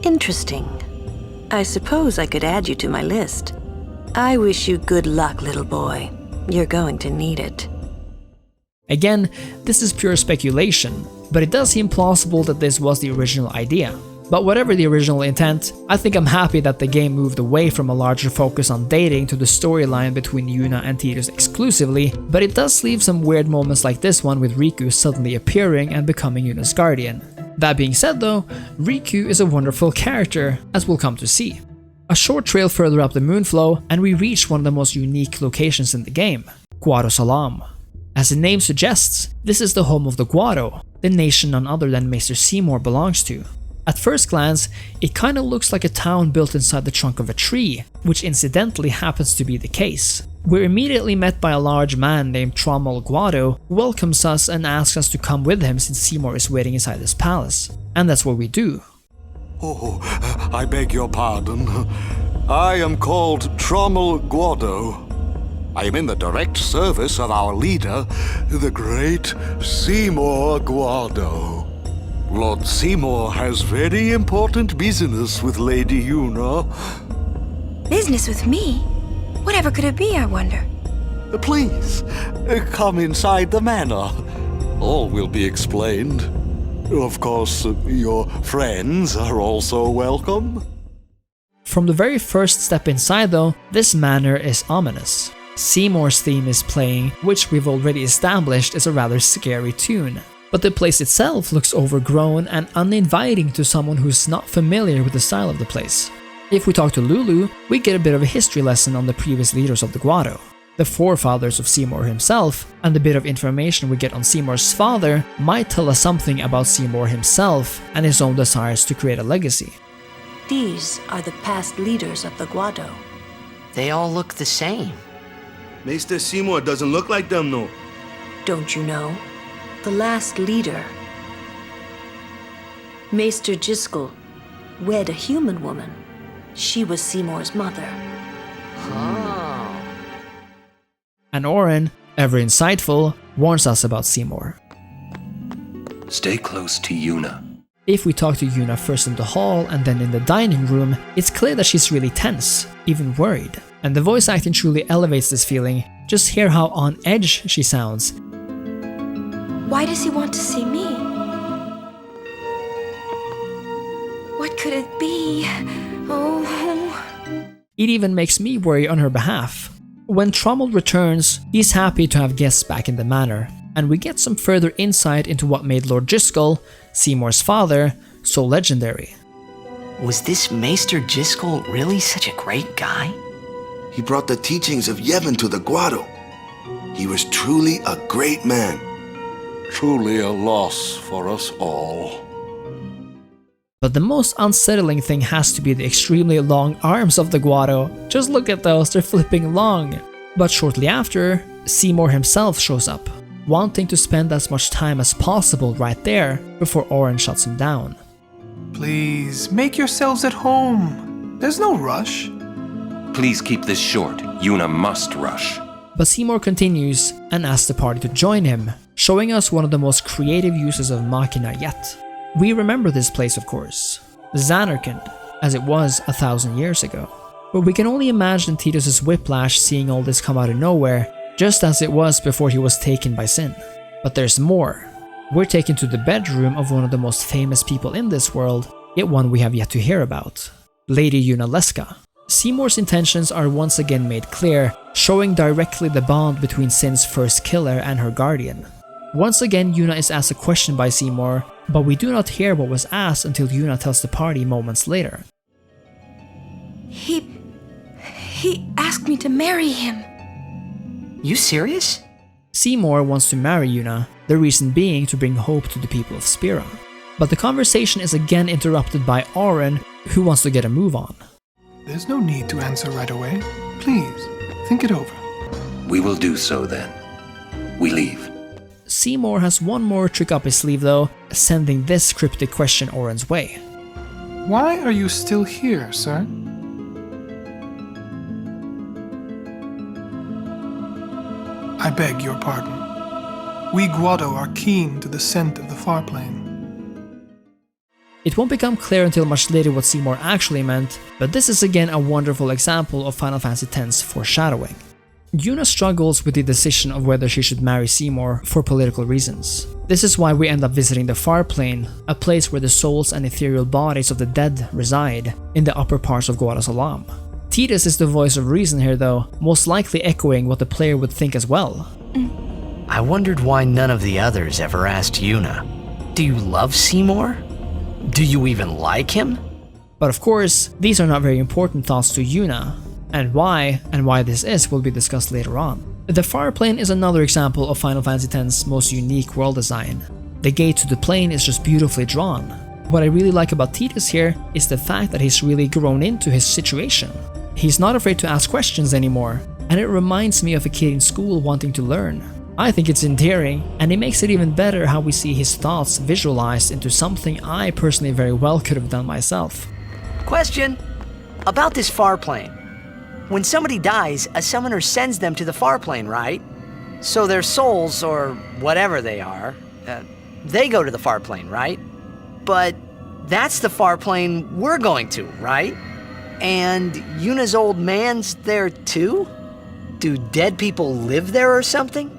Interesting. I suppose I could add you to my list. I wish you good luck, little boy. You're going to need it. Again, this is pure speculation, but it does seem plausible that this was the original idea. But whatever the original intent, I think I'm happy that the game moved away from a larger focus on dating to the storyline between Yuna and Tidus exclusively, but it does leave some weird moments like this one with Riku suddenly appearing and becoming Yuna's guardian. That being said though, Riku is a wonderful character, as we'll come to see. A short trail further up the Moonflow and we reach one of the most unique locations in the game, Guadosalam. As the name suggests, this is the home of the Guado, the nation none other than Maester Seymour belongs to. At first glance, it kinda looks like a town built inside the trunk of a tree, which incidentally happens to be the case. We're immediately met by a large man named Trommel Guado, who welcomes us and asks us to come with him since Seymour is waiting inside his palace. And that's what we do. Oh, I beg your pardon. I am called Trommel Guado. I am in the direct service of our leader, the great Seymour Guado. Lord Seymour has very important business with Lady Yuna. Business with me? Whatever could it be, I wonder? Please, come inside the manor. All will be explained. Of course, your friends are also welcome. From the very first step inside though, this manor is ominous. Seymour's theme is playing, which we've already established is a rather scary tune. But the place itself looks overgrown and uninviting to someone who's not familiar with the style of the place. If we talk to Lulu, we get a bit of a history lesson on the previous leaders of the Guado, the forefathers of Seymour himself, and the bit of information we get on Seymour's father might tell us something about Seymour himself and his own desires to create a legacy. These are the past leaders of the Guado. They all look the same. Maester Seymour doesn't look like them, no. Don't you know? The last leader, Maester Jiskel, wed a human woman. She was Seymour's mother. Oh. And Oren, ever insightful, warns us about Seymour. Stay close to Yuna. If we talk to Yuna first in the hall and then in the dining room, it's clear that she's really tense, even worried. And the voice acting truly elevates this feeling. Just hear how on edge she sounds. Why does he want to see me? What could it be? Oh. It even makes me worry on her behalf. When Trommel returns, he's happy to have guests back in the manor, and we get some further insight into what made Lord Jiskel, Seymour's father, so legendary. Was this Maester Jiskel really such a great guy? He brought the teachings of Yevon to the Guado. He was truly a great man. Truly a loss for us all. But the most unsettling thing has to be the extremely long arms of the Guado. Just look at those, they're flipping long. But shortly after, Seymour himself shows up, wanting to spend as much time as possible right there before Oren shuts him down. Please, make yourselves at home. There's no rush. Please keep this short. Yuna must rush. But Seymour continues and asks the party to join him, showing us one of the most creative uses of Machina yet. We remember this place, of course, Zanarkand, as it was 1,000 years ago. But we can only imagine Tidus' whiplash seeing all this come out of nowhere, just as it was before he was taken by Sin. But there's more. We're taken to the bedroom of one of the most famous people in this world, yet one we have yet to hear about, Lady Yuna Leska. Seymour's intentions are once again made clear, showing directly the bond between Sin's first killer and her guardian. Once again, Yuna is asked a question by Seymour, but we do not hear what was asked until Yuna tells the party moments later. He asked me to marry him. You serious? Seymour wants to marry Yuna, the reason being to bring hope to the people of Spira. But the conversation is again interrupted by Auron, who wants to get a move on. There's no need to answer right away. Please, think it over. We will do so then. We leave. Seymour has one more trick up his sleeve though, sending this cryptic question Auron's way. Why are you still here, sir? I beg your pardon. We Guado are keen to the scent of the Farplane. It won't become clear until much later what Seymour actually meant, but this is again a wonderful example of Final Fantasy X's foreshadowing. Yuna struggles with the decision of whether she should marry Seymour for political reasons. This is why we end up visiting the Farplane, a place where the souls and ethereal bodies of the dead reside, in the upper parts of Guadosalam. Tidus is the voice of reason here though, most likely echoing what the player would think as well. I wondered why none of the others ever asked Yuna. Do you love Seymour? Do you even like him? But of course, these are not very important thoughts to Yuna, and why this is will be discussed later on. The Farplane is another example of Final Fantasy X's most unique world design. The gate to the plane is just beautifully drawn. What I really like about Tidus here is the fact that he's really grown into his situation. He's not afraid to ask questions anymore, and it reminds me of a kid in school wanting to learn. I think it's endearing, and it makes it even better how we see his thoughts visualized into something I personally very well could have done myself. Question about this Farplane. When somebody dies, a summoner sends them to the Farplane, right? So their souls, or whatever they are, they go to the Farplane, right? But that's the Farplane we're going to, right? And Yuna's old man's there too? Do dead people live there or something?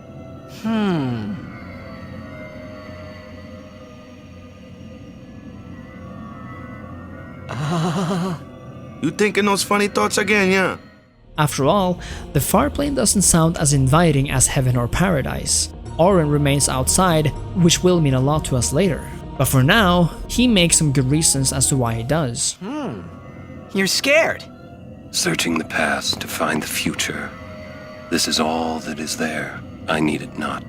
You thinking those funny thoughts again, yeah? After all, the Farplane doesn't sound as inviting as heaven or paradise. Auron remains outside, which will mean a lot to us later. But for now, he makes some good reasons as to why he does. You're scared. Searching the past to find the future. This is all that is there. I need it not.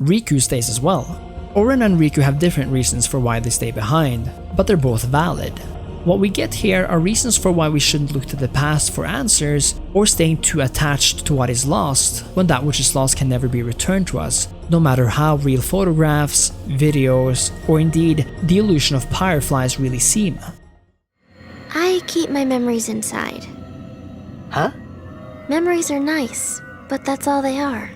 Riku stays as well. Auron and Riku have different reasons for why they stay behind, but they're both valid. What we get here are reasons for why we shouldn't look to the past for answers or staying too attached to what is lost when that which is lost can never be returned to us, no matter how real photographs, videos, or indeed the illusion of fireflies really seem. I keep my memories inside. Huh? Memories are nice, but that's all they are.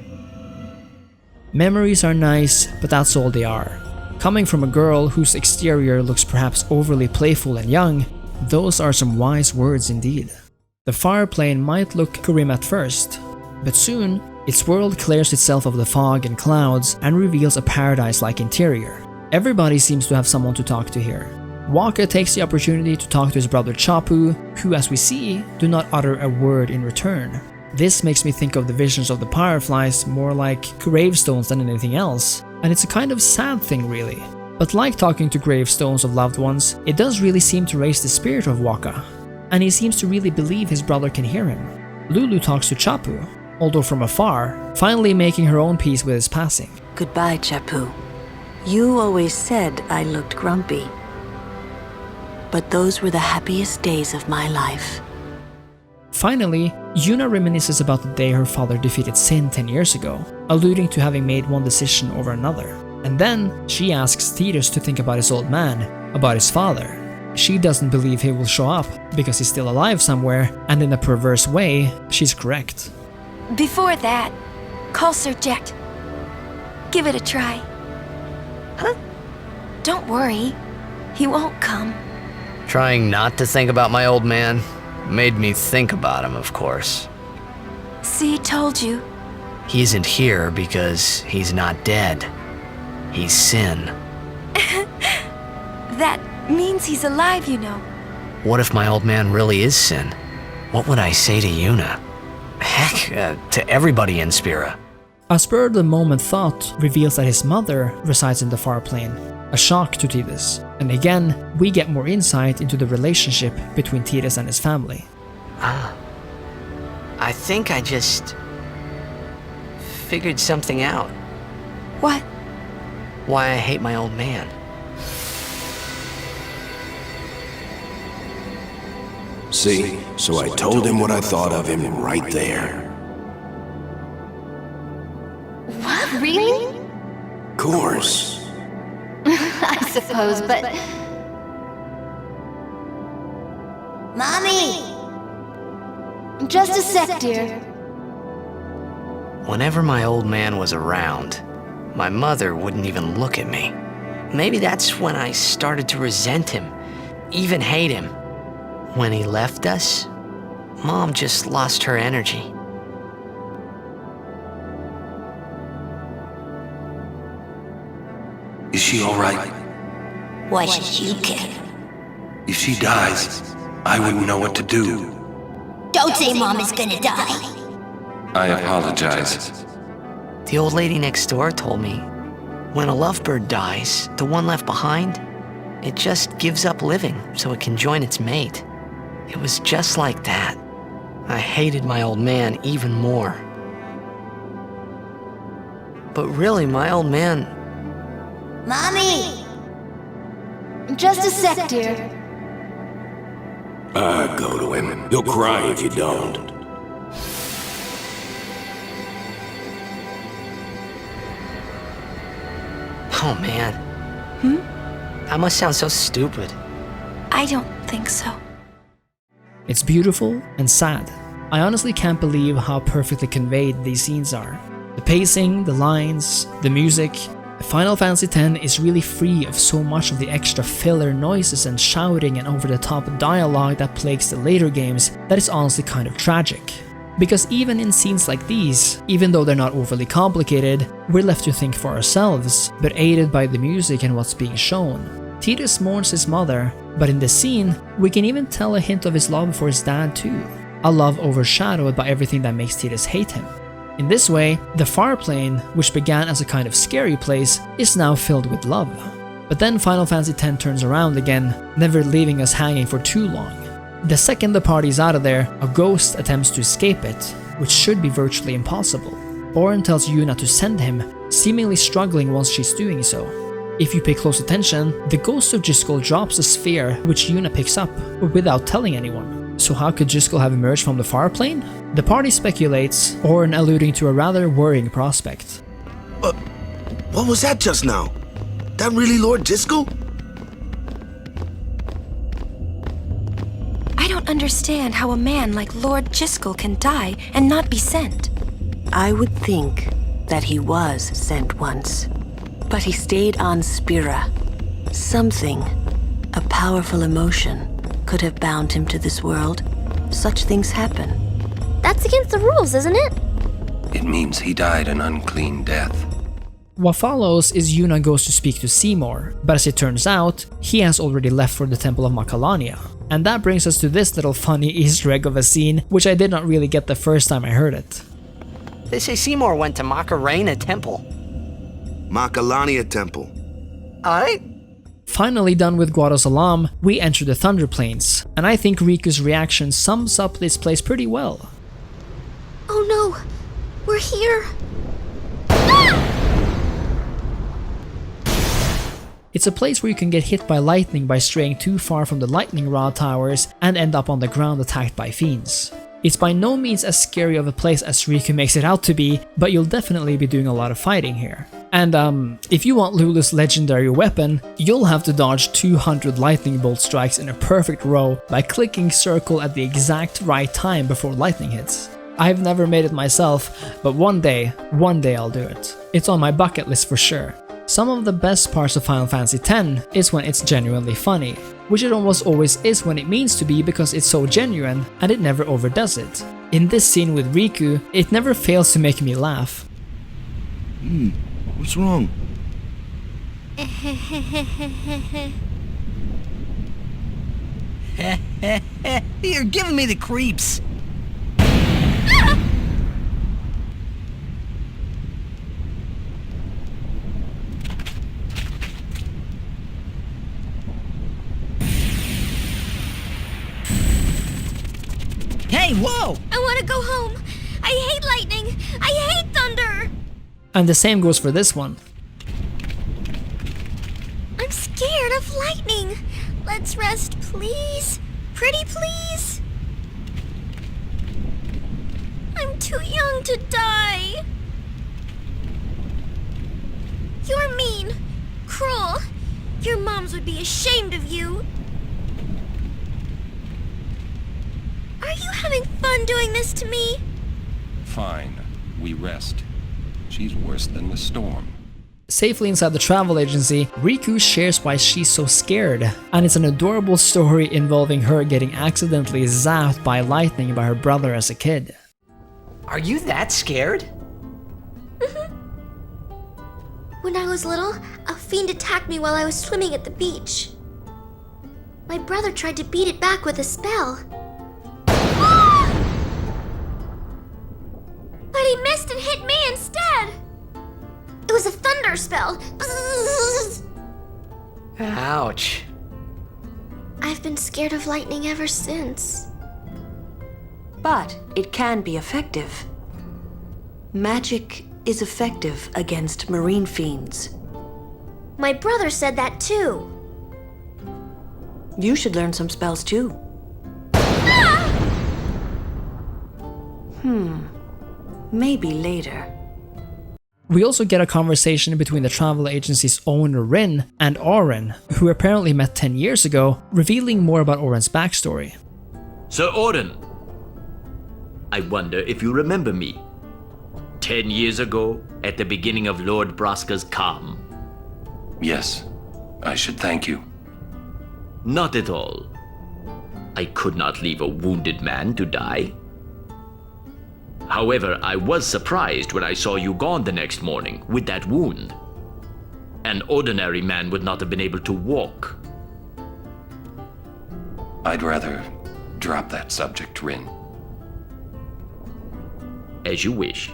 Memories are nice, but that's all they are. Coming from a girl whose exterior looks perhaps overly playful and young, those are some wise words indeed. The Farplane might look grim at first, but soon, its world clears itself of the fog and clouds and reveals a paradise-like interior. Everybody seems to have someone to talk to here. Wakka takes the opportunity to talk to his brother Chapu, who as we see, do not utter a word in return. This makes me think of the visions of the fireflies more like gravestones than anything else, and it's a kind of sad thing really. But like talking to gravestones of loved ones, it does really seem to raise the spirit of Wakka, and he seems to really believe his brother can hear him. Lulu talks to Chapu, although from afar, finally making her own peace with his passing. Goodbye, Chapu. You always said I looked grumpy, but those were the happiest days of my life. Finally, Yuna reminisces about the day her father defeated Sin 10 years ago, alluding to having made one decision over another. And then, she asks Tidus to think about his old man, about his father. She doesn't believe he will show up, because he's still alive somewhere, and in a perverse way, she's correct. Before that, call Sir Jecht. Give it a try. Huh? Don't worry, he won't come. Trying not to think about my old man made me think about him, of course. See, told you. He isn't here because he's not dead. He's Sin. That means he's alive, you know. What if my old man really is Sin? What would I say to Yuna? Heck, to everybody in Spira. A spur-of-the-moment thought reveals that his mother resides in the Farplane, a shock to Tidus, and again, we get more insight into the relationship between Tidus and his family. I think I just figured something out. What? Why I hate my old man. See? So I told him what I thought of him right there. What? Really? Course. I suppose, but... Mommy! Just a sec, dear. Whenever my old man was around, my mother wouldn't even look at me. Maybe that's when I started to resent him, even hate him. When he left us, Mom just lost her energy. Is she all right? Why should you care? If she dies, I wouldn't know what to do. Don't say Mom is gonna die. I apologize. The old lady next door told me, when a lovebird dies, the one left behind, it just gives up living so it can join its mate. It was just like that. I hated my old man even more. But really, my old man... Mommy! Just a sec, dear. Go to him. He'll cry if you don't. Oh, man. I must sound so stupid. I don't think so. It's beautiful and sad. I honestly can't believe how perfectly conveyed these scenes are. The pacing, the lines, the music. Final Fantasy X is really free of so much of the extra filler noises and shouting and over-the-top dialogue that plagues the later games that is honestly kind of tragic. Because even in scenes like these, even though they're not overly complicated, we're left to think for ourselves, but aided by the music and what's being shown. Tidus mourns his mother, but in this scene, we can even tell a hint of his love for his dad too. A love overshadowed by everything that makes Tidus hate him. In this way, the Farplane, which began as a kind of scary place, is now filled with love. But then Final Fantasy X turns around again, never leaving us hanging for too long. The second the party's out of there, a ghost attempts to escape it, which should be virtually impossible. Auron tells Yuna to send him, seemingly struggling once she's doing so. If you pay close attention, the ghost of Djiskel drops a sphere which Yuna picks up, without telling anyone. So how could Djiskel have emerged from the Farplane? The party speculates, Auron alluding to a rather worrying prospect. What was that just now? That really Lord Djiskel? I don't understand how a man like Lord Djiskel can die and not be sent. I would think that he was sent once, but he stayed on Spira. Something, a powerful emotion, could have bound him to this world. Such things happen. That's against the rules, isn't it? It means he died an unclean death. What follows is Yuna goes to speak to Seymour, but as it turns out, he has already left for the Temple of Macalania. And that brings us to this little funny Easter egg of a scene, which I did not really get the first time I heard it. They say Seymour went to Macalania Temple. Macalania Temple. Alright. Finally done with Guadosalam, we enter the Thunder Plains, and I think Riku's reaction sums up this place pretty well. Oh no, we're here. It's a place where you can get hit by lightning by straying too far from the lightning rod towers and end up on the ground attacked by fiends. It's by no means as scary of a place as Riku makes it out to be, but you'll definitely be doing a lot of fighting here. And if you want Lulu's legendary weapon, you'll have to dodge 200 lightning bolt strikes in a perfect row by clicking circle at the exact right time before lightning hits. I've never made it myself, but one day I'll do it. It's on my bucket list for sure. Some of the best parts of Final Fantasy X is when it's genuinely funny, which it almost always is when it means to be because it's so genuine and it never overdoes it. In this scene with Riku, it never fails to make me laugh. What's wrong? You're giving me the creeps. Hey, whoa! I want to go home. I hate lightning. I hate thunder. And the same goes for this one. I'm scared of lightning. Let's rest, please. Pretty please. I'm too young to die. You're mean, cruel. Your moms would be ashamed of you. Are you having fun doing this to me? Fine. We rest. She's worse than the storm. Safely inside the travel agency, Riku shares why she's so scared, and it's an adorable story involving her getting accidentally zapped by lightning by her brother as a kid. Are you that scared? When I was little, a fiend attacked me while I was swimming at the beach. My brother tried to beat it back with a spell. But he missed and hit me instead. It was a thunder spell. Ouch. I've been scared of lightning ever since. But it can be effective. Magic is effective against marine fiends. My brother said that too. You should learn some spells too. Maybe later. We also get a conversation between the travel agency's owner Rin and Oren, who apparently met 10 years ago, revealing more about Oren's backstory. Sir Oren, I wonder if you remember me. 10 years ago, at the beginning of Lord Braska's calm. Yes, I should thank you. Not at all. I could not leave a wounded man to die. However, I was surprised when I saw you gone the next morning with that wound. An ordinary man would not have been able to walk. I'd rather drop that subject, Rin. As you wish.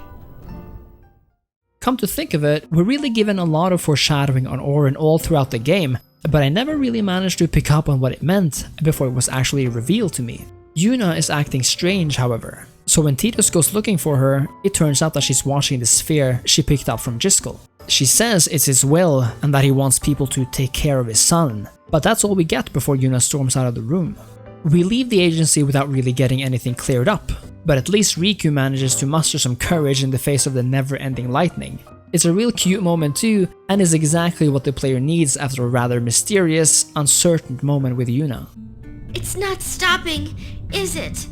Come to think of it, we're really given a lot of foreshadowing on Oren all throughout the game, but I never really managed to pick up on what it meant before it was actually revealed to me. Yuna is acting strange, however. So when Tidus goes looking for her, it turns out that she's watching the sphere she picked up from Djiskel. She says it's his will and that he wants people to take care of his son, but that's all we get before Yuna storms out of the room. We leave the agency without really getting anything cleared up, but at least Riku manages to muster some courage in the face of the never-ending lightning. It's a real cute moment too, and is exactly what the player needs after a rather mysterious, uncertain moment with Yuna. It's not stopping, is it?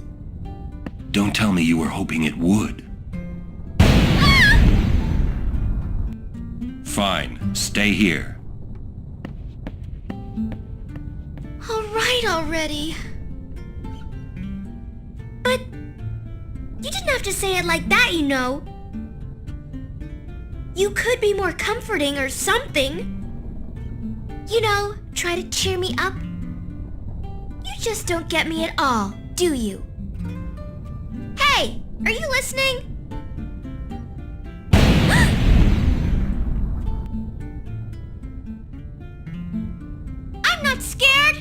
Don't tell me you were hoping it would. Fine, stay here. All right already. But you didn't have to say it like that, you know. You could be more comforting or something. You know, try to cheer me up. You just don't get me at all, do you? Hey, are you listening? I'm not scared.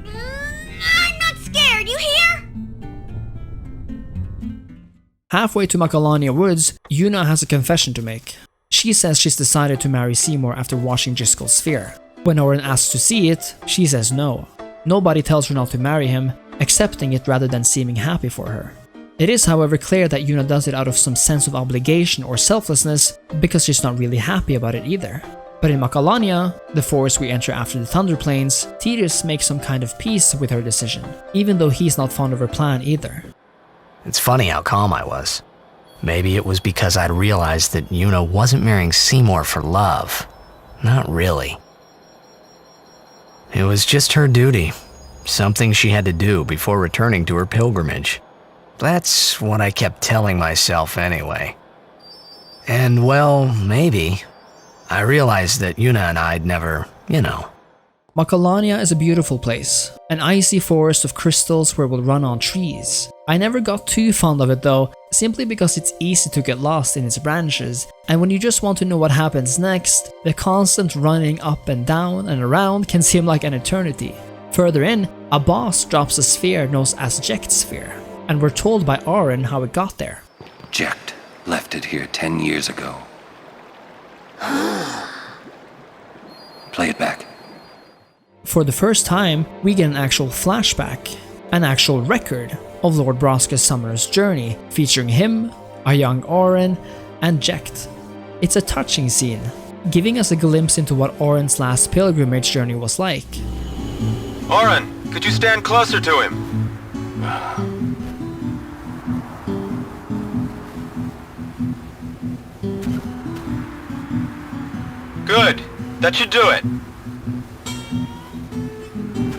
I'm not scared, you hear? Halfway to Macalania Woods, Yuna has a confession to make. She says she's decided to marry Seymour after watching Djiskel's sphere. When Oren asks to see it, she says no. Nobody tells her not to marry him, accepting it rather than seeming happy for her. It is however clear that Yuna does it out of some sense of obligation or selflessness because she's not really happy about it either. But in Macalania, the forest we enter after the Thunder Plains, Tidus makes some kind of peace with her decision, even though he's not fond of her plan either. It's funny how calm I was. Maybe it was because I'd realized that Yuna wasn't marrying Seymour for love. Not really. It was just her duty. Something she had to do before returning to her pilgrimage. That's what I kept telling myself anyway. And well, maybe. I realized that Yuna and I'd never, Macalania is a beautiful place, an icy forest of crystals where we'll run on trees. I never got too fond of it though, simply because it's easy to get lost in its branches, and when you just want to know what happens next, the constant running up and down and around can seem like an eternity. Further in, a boss drops a sphere known as Jecht's Sphere, and we're told by Auron how it got there. Jecht left it here 10 years ago. Play it back. For the first time, we get an actual flashback, an actual record of Lord Braska's summoner's journey, featuring him, a young Auron, and Jecht. It's a touching scene, giving us a glimpse into what Auron's last pilgrimage journey was like. Auron, could you stand closer to him? Good. That should do it.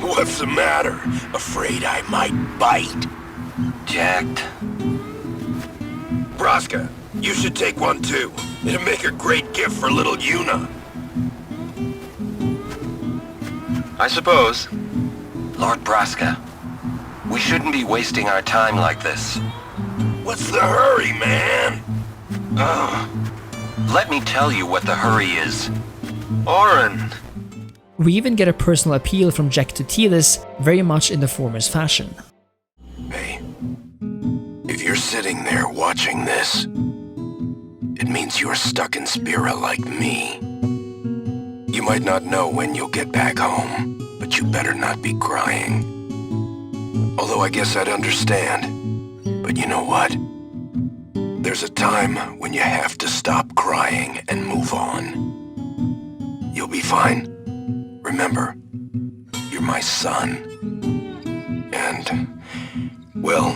What's the matter? Afraid I might bite? Jecht. Braska, you should take one too. It'll make a great gift for little Yuna. I suppose. Lord Braska, we shouldn't be wasting our time like this. What's the hurry, man? Let me tell you what the hurry is. Auron. We even get a personal appeal from Jecht to Tidus, very much in the former's fashion. Hey, if you're sitting there watching this, it means you're stuck in Spira like me. You might not know when you'll get back home, but you better not be crying. Although I guess I'd understand. But you know what? There's a time when you have to stop crying and move on. You'll be fine. Remember, you're my son. And, well,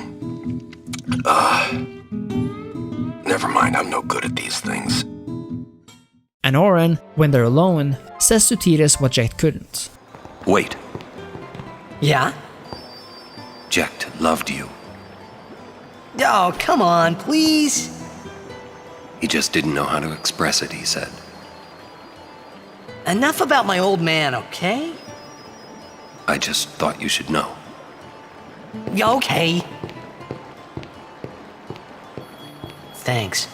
never mind, I'm no good at these things. And Auron, when they're alone, says to Tidus what Jecht couldn't. Wait. Yeah? Jecht loved you. Oh, come on, please. He just didn't know how to express it, he said. Enough about my old man, okay? I just thought you should know. Okay. Thanks.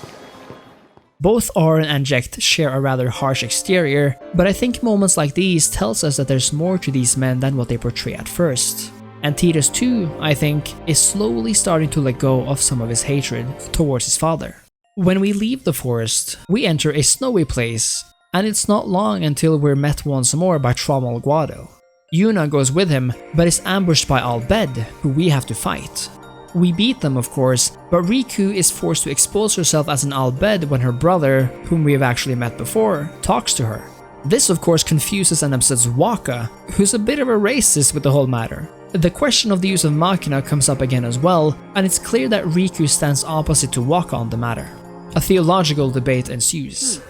Both Auron and Jecht share a rather harsh exterior, but I think moments like these tells us that there's more to these men than what they portray at first. And Tidus too, I think, is slowly starting to let go of some of his hatred towards his father. When we leave the forest, we enter a snowy place, and it's not long until we're met once more by Trommel Guado. Yuna goes with him, but is ambushed by Al Bhed, who we have to fight. We beat them, of course, but Riku is forced to expose herself as an Al Bhed when her brother, whom we have actually met before, talks to her. This of course confuses and upsets Waka, who's a bit of a racist with the whole matter. The question of the use of Machina comes up again as well, and it's clear that Riku stands opposite to Waka on the matter. A theological debate ensues.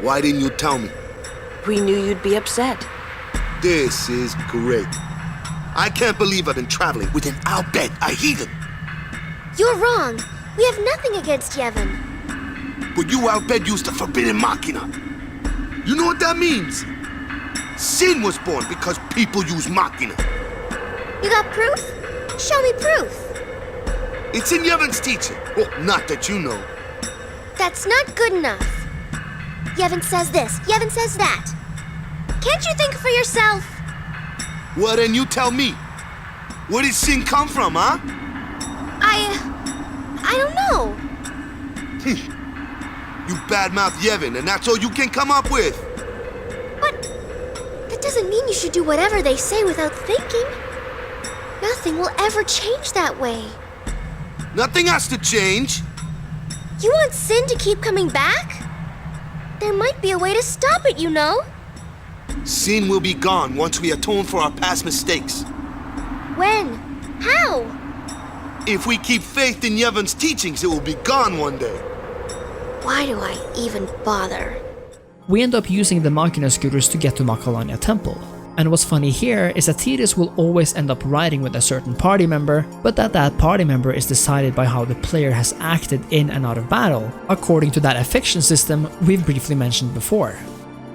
Why didn't you tell me? We knew you'd be upset. This is great. I can't believe I've been traveling with an Al Bhed, a heathen. You're wrong. We have nothing against Yevon. But you Al Bhed used the forbidden Machina. You know what that means? Sin was born because people use Machina. You got proof? Show me proof. It's in Yevon's teaching. Well, not that you know. That's not good enough. Yevon says this, Yevon says that. Can't you think for yourself? Well, then you tell me. Where did sin come from, huh? I don't know. You badmouth Yevon, and that's all you can come up with. But that doesn't mean you should do whatever they say without thinking. Nothing will ever change that way. Nothing has to change. You want sin to keep coming back? There might be a way to stop it, you know. Sin will be gone once we atone for our past mistakes. When? How? If we keep faith in Yevon's teachings, it will be gone one day. Why do I even bother? We end up using the Machina scooters to get to Macalania Temple. And what's funny here is that Tidus will always end up riding with a certain party member, but that party member is decided by how the player has acted in and out of battle, according to that affection system we've briefly mentioned before.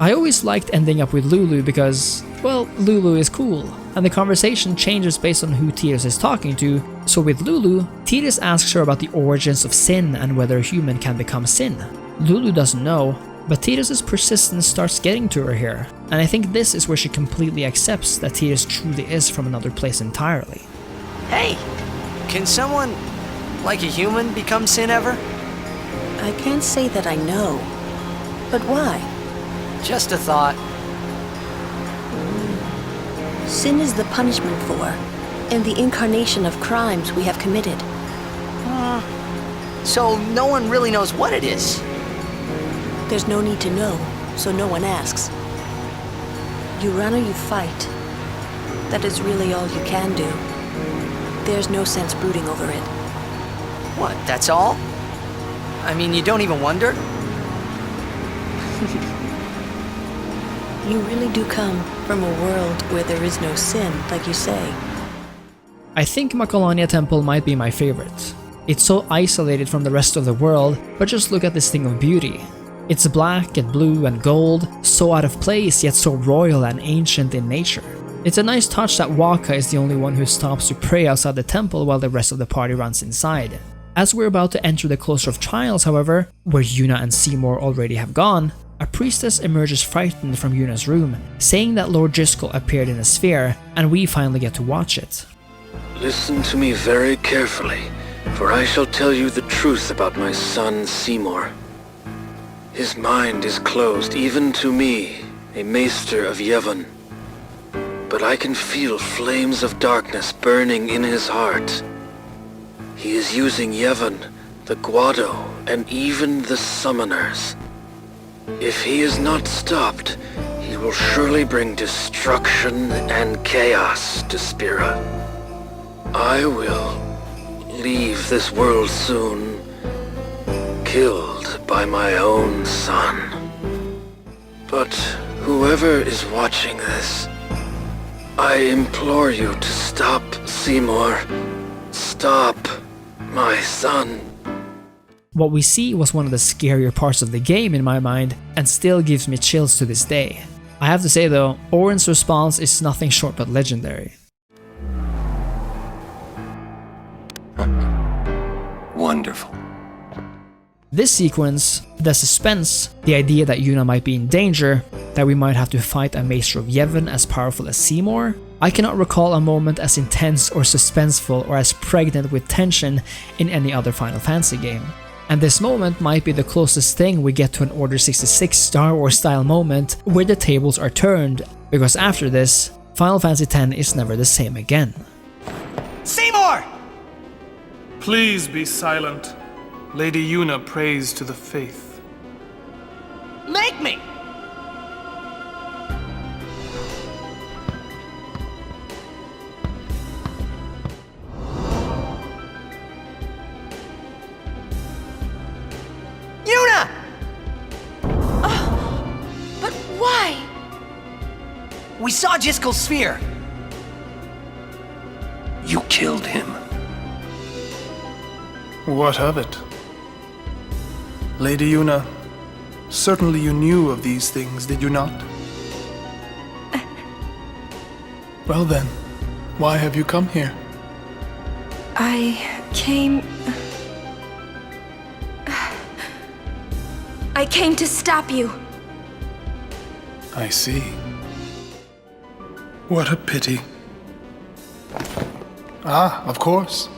I always liked ending up with Lulu because, well, Lulu is cool, and the conversation changes based on who Tidus is talking to, so with Lulu, Tidus asks her about the origins of sin and whether a human can become sin. Lulu doesn't know, But Tidus' persistence starts getting to her here, and I think this is where she completely accepts that Tidus truly is from another place entirely. Hey! Can someone, like a human, become Sin ever? I can't say that I know. But why? Just a thought. Sin is the punishment for, and the incarnation of crimes we have committed. So no one really knows what it is? There's no need to know, so no one asks. You run or you fight. That is really all you can do. There's no sense brooding over it. What, that's all? I mean, you don't even wonder? You really do come from a world where there is no sin, like you say. I think Macalania Temple might be my favorite. It's so isolated from the rest of the world, but just look at this thing of beauty. It's black and blue and gold, so out of place yet so royal and ancient in nature. It's a nice touch that Waka is the only one who stops to pray outside the temple while the rest of the party runs inside. As we're about to enter the Cloister of Trials, however, where Yuna and Seymour already have gone, a priestess emerges frightened from Yuna's room, saying that Lord Driscoll appeared in a sphere, and we finally get to watch it. Listen to me very carefully, for I shall tell you the truth about my son Seymour. His mind is closed even to me, a maester of Yevon. But I can feel flames of darkness burning in his heart. He is using Yevon, the Guado, and even the summoners. If he is not stopped, he will surely bring destruction and chaos to Spira. I will leave this world soon, killed by my own son. But whoever is watching this, I implore you to stop Seymour. Stop my son. What we see was one of the scarier parts of the game in my mind, and still gives me chills to this day. I have to say though, Auron's response is nothing short but legendary. Wonderful. This sequence, the suspense, the idea that Yuna might be in danger, that we might have to fight a Maester of Yevon as powerful as Seymour, I cannot recall a moment as intense or suspenseful or as pregnant with tension in any other Final Fantasy game. And this moment might be the closest thing we get to an Order 66 Star Wars style moment where the tables are turned, because after this, Final Fantasy X is never the same again. Seymour! Please be silent. Lady Yuna prays to the faith. Make me! Yuna! But why? We saw Driscoll's sphere. You killed him. What of it? Lady Yuna, certainly you knew of these things, did you not? Well then, why have you come here? I came to stop you. I see. What a pity. Ah, of course.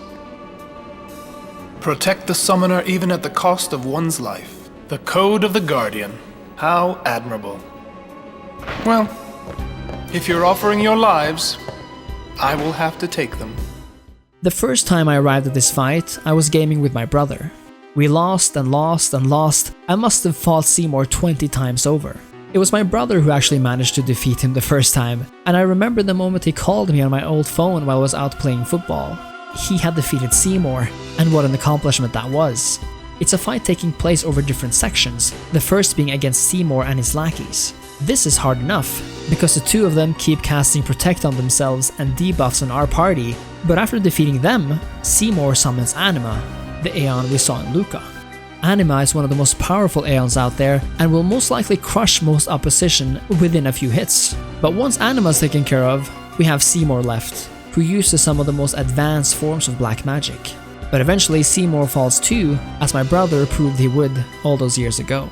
Protect the summoner even at the cost of one's life. The code of the Guardian. How admirable. Well, if you're offering your lives, I will have to take them. The first time I arrived at this fight, I was gaming with my brother. We lost and lost and lost. I must have fought Seymour 20 times over. It was my brother who actually managed to defeat him the first time, and I remember the moment he called me on my old phone while I was out playing football. He had defeated Seymour, and what an accomplishment that was. It's a fight taking place over different sections, the first being against Seymour and his lackeys. This is hard enough, because the two of them keep casting Protect on themselves and debuffs on our party, but after defeating them, Seymour summons Anima, the Aeon we saw in Luca. Anima is one of the most powerful Aeons out there and will most likely crush most opposition within a few hits. But once Anima is taken care of, we have Seymour left, who uses some of the most advanced forms of black magic. But eventually Seymour falls too, as my brother proved he would all those years ago.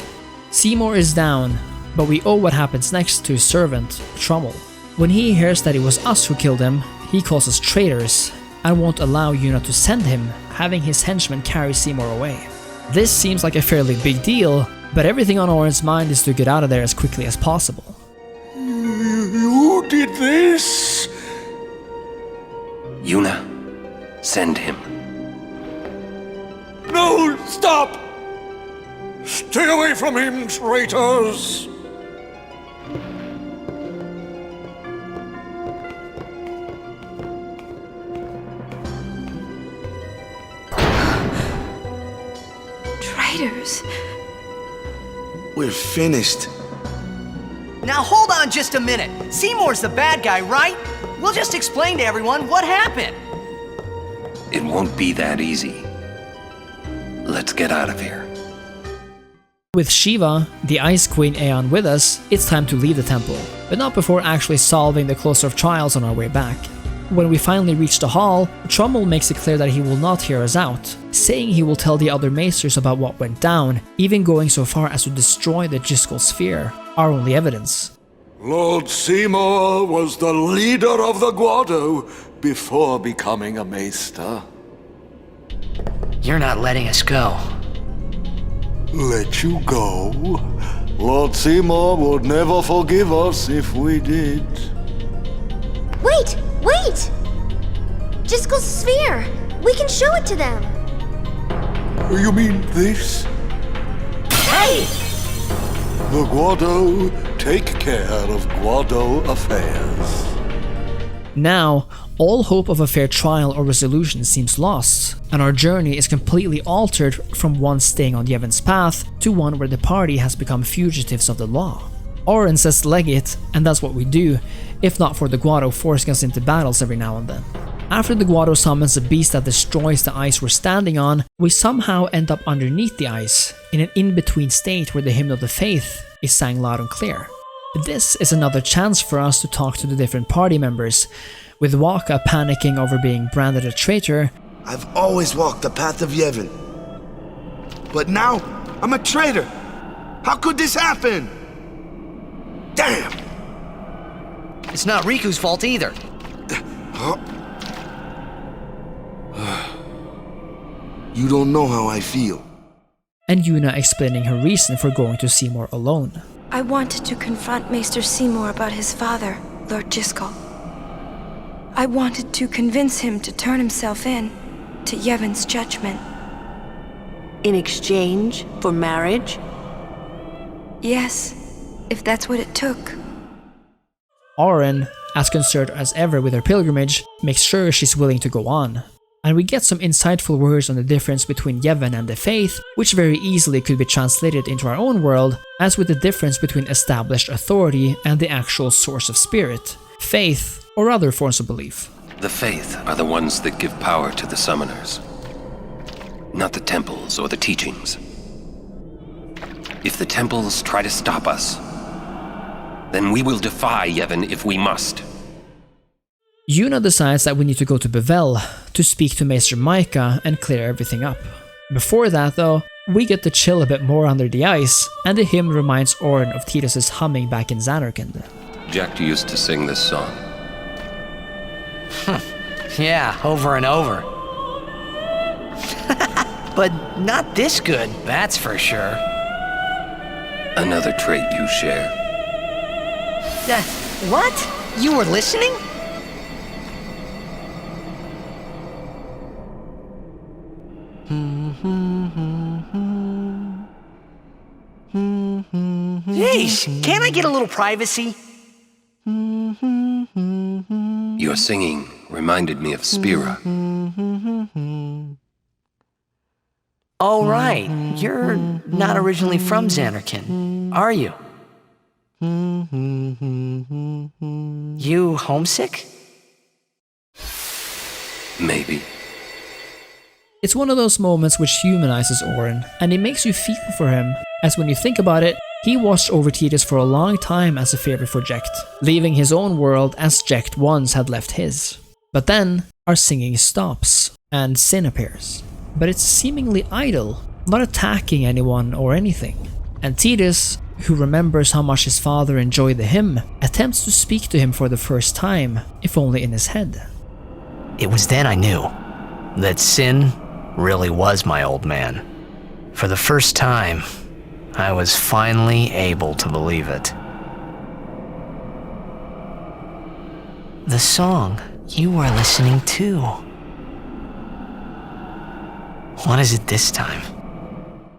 Seymour is down, but we owe what happens next to his servant, Trommel. When he hears that it was us who killed him, he calls us traitors and won't allow Yuna to send him, having his henchmen carry Seymour away. This seems like a fairly big deal, but everything on Oren's mind is to get out of there as quickly as possible. You did this? Yuna, send him. No, stop! Stay away from him, traitors! Traitors. We're finished. Now hold on just a minute. Seymour's the bad guy, right? We'll just explain to everyone what happened. It won't be that easy. Let's get out of here. With Shiva, the Ice Queen Aeon with us, it's time to leave the temple, but not before actually solving the cluster of trials on our way back. When we finally reach the hall, Trommel makes it clear that he will not hear us out, saying he will tell the other maesters about what went down, even going so far as to destroy the Jyscal sphere, our only evidence. Lord Seymour was the leader of the Guado before becoming a maester. You're not letting us go. Let you go? Lord Seymour would never forgive us if we did. Wait! Wait! Jyscal sphere! We can show it to them! You mean this? Hey! The Guado take care of Guado affairs. Now, all hope of a fair trial or resolution seems lost, and our journey is completely altered from one staying on Yevon's path to one where the party has become fugitives of the law. Oren says leg it, and that's what we do, if not for the Guado forcing us into battles every now and then. After the Guado summons a beast that destroys the ice we're standing on, we somehow end up underneath the ice, in an in-between state where the Hymn of the Faith is sang loud and clear. This is another chance for us to talk to the different party members, with Waka panicking over being branded a traitor. I've always walked the path of Yevon. But now, I'm a traitor. How could this happen? Damn! It's not Riku's fault either. You don't know how I feel. And Yuna explaining her reason for going to Seymour alone. I wanted to confront Maester Seymour about his father, Lord Jyscal. I wanted to convince him to turn himself in to Yevon's judgment. In exchange for marriage? Yes, if that's what it took. Oren, as concerned as ever with her pilgrimage, makes sure she's willing to go on. And we get some insightful words on the difference between Yevon and the Faith, which very easily could be translated into our own world, as with the difference between established authority and the actual source of spirit, faith, or other forms of belief. The Faith are the ones that give power to the summoners, not the temples or the teachings. If the temples try to stop us, then we will defy Yevon if we must. Yuna decides that we need to go to Bevelle to speak to Maester Micah and clear everything up. Before that though, we get to chill a bit more under the ice, and the hymn reminds Oren of Tidus' humming back in Zanarkand. Jack used to sing this song. Yeah, over and over. But not this good, that's for sure. Another trait you share. What? You were listening? Jeez, can't I get a little privacy? Your singing reminded me of Spira. Oh, right. You're not originally from Zanarkand, are you? You homesick? Maybe. It's one of those moments which humanizes Oren, and it makes you feel for him, as when you think about it, he watched over Tidus for a long time as a favor for Jecht, leaving his own world as Jecht once had left his. But then, our singing stops, and Sin appears. But it's seemingly idle, not attacking anyone or anything. And Tidus, who remembers how much his father enjoyed the hymn, attempts to speak to him for the first time, if only in his head. It was then I knew that Sin really was my old man. For the first time, I was finally able to believe it. The song you were listening to. What is it this time?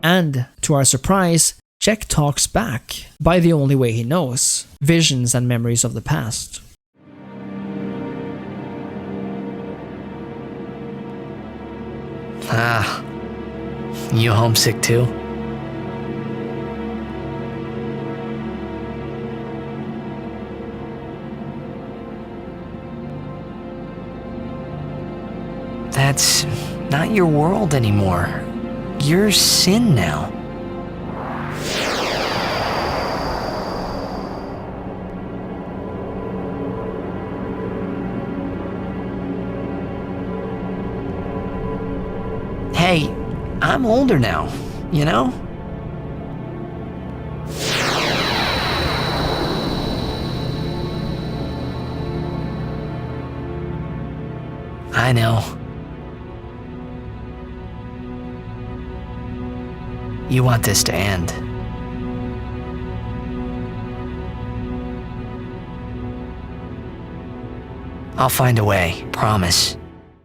And, to our surprise, Jack talks back, by the only way he knows, visions and memories of the past. Ah, you homesick too? That's not your world anymore. You're Sin now. Hey, I'm older now, you know? I know. You want this to end. I'll find a way, promise.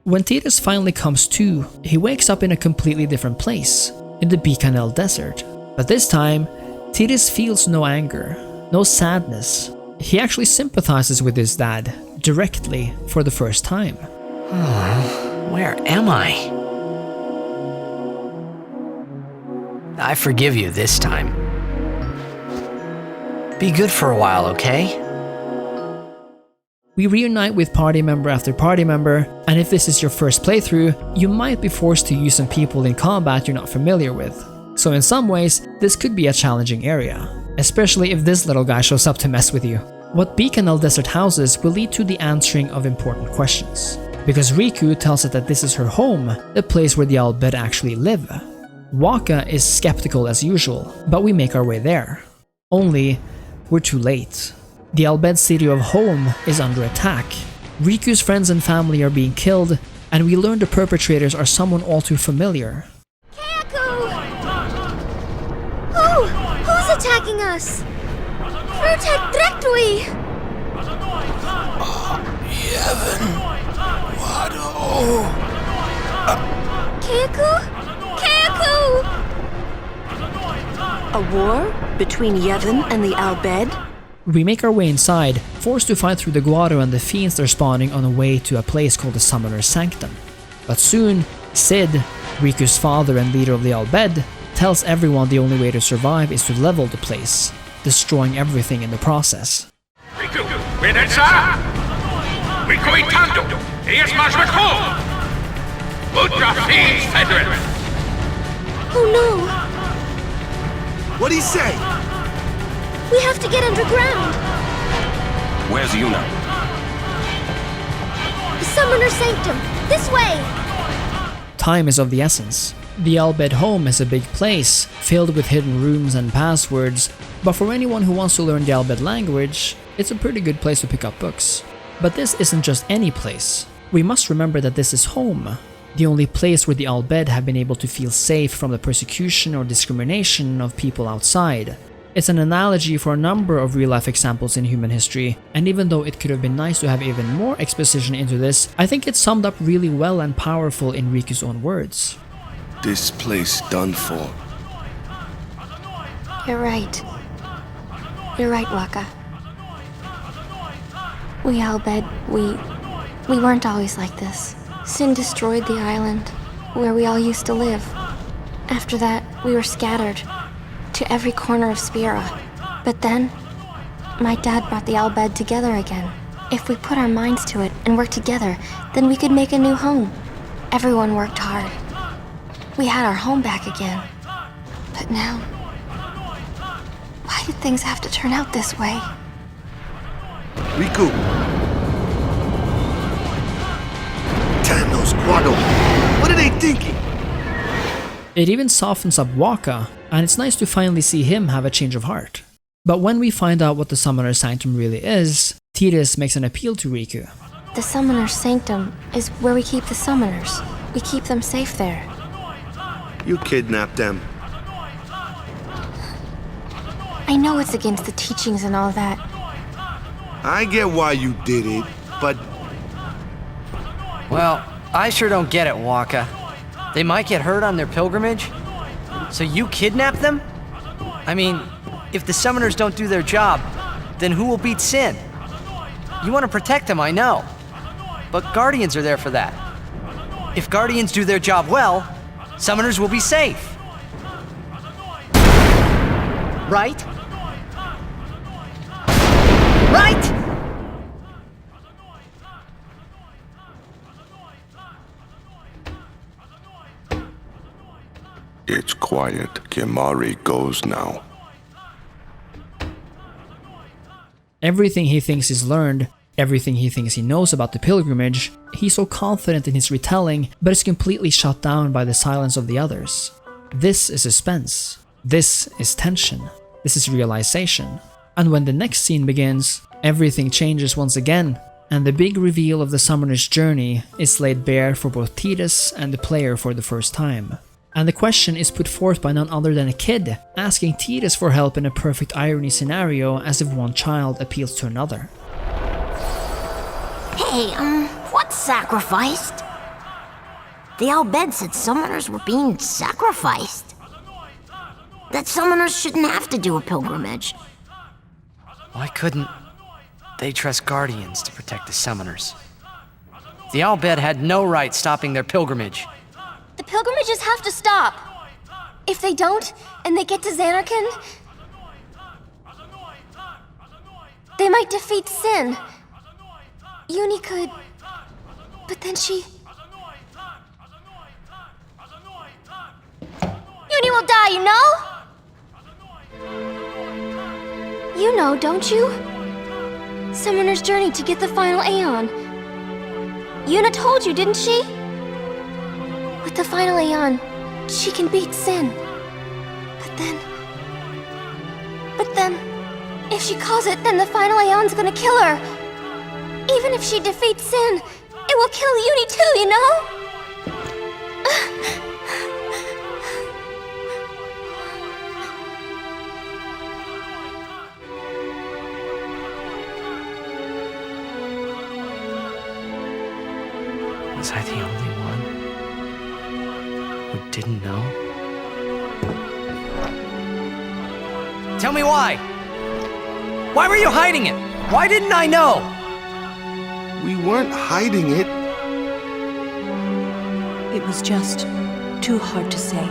When Tidus finally comes to, he wakes up in a completely different place, in the Bikanel desert. But this time, Tidus feels no anger, no sadness. He actually sympathizes with his dad, directly, for the first time. Where am I? I forgive you this time. Be good for a while, okay? We reunite with party member after party member, and if this is your first playthrough, you might be forced to use some people in combat you're not familiar with. So in some ways, this could be a challenging area, especially if this little guy shows up to mess with you. What Bikanel Desert houses will lead to the answering of important questions, because Riku tells it that this is her home, the place where the Al Bhed actually live. Waka is skeptical as usual, but we make our way there. Only, we're too late. The Al Bhed city of home is under attack. Riku's friends and family are being killed, and we learn the perpetrators are someone all too familiar. Who's attacking us? Protect directly! Yevon. Guado. Keiko! A war between Yevon and the Al Bhed? We make our way inside, forced to fight through the Guado and the fiends they're spawning on the way to a place called the Summoner's Sanctum. But soon, Sid, Riku's father and leader of the Al Bhed, tells everyone the only way to survive is to level the place, destroying everything in the process. Riku, Venezza! Riku Itando! Eas Majmako! Ultra Fiends Federal! Oh no! What'd he say? We have to get underground! Where's Yuna? The Summoner's Sanctum! This way! Time is of the essence. The Al Bhed home is a big place, filled with hidden rooms and passwords, but for anyone who wants to learn the Al Bhed language, it's a pretty good place to pick up books. But this isn't just any place. We must remember that this is home, the only place where the Al Bhed have been able to feel safe from the persecution or discrimination of people outside. It's an analogy for a number of real-life examples in human history, and even though it could have been nice to have even more exposition into this, I think it's summed up really well and powerful in Riku's own words. This place done for. You're right. You're right, Waka. We Al Bhed, we weren't always like this. Sin destroyed the island, where we all used to live. After that, we were scattered to every corner of Spira. But then, my dad brought the Al Bhed together again. If we put our minds to it and work together, then we could make a new home. Everyone worked hard. We had our home back again. But now, why did things have to turn out this way? Riku! Damn those Guado! What are they thinking? It even softens up Waka, and it's nice to finally see him have a change of heart. But when we find out what the Summoner's Sanctum really is, Tidus makes an appeal to Riku. The Summoner's Sanctum is where we keep the summoners. We keep them safe there. You kidnapped them. I know it's against the teachings and all that. I get why you did it, but... Well, I sure don't get it, Waka. They might get hurt on their pilgrimage? So you kidnap them? I mean, if the summoners don't do their job, then who will beat Sin? You want to protect them, I know. But Guardians are there for that. If Guardians do their job well, summoners will be safe. Right? Right? It's quiet. Kimari goes now. Everything he thinks he's learned, everything he thinks he knows about the pilgrimage, he's so confident in his retelling, but is completely shut down by the silence of the others. This is suspense. This is tension. This is realization. And when the next scene begins, everything changes once again, and the big reveal of the summoner's journey is laid bare for both Tidus and the player for the first time. And the question is put forth by none other than a kid, asking Tidus for help in a perfect irony scenario as if one child appeals to another. Hey, what's sacrificed? The Al-Bed said summoners were being sacrificed. That summoners shouldn't have to do a pilgrimage. Why couldn't they trust Guardians to protect the summoners? The Al-Bed had no right stopping their pilgrimage. The pilgrimages have to stop. If they don't, and they get to Zanarkand, they might defeat Sin. Uni could... But then she... Uni will die, you know? You know, don't you? Summoner's journey to get the final Aeon. Yuna told you, didn't she? With the final Aeon, she can beat Sin. But then, if she calls it, then the final Aeon's gonna kill her. Even if she defeats Sin, it will kill Uni too, you know? Was I the only one who didn't know? Tell me why! Why were you hiding it? Why didn't I know? We weren't hiding it. It was just too hard to say.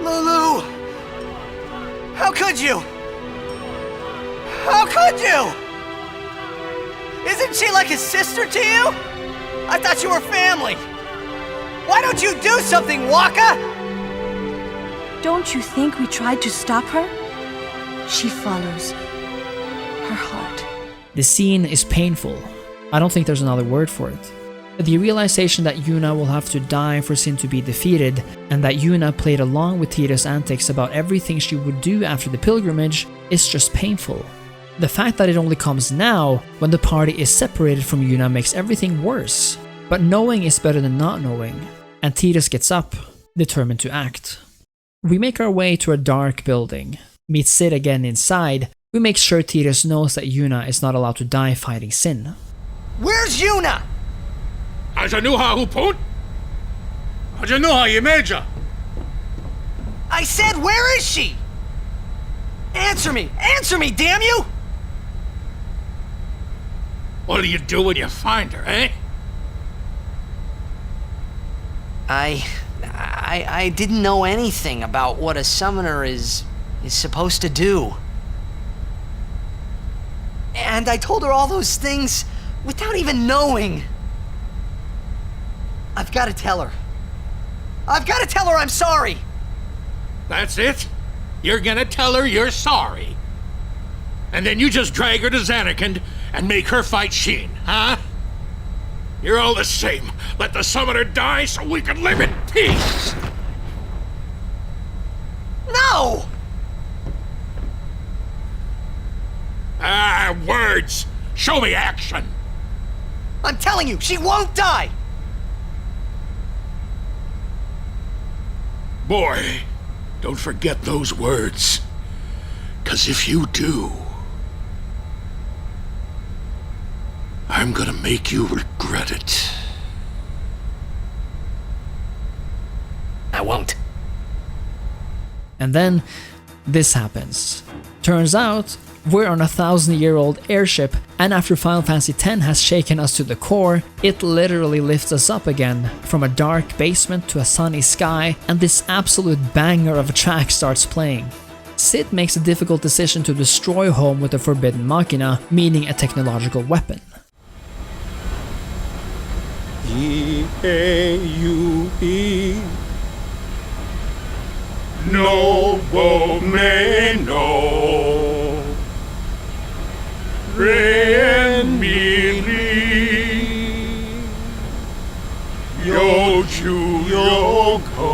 Lulu! How could you? How could you? Isn't she like a sister to you? I thought you were family. Why don't you do something, Waka? Don't you think we tried to stop her? She follows her heart. The scene is painful. I don't think there's another word for it. The realization that Yuna will have to die for Sin to be defeated, and that Yuna played along with Tidus' antics about everything she would do after the pilgrimage, is just painful. The fact that it only comes now, when the party is separated from Yuna, makes everything worse. But knowing is better than not knowing, and Tidus gets up, determined to act. We make our way to a dark building, meet Sid again inside. We make sure Tidus knows that Yuna is not allowed to die fighting Sin. Where's Yuna? I said, where is she? Answer me, damn you! What'll you do when you find her, eh? I didn't know anything about what a summoner is supposed to do. And I told her all those things without even knowing. I've got to tell her. I've got to tell her I'm sorry! That's it? You're gonna tell her you're sorry? And then you just drag her to Zanarkand and make her fight Sheen, huh? You're all the same. Let the summoner die so we can live in peace! No! Ah, words! Show me action! I'm telling you, she won't die! Boy, don't forget those words. 'Cause if you do, I'm gonna make you regret it. I won't. And then, this happens. Turns out, we're on a 1,000-year-old airship, and after Final Fantasy X has shaken us to the core, it literally lifts us up again, from a dark basement to a sunny sky, and this absolute banger of a track starts playing. Cid makes a difficult decision to destroy home with a forbidden machina, meaning a technological weapon. E-A-U-E Nobo Meno Ren Miri Yoju Yoko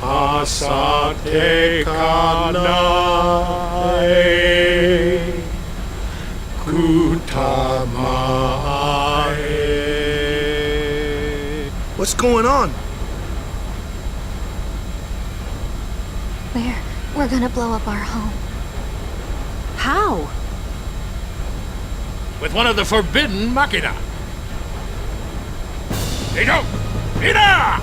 Asate Kanae Kutamae. What's going on? We're gonna blow up our home. How? With one of the forbidden machina. Hey, go! Ina!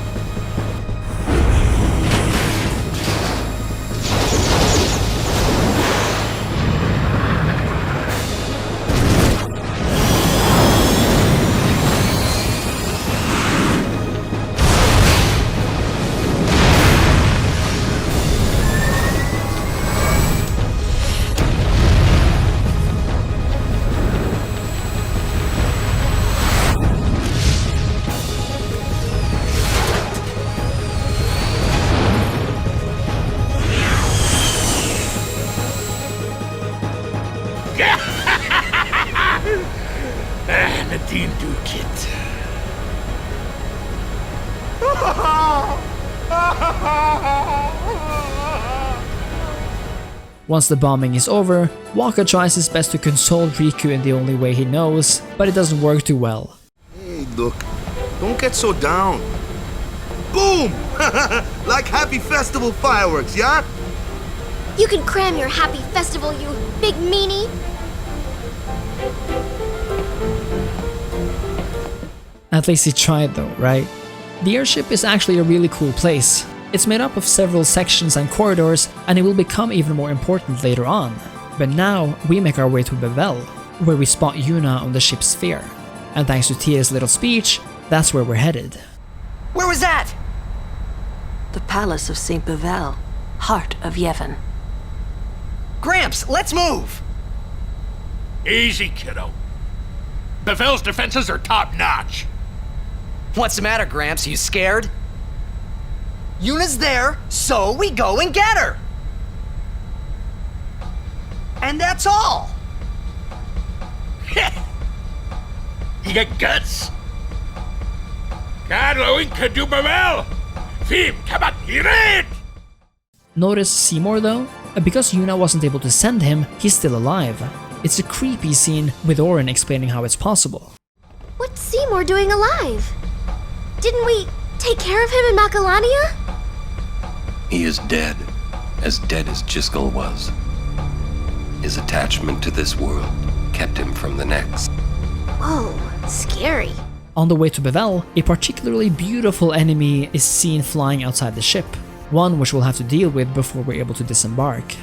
Nadine Dukit. Once the bombing is over, Waka tries his best to console Riku in the only way he knows, but it doesn't work too well. Hey, look, don't get so down. Boom! Like happy festival fireworks, yeah? You can cram your happy festival, you big meanie! At least he tried though, right? The airship is actually a really cool place. It's made up of several sections and corridors, and it will become even more important later on. But now, we make our way to Bevelle, where we spot Yuna on the ship's sphere. And thanks to Tidus' little speech, that's where we're headed. Where was that? The Palace of St. Bevelle, heart of Yevon. Gramps, let's move! Easy, kiddo. Bevelle's defenses are top-notch. What's the matter, Gramps? You scared? Yuna's there, so we go and get her! And that's all! You got guts? Carlo Inca du Bevelle! Fim, come on, it! Notice Seymour though? Because Yuna wasn't able to send him, he's still alive. It's a creepy scene with Orin explaining how it's possible. What's Seymour doing alive? Didn't we take care of him in Macalania? He is dead as Jiskel was. His attachment to this world kept him from the next. Whoa, scary. On the way to Bevelle, a particularly beautiful enemy is seen flying outside the ship, one which we'll have to deal with before we're able to disembark.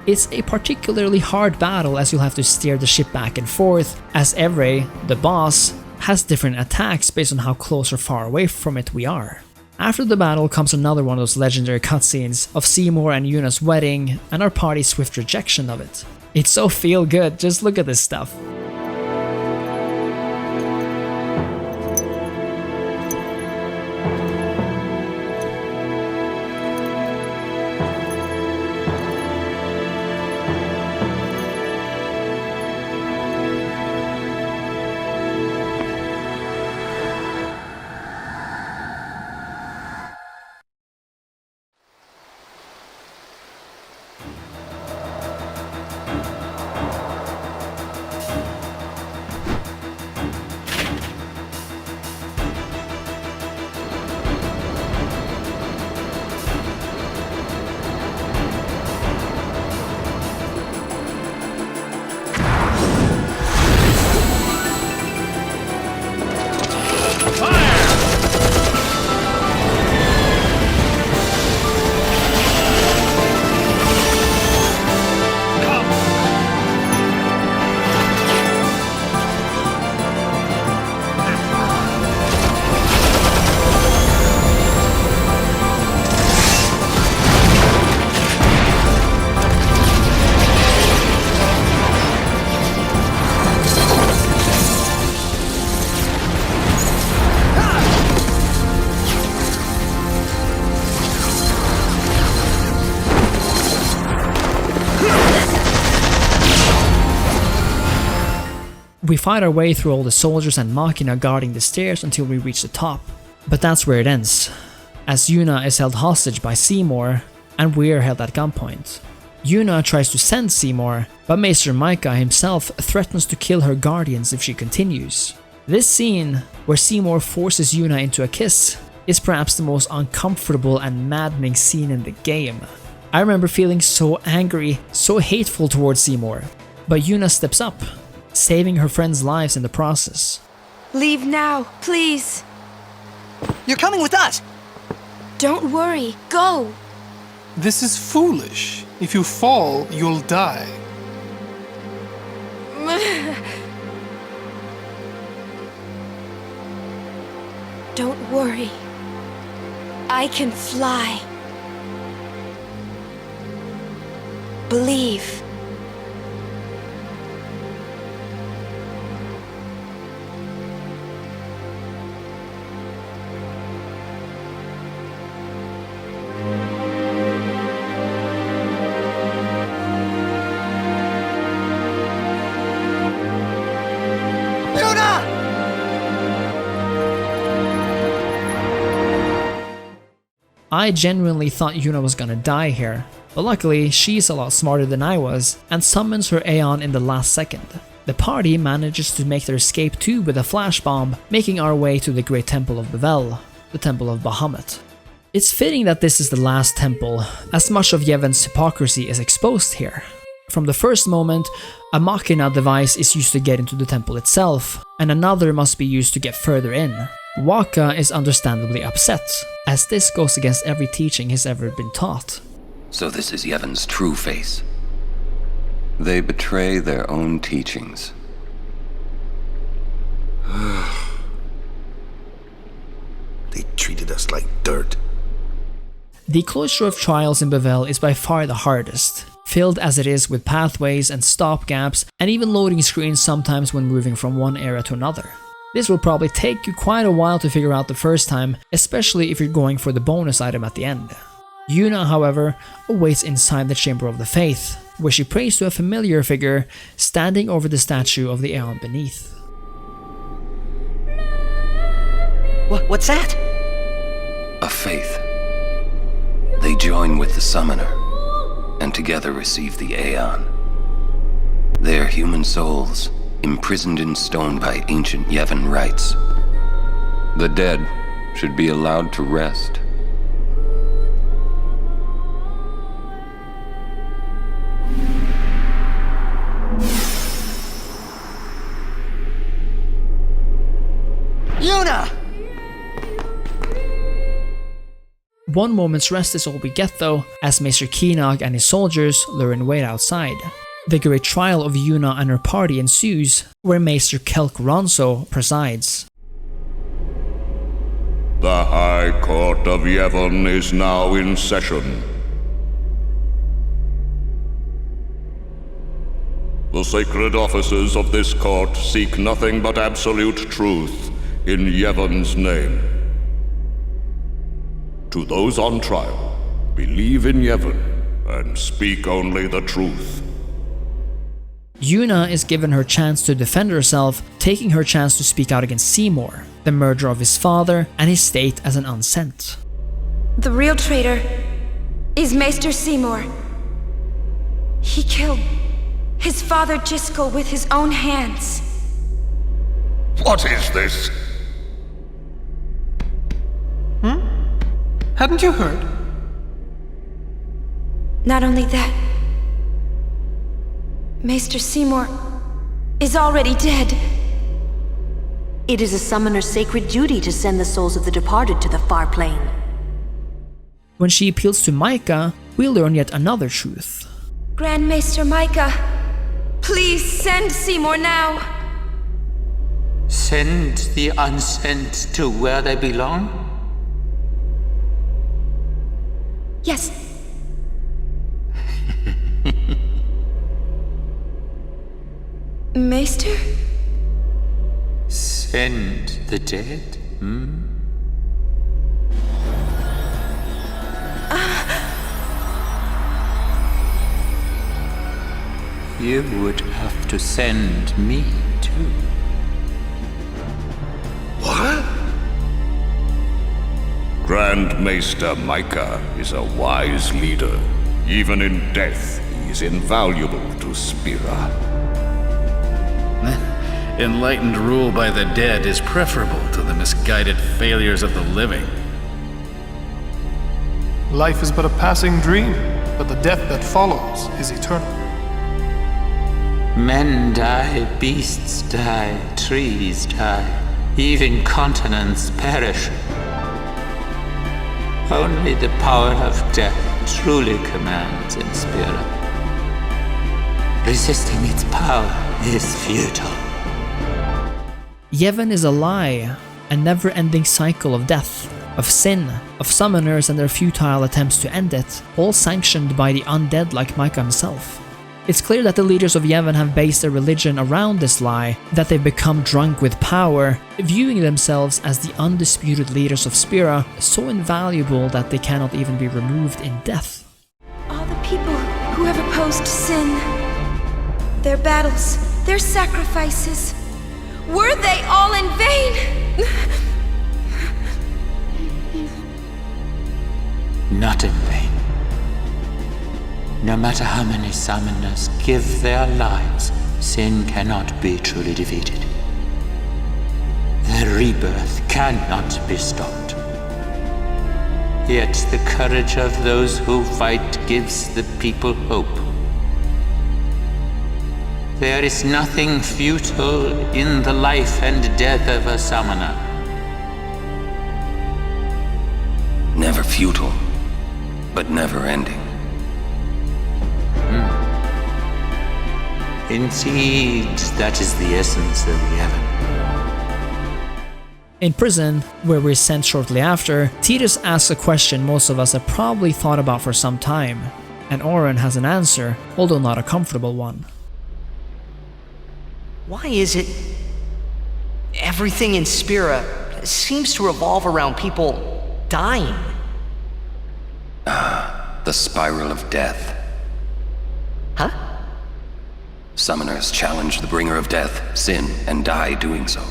It's a particularly hard battle as you'll have to steer the ship back and forth, as Evray, the boss, has different attacks based on how close or far away from it we are. After the battle comes another one of those legendary cutscenes of Seymour and Yuna's wedding and our party's swift rejection of it. It's so feel good, just look at this stuff. We fight our way through all the soldiers and Machina guarding the stairs until we reach the top. But that's where it ends, as Yuna is held hostage by Seymour and we're held at gunpoint. Yuna tries to send Seymour, but Maester Micah himself threatens to kill her guardians if she continues. This scene, where Seymour forces Yuna into a kiss, is perhaps the most uncomfortable and maddening scene in the game. I remember feeling so angry, so hateful towards Seymour, but Yuna steps up, saving her friends' lives in the process. Leave now, please. You're coming with us! Don't worry, go! This is foolish. If you fall, you'll die. Don't worry. I can fly. Believe. I genuinely thought Yuna was gonna die here, but luckily she's a lot smarter than I was and summons her Aeon in the last second. The party manages to make their escape too with a flash bomb, making our way to the Great Temple of Bevelle, the Temple of Bahamut. It's fitting that this is the last temple, as much of Yevon's hypocrisy is exposed here. From the first moment, a Machina device is used to get into the temple itself, and another must be used to get further in. Waka is understandably upset, as this goes against every teaching he's ever been taught. So this is Yevon's true face. They betray their own teachings. They treated us like dirt. The Cloister of Trials in Bevelle is by far the hardest, filled as it is with pathways and stopgaps and even loading screens sometimes when moving from one area to another. This will probably take you quite a while to figure out the first time, especially if you're going for the bonus item at the end. Yuna, however, awaits inside the Chamber of the Faith, where she prays to a familiar figure standing over the statue of the Aeon beneath. What's that? A faith. They join with the Summoner, and together receive the Aeon. They are human souls, imprisoned in stone by ancient Yevon rites. The dead should be allowed to rest. Yuna! One moment's rest is all we get though, as Maester Keenog and his soldiers lure and wait outside. The great trial of Yuna and her party ensues, where Maester Kelk Ronso presides. The High Court of Yevon is now in session. The sacred officers of this court seek nothing but absolute truth in Yevon's name. To those on trial, believe in Yevon and speak only the truth. Yuna is given her chance to defend herself, taking her chance to speak out against Seymour, the murder of his father and his state as an unsent. The real traitor is Maester Seymour. He killed his father Jiskel with his own hands. What is this? Hadn't you heard? Not only that, Maester Seymour is already dead. It is a summoner's sacred duty to send the souls of the departed to the Farplane. When she appeals to Micah, we learn yet another truth. Grand Maester Micah, please send Seymour now. Send the unsent to where they belong? Yes. Maester? Send the dead, You would have to send me too. too. What? Grand Maester Micah is a wise leader. Even in death, he is invaluable to Spira. Enlightened rule by the dead is preferable to the misguided failures of the living. Life is but a passing dream, but the death that follows is eternal. Men die, beasts die, trees die, even continents perish. Only the power of death truly commands in Spira. Resisting its power is futile. Yevon is a lie, a never-ending cycle of death, of sin, of summoners and their futile attempts to end it, all sanctioned by the undead like Micah himself. It's clear that the leaders of Yevon have based their religion around this lie, that they've become drunk with power, viewing themselves as the undisputed leaders of Spira, so invaluable that they cannot even be removed in death. All the people who have opposed sin, their battles, their sacrifices, were they all in vain? Not in vain. No matter how many summoners give their lives, sin cannot be truly defeated. Their rebirth cannot be stopped. Yet the courage of those who fight gives the people hope. There is nothing futile in the life and death of a summoner. Never futile, but never ending. Indeed, that is the essence of Yevon. In prison, where we're sent shortly after, Tidus asks a question most of us have probably thought about for some time, and Auron has an answer, although not a comfortable one. Why is it everything in Spira seems to revolve around people dying? The spiral of death. Huh? Summoners challenge the bringer of death, sin, and die doing so.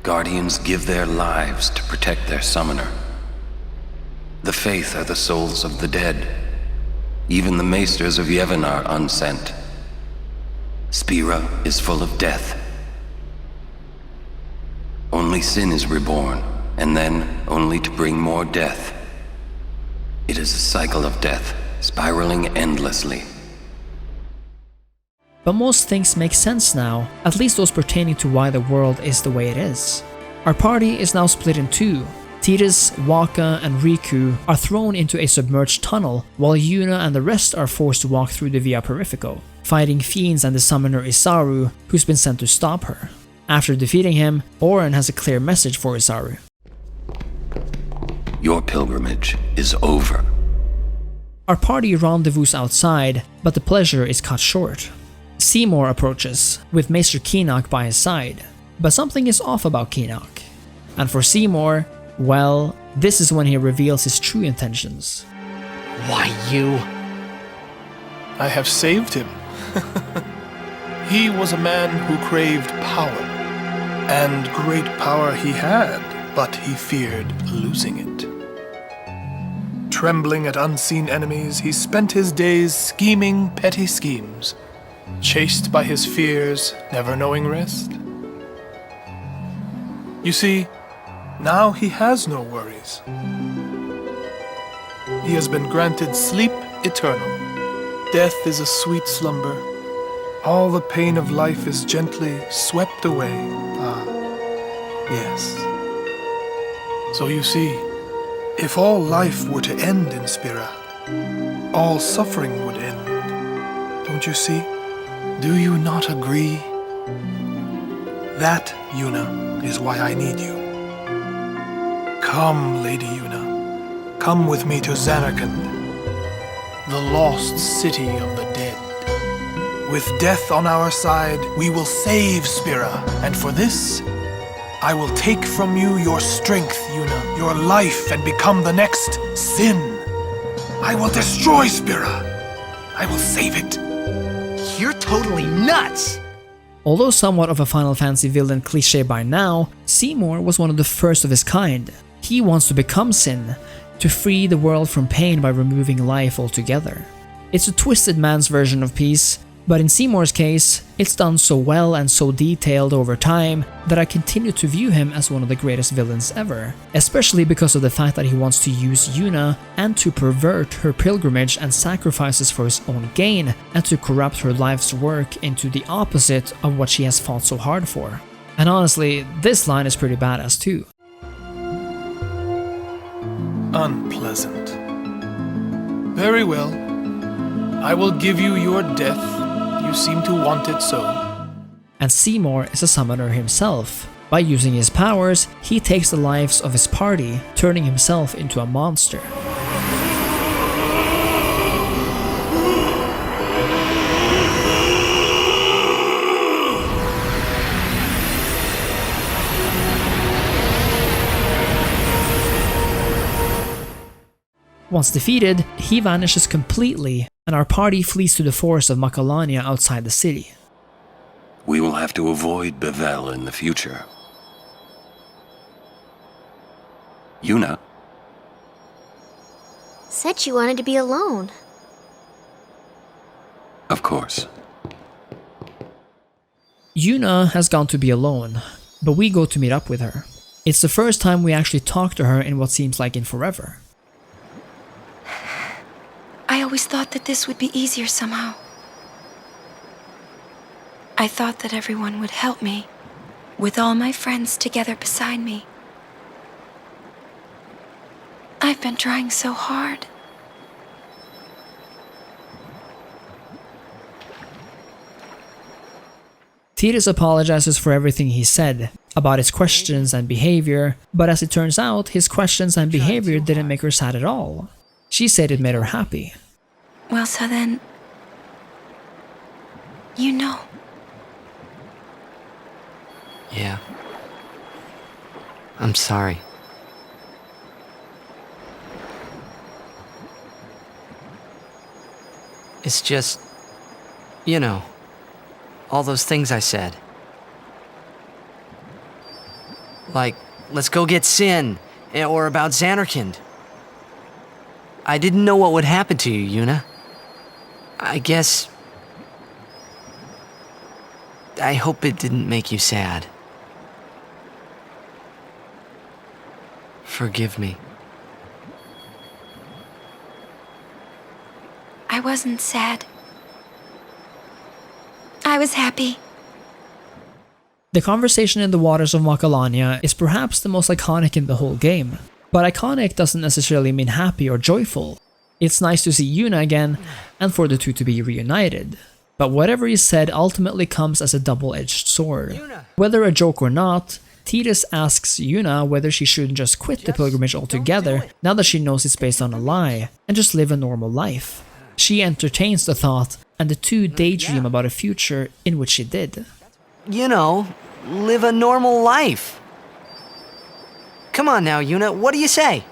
Guardians give their lives to protect their summoner. The Faith are the souls of the dead. Even the Maesters of Yevon are unsent. Spira is full of death. Only sin is reborn, and then only to bring more death. It is a cycle of death, spiraling endlessly. But most things make sense now, at least those pertaining to why the world is the way it is. Our party is now split in two. Tidus, Waka, and Riku are thrown into a submerged tunnel, while Yuna and the rest are forced to walk through the Via Purifico, fighting fiends and the summoner Isaru, who's been sent to stop her. After defeating him, Auron has a clear message for Isaru. Your pilgrimage is over. Our party rendezvous outside, but the pleasure is cut short. Seymour approaches, with Maester Keenock by his side, but something is off about Keenock. And for Seymour, well, this is when he reveals his true intentions. Why you? I have saved him. He was a man who craved power, and great power he had, but he feared losing it. Trembling at unseen enemies, he spent his days scheming petty schemes, chased by his fears, never knowing rest. You see, now he has no worries. He has been granted sleep eternal. Death is a sweet slumber. All the pain of life is gently swept away. Ah, yes. So you see, if all life were to end in Spira, all suffering would end. Don't you see? Do you not agree? That, Yuna, is why I need you. Come, Lady Yuna. Come with me to Zanarkand, the lost city of the dead. With death on our side, we will save Spira, and for this, I will take from you your strength, Yuna, your life, and become the next Sin. I will destroy Spira. I will save it. You're totally nuts! Although somewhat of a Final Fantasy villain cliché by now, Seymour was one of the first of his kind. He wants to become Sin, to free the world from pain by removing life altogether. It's a twisted man's version of peace, but in Seymour's case, it's done so well and so detailed over time that I continue to view him as one of the greatest villains ever, especially because of the fact that he wants to use Yuna and to pervert her pilgrimage and sacrifices for his own gain, and to corrupt her life's work into the opposite of what she has fought so hard for. And honestly, this line is pretty badass too. Unpleasant. Very well. I will give you your death. You seem to want it so. And Seymour is a summoner himself. By using his powers, he takes the lives of his party, turning himself into a monster. Once defeated, he vanishes completely, and our party flees to the forest of Macalania outside the city. We will have to avoid Bevelle in the future. Yuna? Said she wanted to be alone. Of course. Yuna has gone to be alone, but we go to meet up with her. It's the first time we actually talk to her in what seems like in forever. I always thought that this would be easier somehow. I thought that everyone would help me, with all my friends together beside me. I've been trying so hard. Tidus apologizes for everything he said about his questions and behavior, but as it turns out, his questions and behavior didn't make her sad at all. She said it made her happy. Well, so then, you know. Yeah. I'm sorry. It's just, you know, all those things I said. Like, let's go get Sin, or about Zanarkand. I didn't know what would happen to you, Yuna. I guess... I hope it didn't make you sad. Forgive me. I wasn't sad. I was happy. The conversation in the waters of Macalania is perhaps the most iconic in the whole game. But iconic doesn't necessarily mean happy or joyful. It's nice to see Yuna again, and for the two to be reunited. But whatever is said ultimately comes as a double-edged sword. Whether a joke or not, Tidus asks Yuna whether she shouldn't just quit the pilgrimage altogether now that she knows it's based on a lie, and just live a normal life. She entertains the thought, and the two daydream about a future in which she did. You know, live a normal life. Come on now, Yuna, what do you say?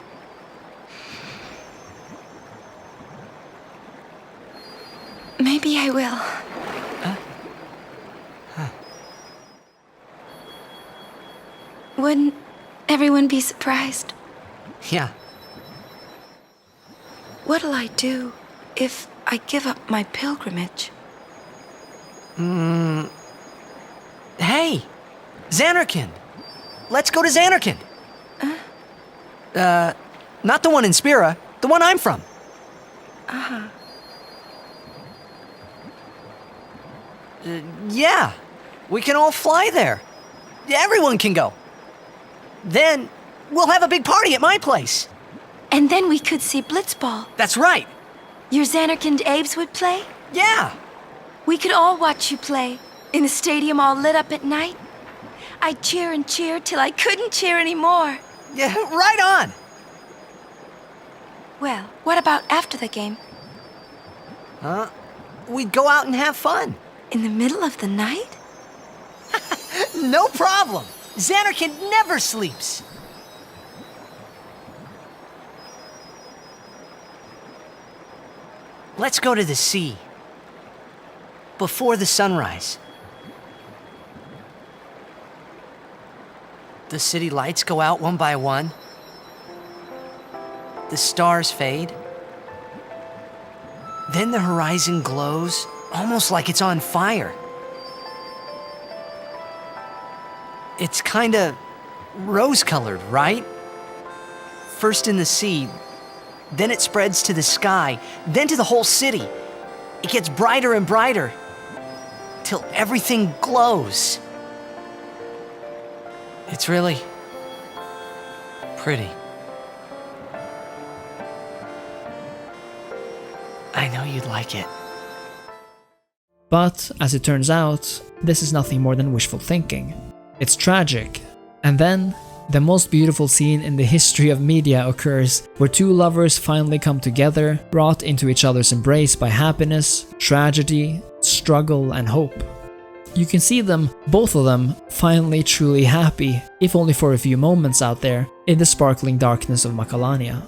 Maybe I will. Wouldn't everyone be surprised? Yeah. What'll I do if I give up my pilgrimage? Hey! Zanarkand! Let's go to Zanarkand! Not the one in Spira, the one I'm from. Uh-huh. Yeah, we can all fly there. Everyone can go. Then, we'll have a big party at my place. And then we could see Blitzball. That's right. Your Zanarkand Abes would play? Yeah. We could all watch you play, in a stadium all lit up at night. I'd cheer and cheer till I couldn't cheer anymore. Yeah, right on. Well, what about after the game? We'd go out and have fun. In the middle of the night? No problem. Zanarkand never sleeps. Let's go to the sea. Before the sunrise. The city lights go out one by one. The stars fade. Then the horizon glows, almost like it's on fire. It's kinda rose-colored, right? First in the sea, then it spreads to the sky, then to the whole city. It gets brighter and brighter, till everything glows. It's really pretty. I know you'd like it. But, as it turns out, this is nothing more than wishful thinking. It's tragic. And then, the most beautiful scene in the history of media occurs, where two lovers finally come together, brought into each other's embrace by happiness, tragedy, struggle, and hope. You can see them, both of them, finally truly happy, if only for a few moments out there, in the sparkling darkness of Macalania.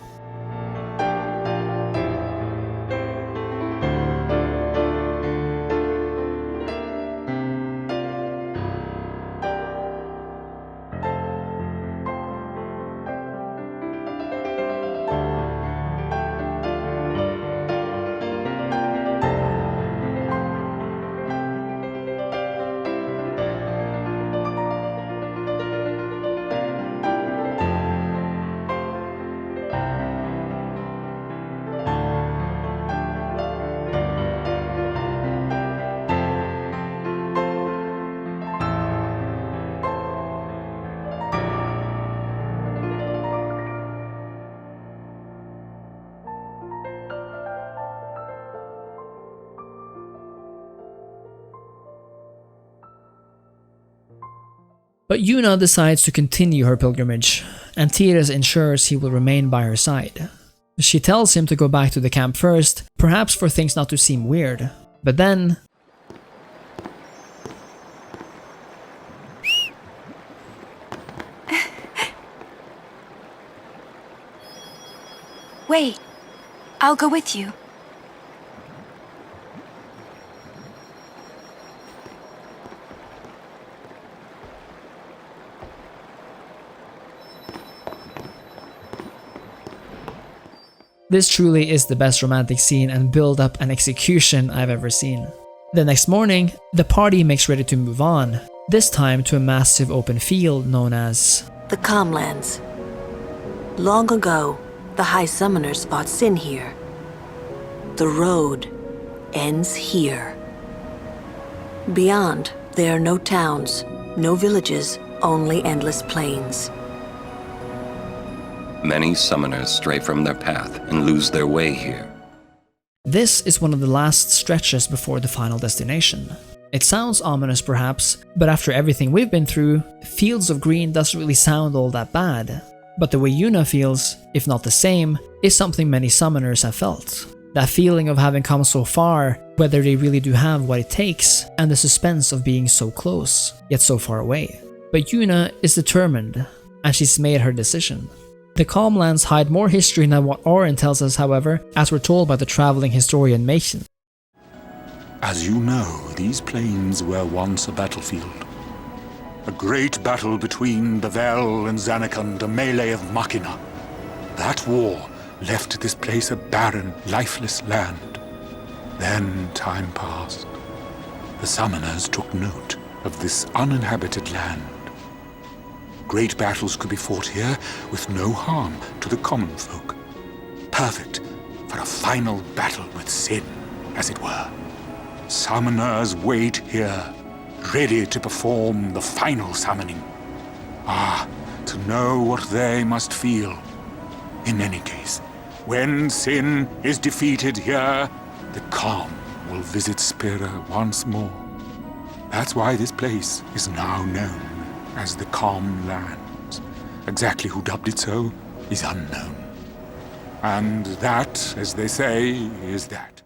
But Yuna decides to continue her pilgrimage, and Tidus ensures he will remain by her side. She tells him to go back to the camp first, perhaps for things not to seem weird. But then... Wait, I'll go with you. This truly is the best romantic scene and build-up and execution I've ever seen. The next morning, the party makes ready to move on, this time to a massive open field known as... the Calmlands. Long ago, the High Summoners fought Sin here. The road ends here. Beyond, there are no towns, no villages, only endless plains. Many summoners stray from their path and lose their way here. This is one of the last stretches before the final destination. It sounds ominous perhaps, but after everything we've been through, Fields of Green doesn't really sound all that bad. But the way Yuna feels, if not the same, is something many summoners have felt. That feeling of having come so far, whether they really do have what it takes, and the suspense of being so close, yet so far away. But Yuna is determined, and she's made her decision. The Calmlands hide more history than what Oren tells us, however, as we're told by the traveling historian Mihen. As you know, these plains were once a battlefield. A great battle between Bevelle and Zanarkand, a melee of Machina. That war left this place a barren, lifeless land. Then time passed. The summoners took note of this uninhabited land. Great battles could be fought here with no harm to the common folk. Perfect for a final battle with Sin, as it were. Summoners wait here, ready to perform the final summoning. Ah, to know what they must feel. In any case, when Sin is defeated here, the calm will visit Spira once more. That's why this place is now known as the Calm Lands. Exactly who dubbed it so is unknown. And that, as they say, is that.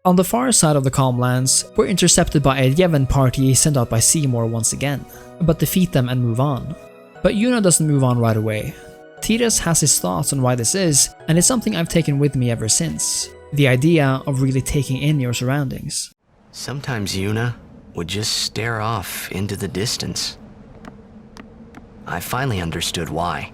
On the far side of the Calmlands, we're intercepted by a Yevon party sent out by Seymour once again, but defeat them and move on. But Yuna doesn't move on right away. Tidus has his thoughts on why this is, and it's something I've taken with me ever since. The idea of really taking in your surroundings. Sometimes Yuna would just stare off into the distance. I finally understood why.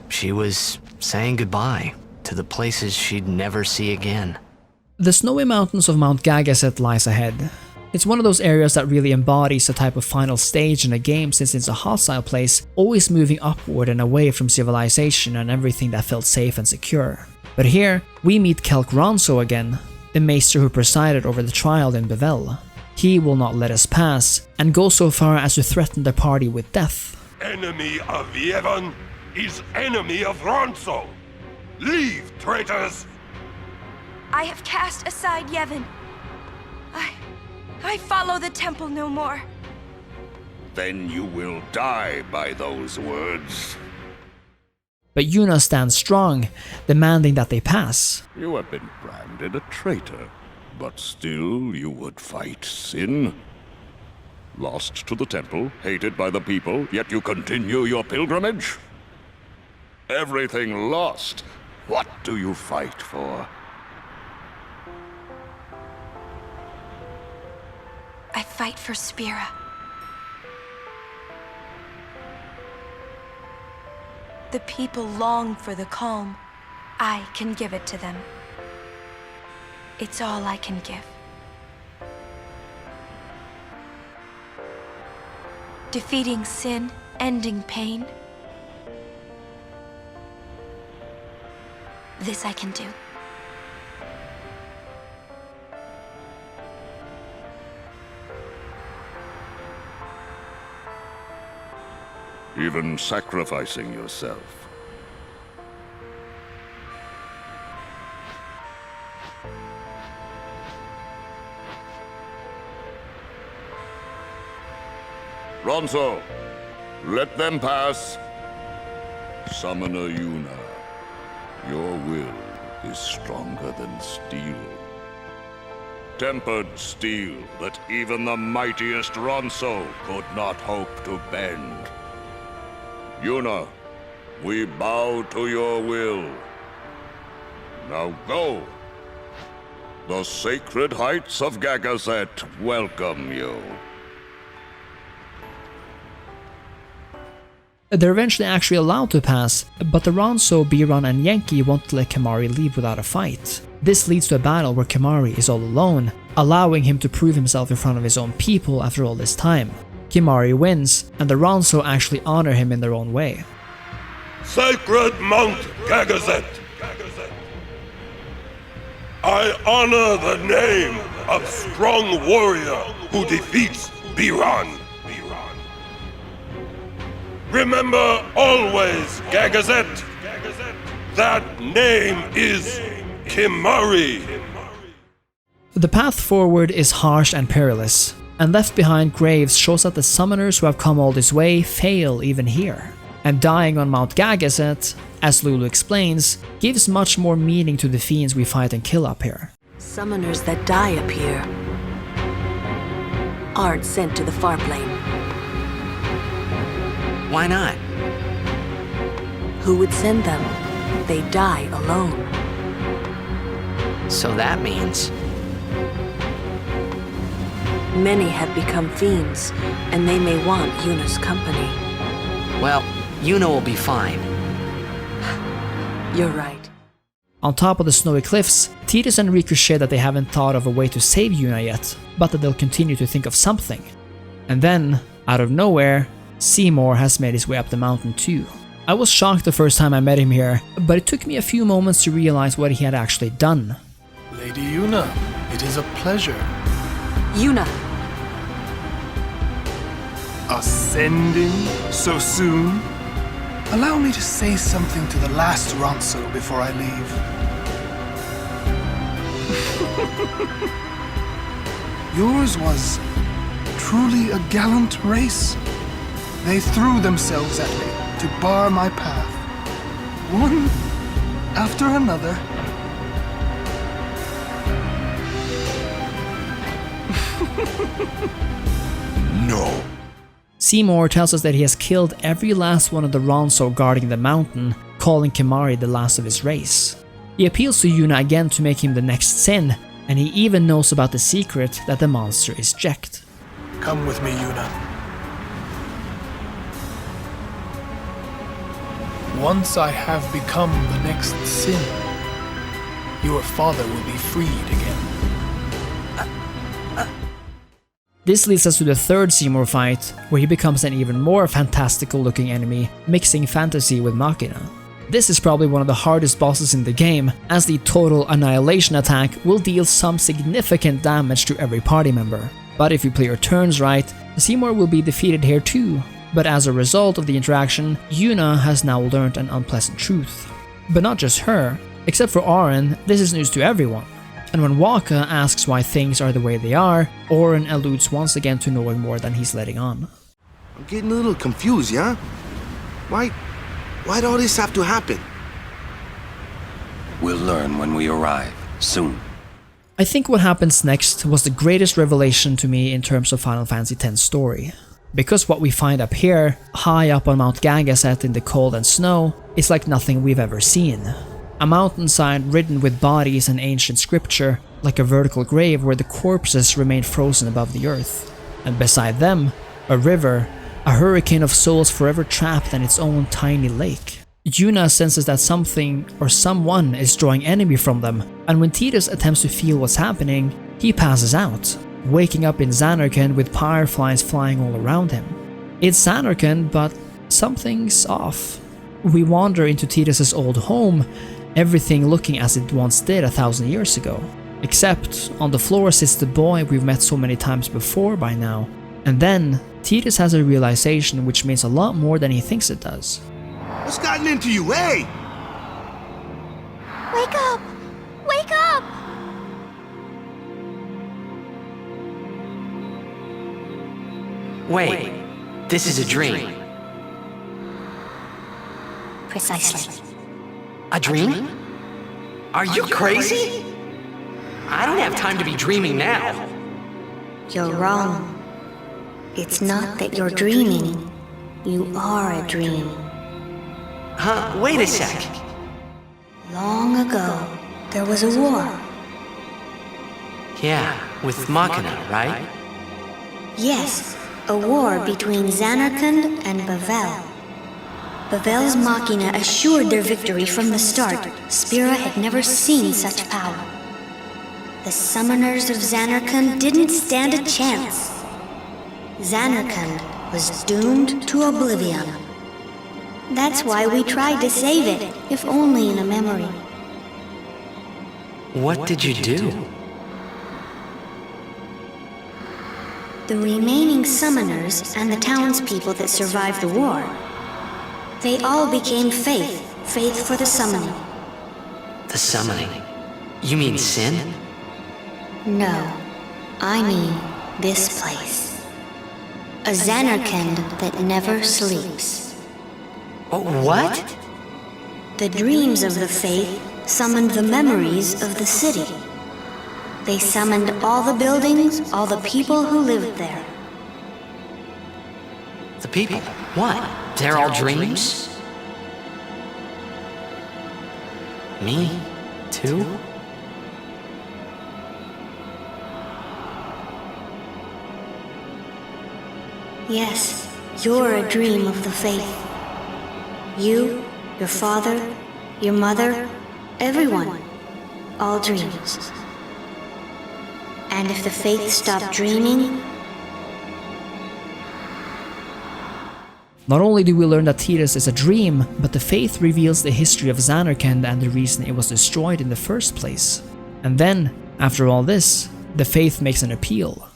She was saying goodbye to the places she'd never see again. The snowy mountains of Mount Gagazet lies ahead. It's one of those areas that really embodies the type of final stage in a game, since it's a hostile place, always moving upward and away from civilization and everything that felt safe and secure. But here, we meet Kelk Ronso again, the maester who presided over the trial in Bevelle. He will not let us pass, and go so far as to threaten the party with death. Enemy of Yevon is enemy of Ronso. Leave, traitors! I have cast aside Yevon. I follow the temple no more. Then you will die by those words. But Yuna stands strong, demanding that they pass. You have been branded a traitor, but still you would fight sin. Lost to the temple, hated by the people, yet you continue your pilgrimage? Everything lost. What do you fight for? I fight for Spira. The people long for the calm. I can give it to them. It's all I can give. Defeating sin, ending pain. This I can do. Even sacrificing yourself. Ronso, let them pass. Summoner Yuna, your will is stronger than steel. Tempered steel that even the mightiest Ronso could not hope to bend. Yuna, we bow to your will. Now go. The sacred heights of Gagazet welcome you. They're eventually actually allowed to pass, but the Ronso, Biran and Yankee won't let Kimahri leave without a fight. This leads to a battle where Kimahri is all alone, allowing him to prove himself in front of his own people after all this time. Kimahri wins, and the Ronso actually honor him in their own way. Sacred Mount Gagazet, I honor the name of strong warrior who defeats Biran. Remember always, Gagazet, that name is Kimahri. The path forward is harsh and perilous, and left behind graves shows that the summoners who have come all this way fail even here. And dying on Mount Gagazet, as Lulu explains, gives much more meaning to the fiends we fight and kill up here. Summoners that die up here aren't sent to the Farplane. Why not? Who would send them? They die alone. So that means... Many have become fiends, and they may want Yuna's company. Well, Yuna will be fine. You're right. On top of the snowy cliffs, Tidus and Riku share that they haven't thought of a way to save Yuna yet, but that they'll continue to think of something. And then, out of nowhere, Seymour has made his way up the mountain too. I was shocked the first time I met him here, but it took me a few moments to realize what he had actually done. Lady Yuna, it is a pleasure. Yuna! Ascending so soon? Allow me to say something to the last Ronso before I leave. Yours was truly a gallant race. They threw themselves at me to bar my path, one after another. No. Seymour tells us that he has killed every last one of the Ronso guarding the mountain, calling Kimahri the last of his race. He appeals to Yuna again to make him the next Sin, and he even knows about the secret that the monster is Jecht. Come with me, Yuna. Once I have become the next Sin, your father will be freed again. This leads us to the third Seymour fight, where he becomes an even more fantastical looking enemy, mixing fantasy with Machina. This is probably one of the hardest bosses in the game, as the total annihilation attack will deal some significant damage to every party member. But if you play your turns right, Seymour will be defeated here too. But as a result of the interaction, Yuna has now learned an unpleasant truth. But not just her, except for Auron, this is news to everyone. And when Waka asks why things are the way they are, Auron alludes once again to knowing more than he's letting on. I'm getting a little confused, yeah? Why'd all this have to happen? We'll learn when we arrive, soon. I think what happens next was the greatest revelation to me in terms of Final Fantasy X's story. Because what we find up here, high up on Mount Gagazet in the cold and snow, is like nothing we've ever seen. A mountainside ridden with bodies and ancient scripture, like a vertical grave where the corpses remain frozen above the earth. And beside them, a river, a hurricane of souls forever trapped in its own tiny lake. Yuna senses that something or someone is drawing enemy from them, and when Tidus attempts to feel what's happening, he passes out, waking up in Zanarkand with fireflies flying all around him. It's Zanarkand, but something's off. We wander into Tidus' old home, everything looking as it once did 1,000 years ago. Except on the floor sits the boy we've met so many times before by now. And then, Tidus has a realization which means a lot more than he thinks it does. What's gotten into you, hey? Wake up! Wake up! Wait, this is a dream. Precisely. A dream? Are you crazy? I don't have time to be dreaming now. You're wrong. It's not that you're dreaming. You are a dream. Huh? Wait a sec. Long ago, there was a war. Yeah, with Machina, right? Yes, a war between Zanarkand and Bevelle. Bevelle's Machina assured their victory from the start. Spira had never seen such power. The summoners of Zanarkand didn't stand a chance. Zanarkand was doomed to oblivion. That's why we tried to save it, if only in a memory. What did you do? The remaining summoners and the townspeople that survived the war, they all became faith for the summoning. The summoning? You mean sin? No, I mean this place. A Zanarkand that never sleeps. What? The dreams of the faith summoned the memories of the city. They summoned all the buildings, all the people who lived there. The people? What? They're all dreams? Me? Too? Yes, you're a dream of the faith. You, your father, your mother, everyone. All dreams. And if the faith stopped dreaming... Not only do we learn that Tidus is a dream, but the faith reveals the history of Zanarkand and the reason it was destroyed in the first place. And then, after all this, the faith makes an appeal.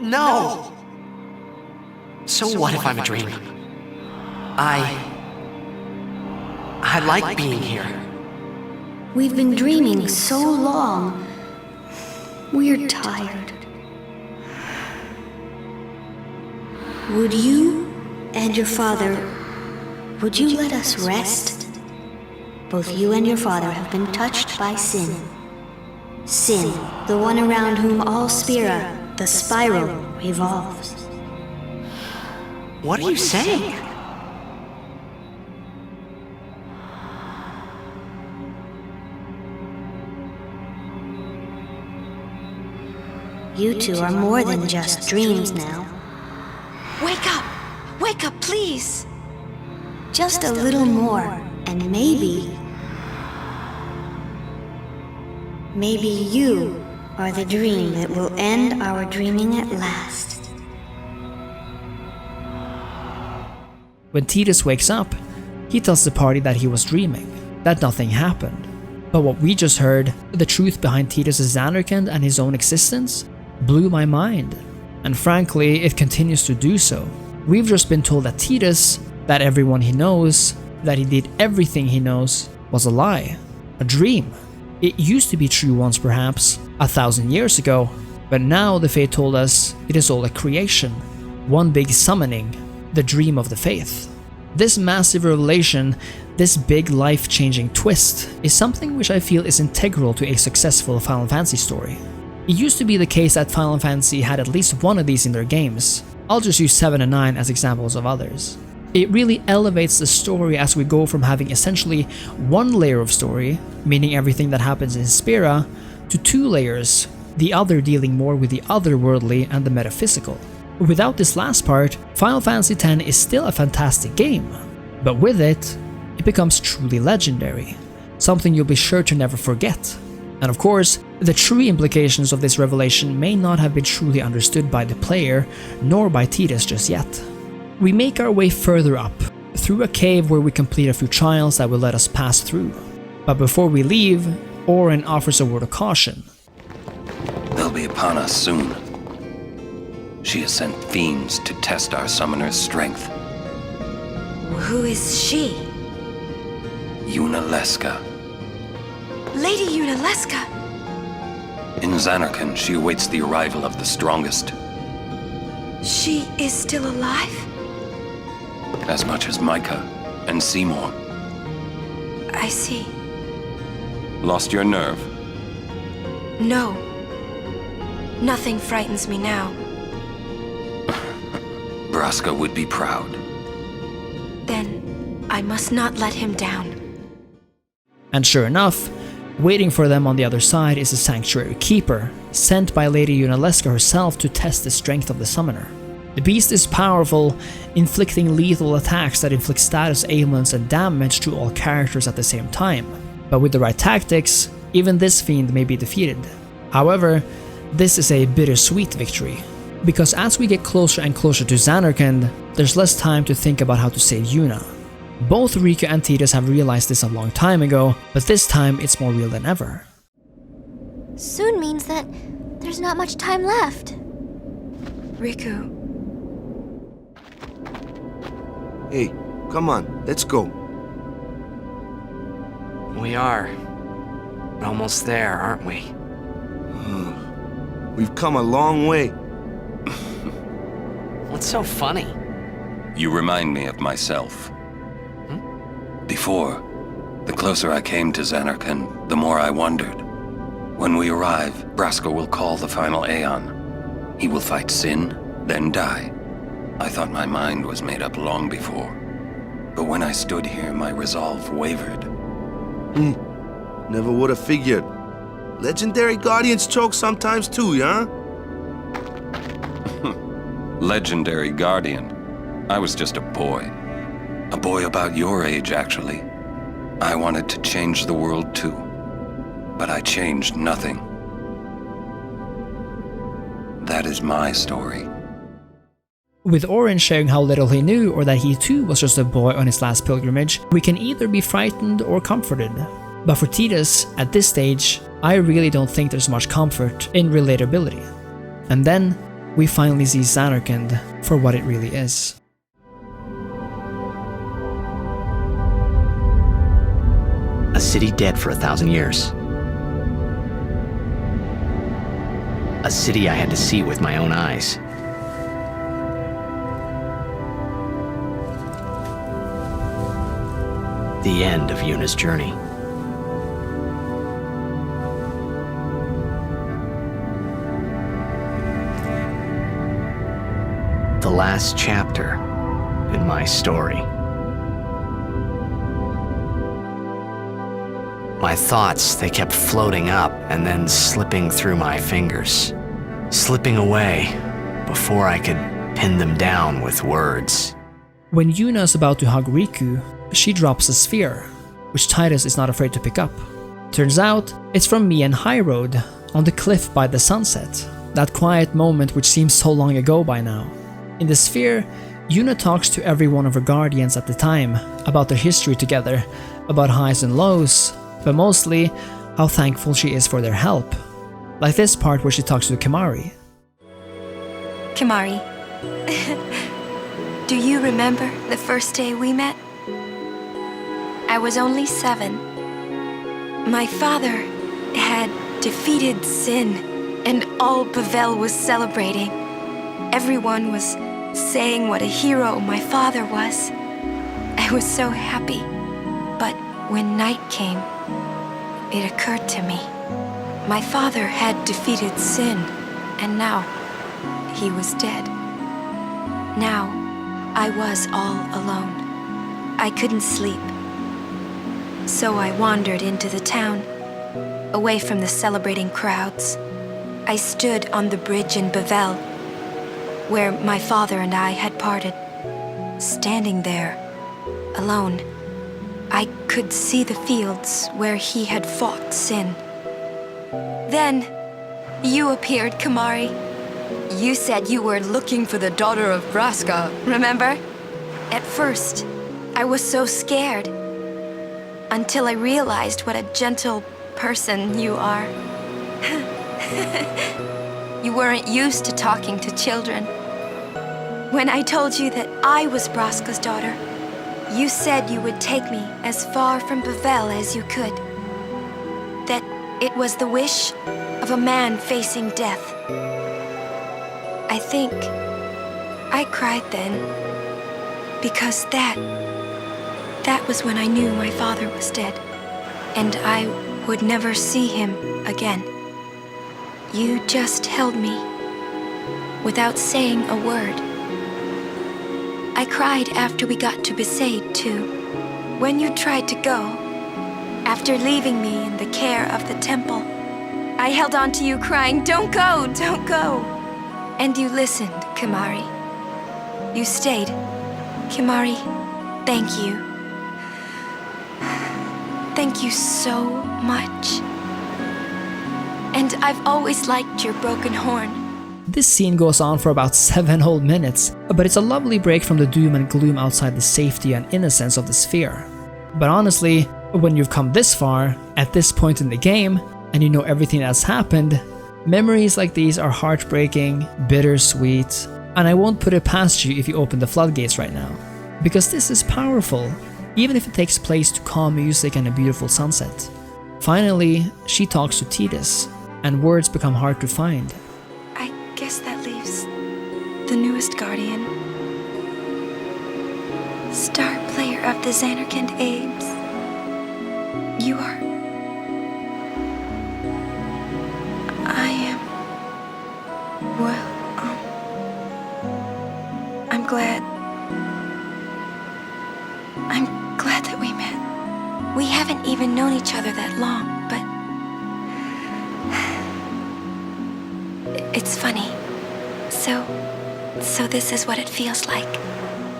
No! So what if I'm a dream? I like being here. We've been dreaming so long. We're tired. Would you and your father, would you let us rest? Both you and your father have been touched by sin. Sin, the one around whom all Spira, the spiral, revolves. What are you saying? You two are more than just dreams now. Wake up! Wake up, please! Just a little more, and maybe you are the dream that will end our dreaming at last. When Tidus wakes up, he tells the party that he was dreaming, that nothing happened. But what we just heard, the truth behind Tidus' Zanarkand and his own existence, blew my mind. And frankly, it continues to do so. We've just been told that Tidus, that everyone he knows, that he did everything he knows, was a lie, a dream. It used to be true once perhaps, 1,000 years ago, but now the Fate told us it is all a creation, one big summoning, the dream of the faith. This massive revelation, this big life-changing twist, is something which I feel is integral to a successful Final Fantasy story. It used to be the case that Final Fantasy had at least one of these in their games. I'll just use 7 and 9 as examples of others. It really elevates the story as we go from having essentially one layer of story, meaning everything that happens in Spira, to 2 layers, the other dealing more with the otherworldly and the metaphysical. Without this last part, Final Fantasy X is still a fantastic game, but with it, it becomes truly legendary, something you'll be sure to never forget. And of course, the true implications of this revelation may not have been truly understood by the player, nor by Tidus just yet. We make our way further up, through a cave where we complete a few trials that will let us pass through. But before we leave, Auron offers a word of caution. They'll be upon us soon. She has sent fiends to test our summoner's strength. Who is she? Yuna Leska. Lady Yuna Leska! In Zanarkand, she awaits the arrival of the strongest. She is still alive? As much as Micah and Seymour. I see. Lost your nerve? No. Nothing frightens me now. Braska would be proud. Then I must not let him down. And sure enough, waiting for them on the other side is a Sanctuary Keeper, sent by Lady Yuna Leska herself to test the strength of the summoner. The beast is powerful, inflicting lethal attacks that inflict status ailments and damage to all characters at the same time. But with the right tactics, even this fiend may be defeated. However, this is a bittersweet victory, because as we get closer and closer to Zanarkand, there's less time to think about how to save Yuna. Both Riku and Tidus have realized this a long time ago, but this time it's more real than ever. Soon means that there's not much time left. Riku. Hey, come on, let's go. We are almost there, aren't we? We've come a long way. What's so funny? You remind me of myself. Before, the closer I came to Zanarkand, the more I wondered. When we arrive, Braska will call the final Aeon. He will fight Sin, then die. I thought my mind was made up long before. But when I stood here, my resolve wavered. Never would have figured. Legendary Guardians choke sometimes too, huh? Legendary Guardian. I was just a boy. A boy about your age, actually. I wanted to change the world too. But I changed nothing. That is my story. With Auron sharing how little he knew, or that he too was just a boy on his last pilgrimage, we can either be frightened or comforted. But for Tidus, at this stage, I really don't think there's much comfort in relatability. And then, we finally see Zanarkand for what it really is. A city dead for 1,000 years. A city I had to see with my own eyes. The end of Yuna's journey. The last chapter my story. My thoughts, they kept floating up and then slipping through my fingers, slipping away before I could pin them down with words. When Yuna's about to hug Riku, she drops a sphere, which Tidus is not afraid to pick up. Turns out, it's from Mihen Highroad, on the cliff by the sunset, that quiet moment which seems so long ago by now. In the sphere, Yuna talks to every one of her guardians at the time about their history together, about highs and lows, but mostly how thankful she is for their help. Like this part where she talks to Kimahri. Kimahri, do you remember the first day we met? I was only 7. My father had defeated sin, and all Bevelle was celebrating. Everyone was saying what a hero my father was. I was so happy. But when night came, it occurred to me. My father had defeated sin, and now he was dead. Now I was all alone. I couldn't sleep. So I wandered into the town, away from the celebrating crowds. I stood on the bridge in Bevelle, where my father and I had parted. Standing there, alone, I could see the fields where he had fought sin. Then, you appeared, Kimahri. You said you were looking for the daughter of Braska, remember? At first, I was so scared, until I realized what a gentle person you are. You weren't used to talking to children. When I told you that I was Braska's daughter, you said you would take me as far from Bevelle as you could. That it was the wish of a man facing death. I think I cried then, because that was when I knew my father was dead, and I would never see him again. You just held me, without saying a word. I cried after we got to Besaid, too. When you tried to go, after leaving me in the care of the temple, I held on to you crying, "Don't go, don't go." And you listened, Kimahri. You stayed. Kimahri, thank you. Thank you so much. And I've always liked your broken horn. This scene goes on for about 7 whole minutes, but it's a lovely break from the doom and gloom outside the safety and innocence of the sphere. But honestly, when you've come this far, at this point in the game, and you know everything that's happened, memories like these are heartbreaking, bittersweet, and I won't put it past you if you open the floodgates right now. Because this is powerful, even if it takes place to calm music and a beautiful sunset. Finally, she talks to Tidus, and words become hard to find. I guess that leaves the newest guardian. Star player of the Zanarkand Abes. You are... I am... Well, I'm glad that we met. We haven't even known each other that long, but... It's funny. So this is what it feels like.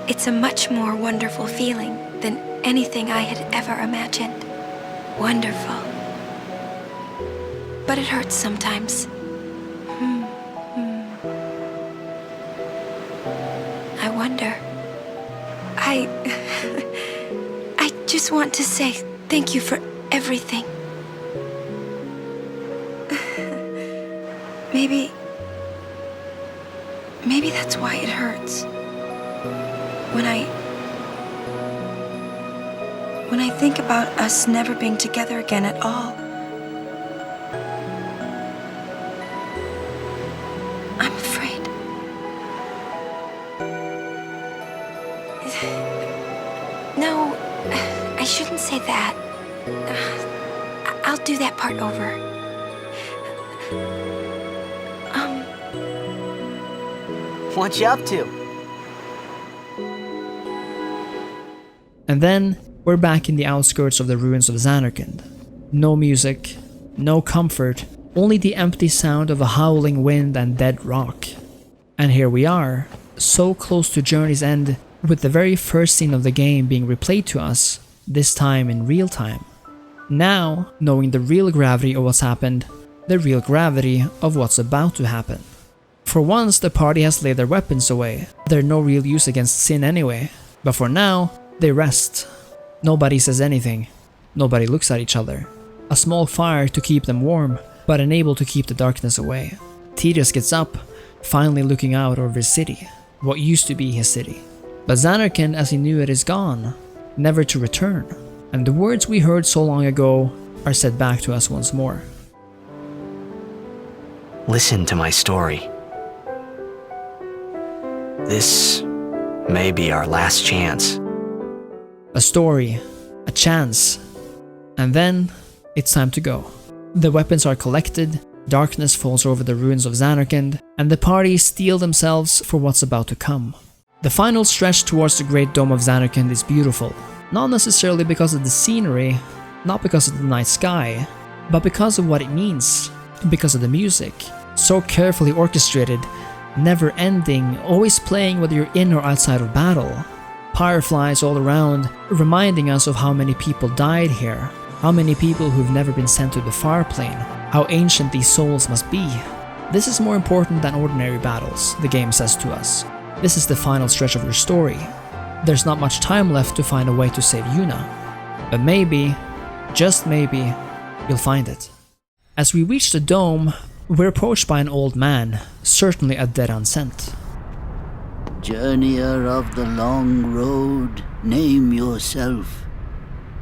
It's a much more wonderful feeling than anything I had ever imagined. Wonderful. But it hurts sometimes. I wonder. I just want to say thank you for everything. Maybe that's why it hurts. When I think about us never being together again at all, I'm afraid. No, I shouldn't say that. I'll do that part over. What you up to? And then we're back in the outskirts of the ruins of Zanarkand. No music, no comfort, only the empty sound of a howling wind and dead rock. And here we are, so close to Journey's End, with the very first scene of the game being replayed to us, this time in real time. Now, knowing the real gravity of what's happened, the real gravity of what's about to happen. For once, the party has laid their weapons away. They're no real use against sin anyway. But for now, they rest. Nobody says anything. Nobody looks at each other. A small fire to keep them warm, but unable to keep the darkness away. Tidus gets up, finally looking out over his city. What used to be his city. But Zanarkand as he knew it is gone, never to return. And the words we heard so long ago are said back to us once more. Listen to my story. This may be our last chance. A story, a chance, and then it's time to go. The weapons are collected, darkness falls over the ruins of Zanarkand, and the party steel themselves for what's about to come. The final stretch towards the Great Dome of Zanarkand is beautiful, not necessarily because of the scenery, not because of the night sky, but because of what it means, because of the music, so carefully orchestrated, never ending, always playing whether you're in or outside of battle. Fireflies all around, reminding us of how many people died here, how many people who've never been sent to the Farplane, how ancient these souls must be. This is more important than ordinary battles, the game says to us. This is the final stretch of your story. There's not much time left to find a way to save Yuna. But maybe, just maybe, you'll find it. As we reach the dome, we're approached by an old man, certainly a dead on scent. Journeyer of the long road, name yourself.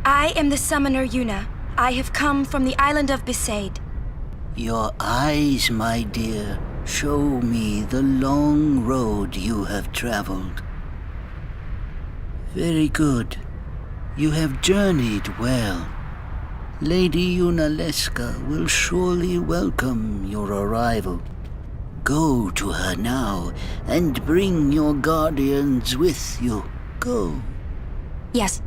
I am the summoner Yuna. I have come from the island of Besaid. Your eyes, my dear, show me the long road you have traveled. Very good. You have journeyed well. Lady Yunalesca will surely welcome your arrival. Go to her now, and bring your guardians with you. Go. Yes.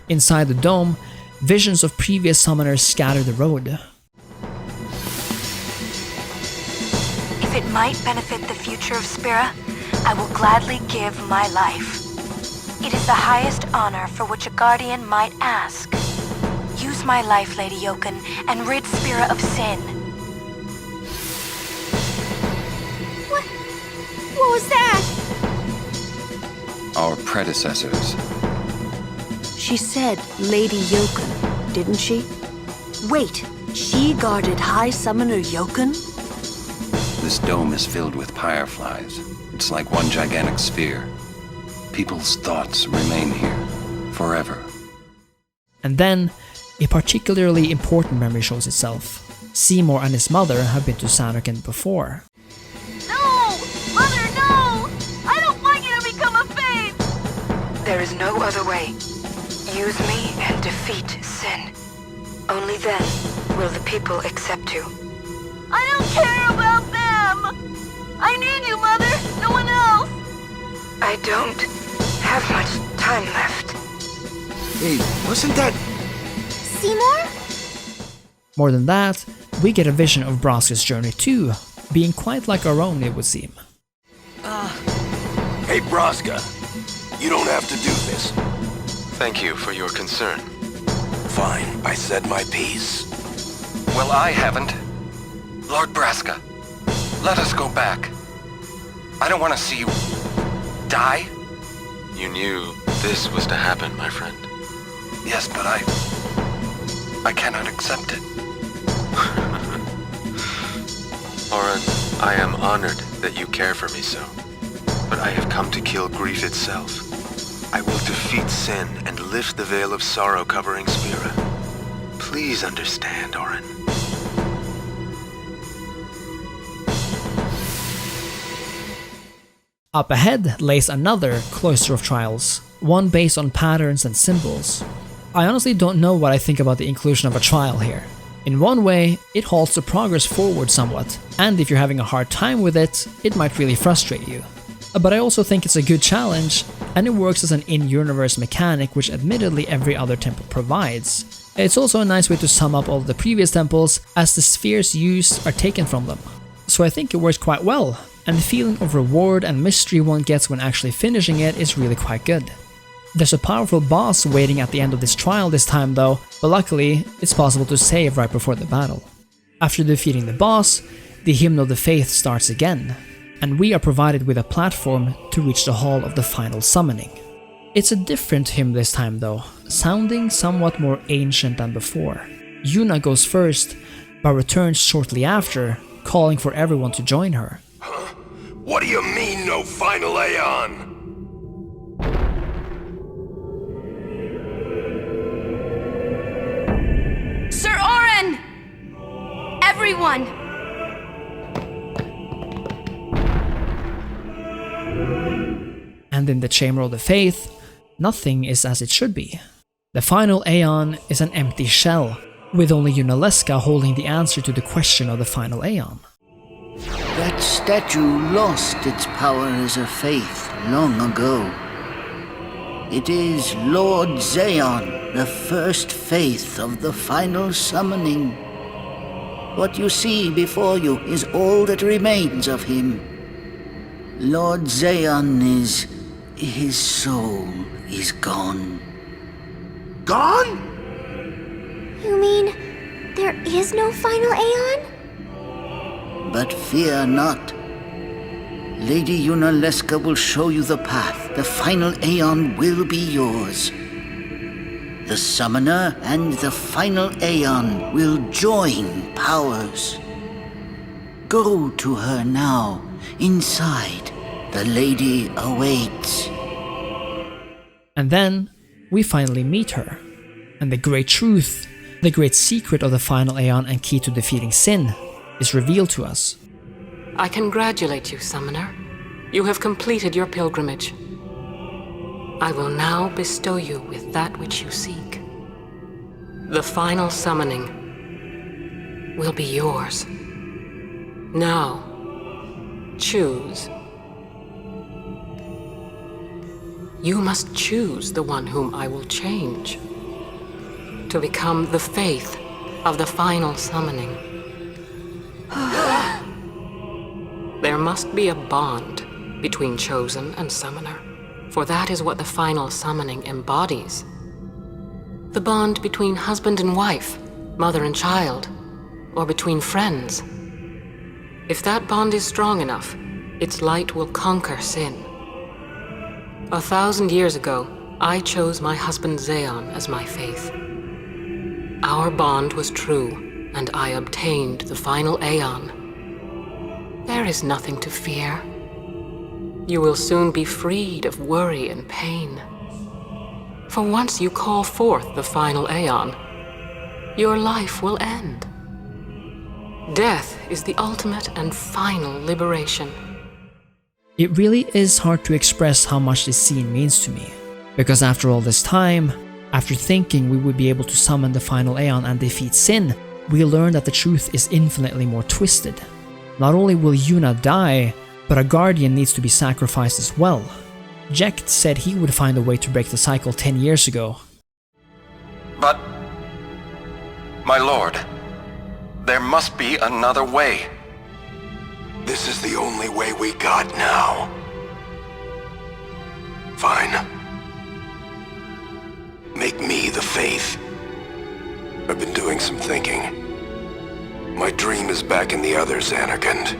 Inside the dome, visions of previous summoners scatter the road. If it might benefit the future of Spira, I will gladly give my life. It is the highest honor for which a guardian might ask. Use my life, Lady Yoken, and rid Spira of sin. What was that? Our predecessors. She said Lady Yoken, didn't she? Wait, she guarded High Summoner Yoken? This dome is filled with fireflies. It's like one gigantic sphere. People's thoughts remain here, forever. And then, a particularly important memory shows itself. Seymour and his mother have been to Zanarkand before. No! Mother, no! I don't want you to become a faith! There is no other way. Use me and defeat sin. Only then will the people accept you. I don't care about them! I need you, Mother! No one else! I don't have much time left. Hey, wasn't that... Seymour? More than that, we get a vision of Braska's journey too, being quite like our own, it would seem. Hey, Braska, you don't have to do this. Thank you for your concern. Fine, I said my piece. Well, I haven't. Lord Braska, let us go back. I don't want to see you die. You knew this was to happen, my friend. Yes, but I cannot accept it. Oren, I am honored that you care for me so. But I have come to kill grief itself. I will defeat sin and lift the veil of sorrow covering Spira. Please understand, Oren. Up ahead lays another cloister of trials, one based on patterns and symbols. I honestly don't know what I think about the inclusion of a trial here. In one way, it halts the progress forward somewhat, and if you're having a hard time with it, it might really frustrate you. But I also think it's a good challenge, and it works as an in-universe mechanic which admittedly every other temple provides. It's also a nice way to sum up all of the previous temples, as the spheres used are taken from them. So I think it works quite well, and the feeling of reward and mystery one gets when actually finishing it is really quite good. There's a powerful boss waiting at the end of this trial this time though, but luckily it's possible to save right before the battle. After defeating the boss, the Hymn of the Faith starts again, and we are provided with a platform to reach the Hall of the Final Summoning. It's a different hymn this time though, sounding somewhat more ancient than before. Yuna goes first, but returns shortly after, calling for everyone to join her. Huh? What do you mean, no final Aeon? Sir Oren! Everyone! And in the Chamber of the Faith, nothing is as it should be. The final Aeon is an empty shell, with only Yuna holding the answer to the question of the final Aeon. That statue lost its power as a faith long ago. It is Lord Zaon, the first faith of the final summoning. What you see before you is all that remains of him. Lord Zaon is... his soul is gone. Gone? You mean there is no final Aeon? But fear not. Lady Yuna will show you the path. The final Aeon will be yours. The Summoner and the final Aeon will join powers. Go to her now. Inside, the lady awaits. And then, we finally meet her. And the great truth, the great secret of the final Aeon and key to defeating sin, is revealed to us. I congratulate you, Summoner. You have completed your pilgrimage. I will now bestow you with that which you seek. The final summoning will be yours. Now, choose. You must choose the one whom I will change to become the faith of the final summoning. There must be a bond between Chosen and Summoner, for that is what the final summoning embodies. The bond between husband and wife, mother and child, or between friends. If that bond is strong enough, its light will conquer sin. 1,000 years ago, I chose my husband Zaon as my faith. Our bond was true, and I obtained the final Aeon. There is nothing to fear. You will soon be freed of worry and pain. For once you call forth the final Aeon, your life will end. Death is the ultimate and final liberation. It really is hard to express how much this scene means to me, because after all this time, after thinking we would be able to summon the final Aeon and defeat sin, we learn that the truth is infinitely more twisted. Not only will Yuna die, but a guardian needs to be sacrificed as well. Jecht said he would find a way to break the cycle 10 years ago. But... my lord, there must be another way. This is the only way we got now. Fine. Make me the faith. I've been doing some thinking. My dream is back in the other Zanarkand.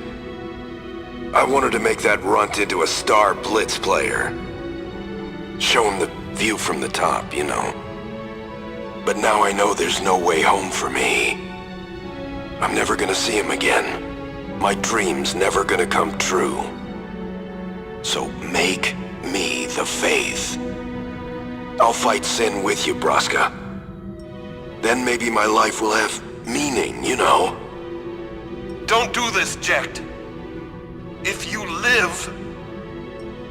I wanted to make that runt into a star blitz player. Show him the view from the top, you know. But now I know there's no way home for me. I'm never gonna see him again. My dream's never gonna come true. So make me the faith. I'll fight sin with you, Braska. Then maybe my life will have meaning, you know? Don't do this, Jecht. If you live,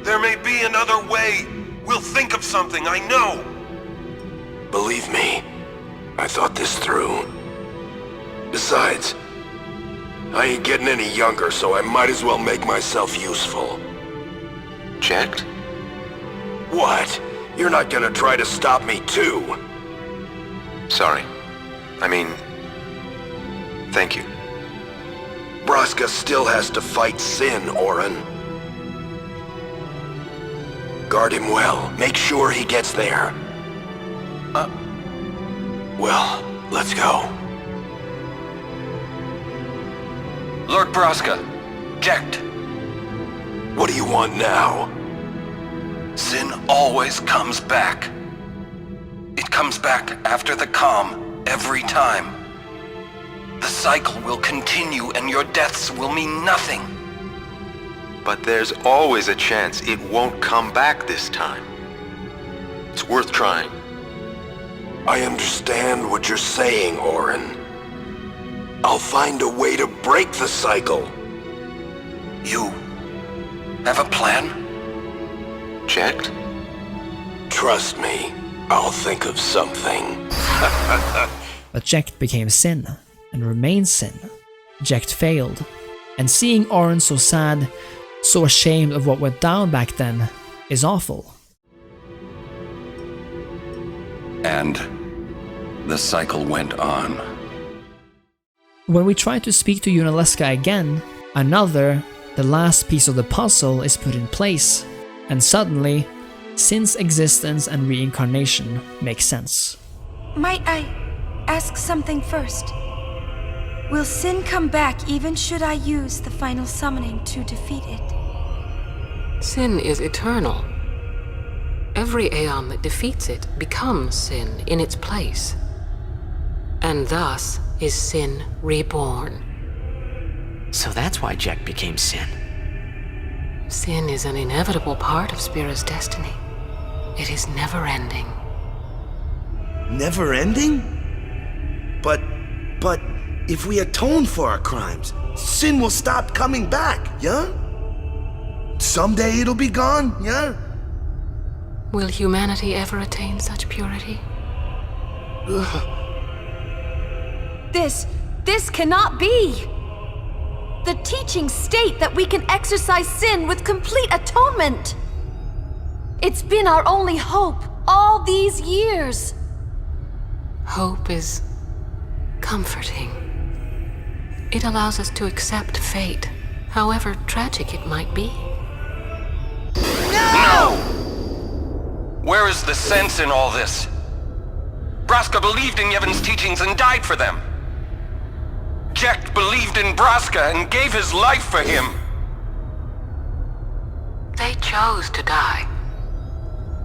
there may be another way. We'll think of something, I know. Believe me, I thought this through. Besides, I ain't getting any younger, so I might as well make myself useful. Checked? What? You're not gonna try to stop me too? Sorry. I mean, thank you. Braska still has to fight Sin, Orin. Guard him well. Make sure he gets there. Well, let's go. Lord Braska, checked. What do you want now? Sin always comes back. It comes back after the calm, every time. The cycle will continue and your deaths will mean nothing. But there's always a chance it won't come back this time. It's worth trying. I understand what you're saying, Orin. I'll find a way to break the cycle. You have a plan? Checked? Trust me, I'll think of something. But Jecht became Sin, and remained Sin. Jecht failed, and seeing Orin so sad, so ashamed of what went down back then, is awful. And the cycle went on. When we try to speak to Yuna again, the last piece of the puzzle is put in place, and suddenly, Sin's existence and reincarnation make sense. Might I ask something first? Will Sin come back even should I use the final summoning to defeat it? Sin is eternal. Every Aeon that defeats it becomes Sin in its place. And thus is Sin reborn. So that's why Jecht became Sin. Sin is an inevitable part of Spira's destiny. It is never-ending. Never-ending? But if we atone for our crimes, Sin will stop coming back, yeah? Someday it'll be gone, yeah? Will humanity ever attain such purity? This cannot be! The teachings state that we can exorcise sin with complete atonement! It's been our only hope all these years! Hope is comforting. It allows us to accept fate, however tragic it might be. No! Where is the sense in all this? Braska believed in Yevon's teachings and died for them. Jecht believed in Braska and gave his life for him. They chose to die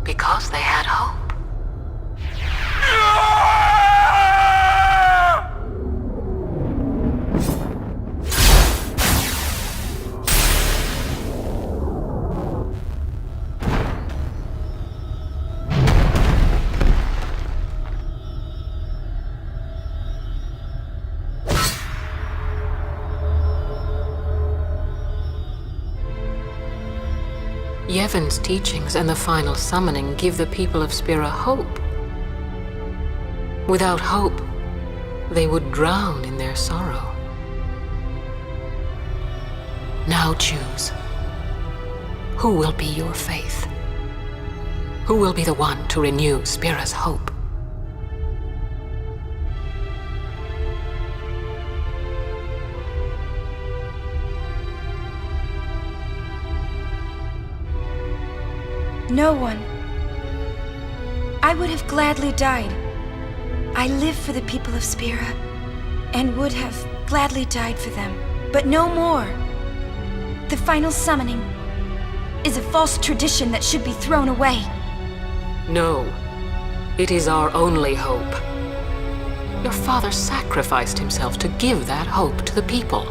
because they had hope. Yevon's teachings and the final summoning give the people of Spira hope. Without hope, they would drown in their sorrow. Now choose. Who will be your faith? Who will be the one to renew Spira's hope? No one. I would have gladly died. I live for the people of Spira, and would have gladly died for them, but no more. The final summoning is a false tradition that should be thrown away. No, it is our only hope. Your father sacrificed himself to give that hope to the people,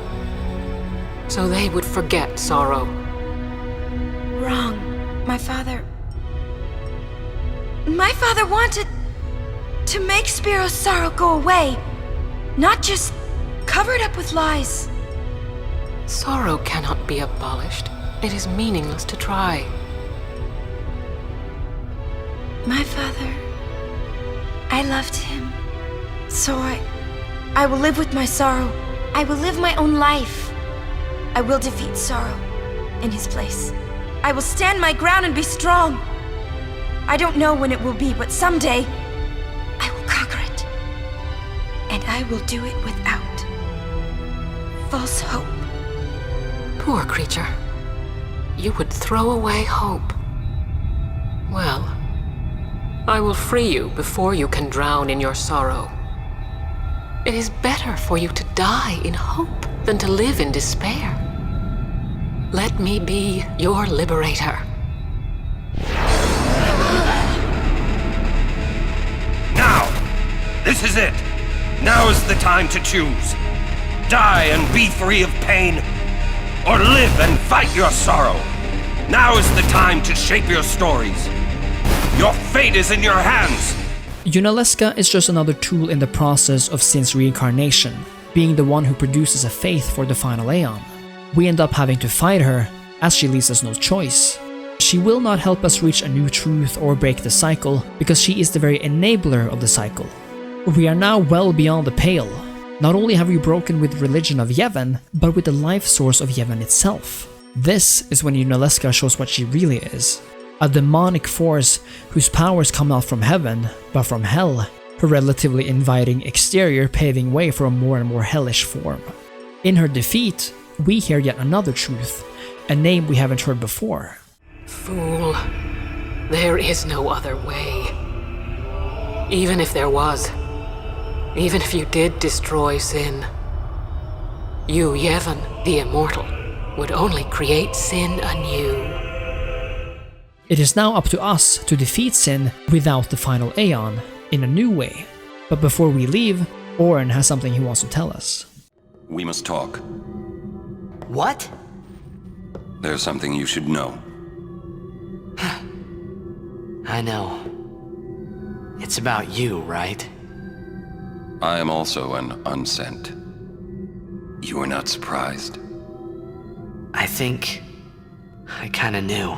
so they would forget sorrow. Wrong. My father wanted to make Spira's sorrow go away, not just cover it up with lies. Sorrow cannot be abolished. It is meaningless to try. My father, I loved him, so I will live with my sorrow. I will live my own life. I will defeat sorrow in his place. I will stand my ground and be strong. I don't know when it will be, but someday I will conquer it. And I will do it without false hope. Poor creature. You would throw away hope. Well, I will free you before you can drown in your sorrow. It is better for you to die in hope than to live in despair. Let me be your liberator. Now! This is it! Now is the time to choose. Die and be free of pain, or live and fight your sorrow. Now is the time to shape your stories. Your fate is in your hands! Yunalesca is just another tool in the process of Sin's reincarnation, being the one who produces a faith for the final Aeon. We end up having to fight her, as she leaves us no choice. She will not help us reach a new truth or break the cycle, because she is the very enabler of the cycle. We are now well beyond the pale. Not only have we broken with the religion of Yevon, but with the life source of Yevon itself. This is when Yunalesca shows what she really is. A demonic force whose powers come not from heaven, but from hell, her relatively inviting exterior paving way for a more and more hellish form. In her defeat, we hear yet another truth, a name we haven't heard before. Fool. There is no other way. Even if there was, even if you did destroy Sin, you, Yevon, the Immortal, would only create Sin anew. It is now up to us to defeat Sin without the final Aeon, in a new way. But before we leave, Oren has something he wants to tell us. We must talk. What? There's something you should know. I know. It's about you, right? I am also an unsent. You are not surprised? I think I kinda knew.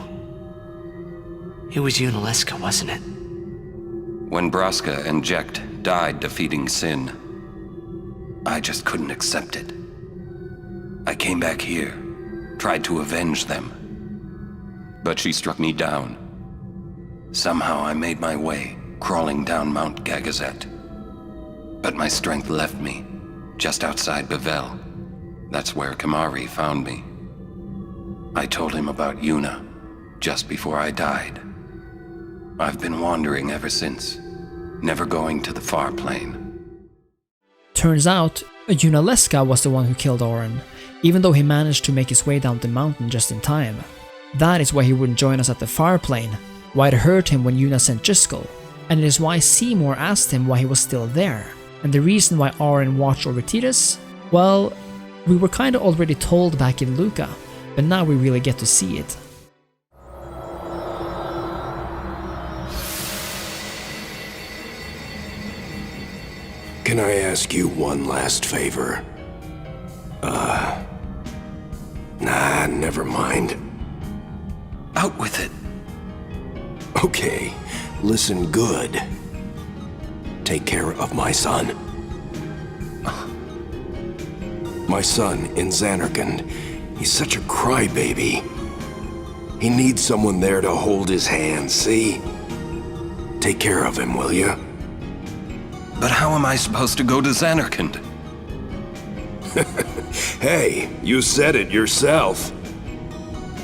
It was Yunalesca, wasn't it? When Braska and Jekt died defeating Sin, I just couldn't accept it. I came back here, tried to avenge them. But she struck me down. Somehow I made my way, crawling down Mount Gagazet. But my strength left me, just outside Bevelle. That's where Kamari found me. I told him about Yuna, just before I died. I've been wandering ever since, never going to the Farplane. Turns out, Yunalesca was the one who killed Oren, even though he managed to make his way down the mountain just in time. That is why he wouldn't join us at the Farplane, why it hurt him when Yuna sent Driscoll, and it is why Seymour asked him why he was still there. And the reason why Oren watched over Tidus? Well, we were kinda already told back in Luca, but now we really get to see it. Can I ask you one last favor? Nah, never mind. Out with it. Okay, listen good. Take care of my son. My son in Zanarkand. He's such a crybaby. He needs someone there to hold his hand, see? Take care of him, will you? But how am I supposed to go to Zanarkand? Hey, you said it yourself.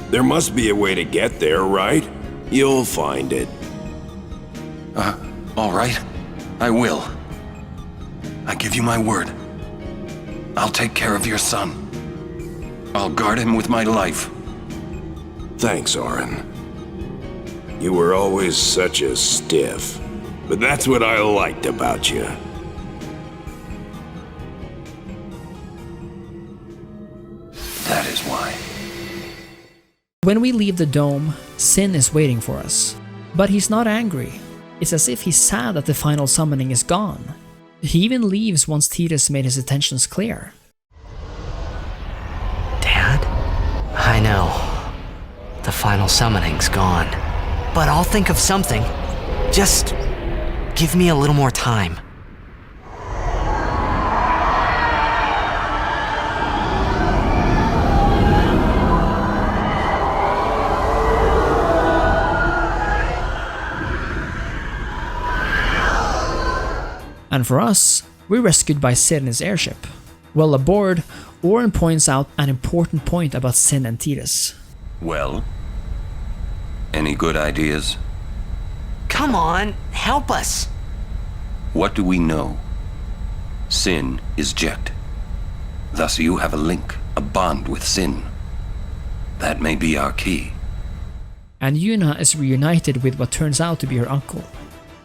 There must be a way to get there, right? You'll find it. All right. I will. I give you my word. I'll take care of your son. I'll guard him with my life. Thanks, Oren. You were always such a stiff. But that's what I liked about you. That is why. When we leave the dome, Sin is waiting for us. But he's not angry. It's as if he's sad that the final summoning is gone. He even leaves once Tidus made his intentions clear. Dad? I know. The final summoning's gone. But I'll think of something. Just give me a little more time. And for us, we're rescued by Sid and his airship. Well aboard, Oren points out an important point about Sin and Tidus. Well? Any good ideas? Come on, help us. What do we know? Sin is Jecht. Thus you have a link, a bond with Sin. That may be our key. And Yuna is reunited with what turns out to be her uncle.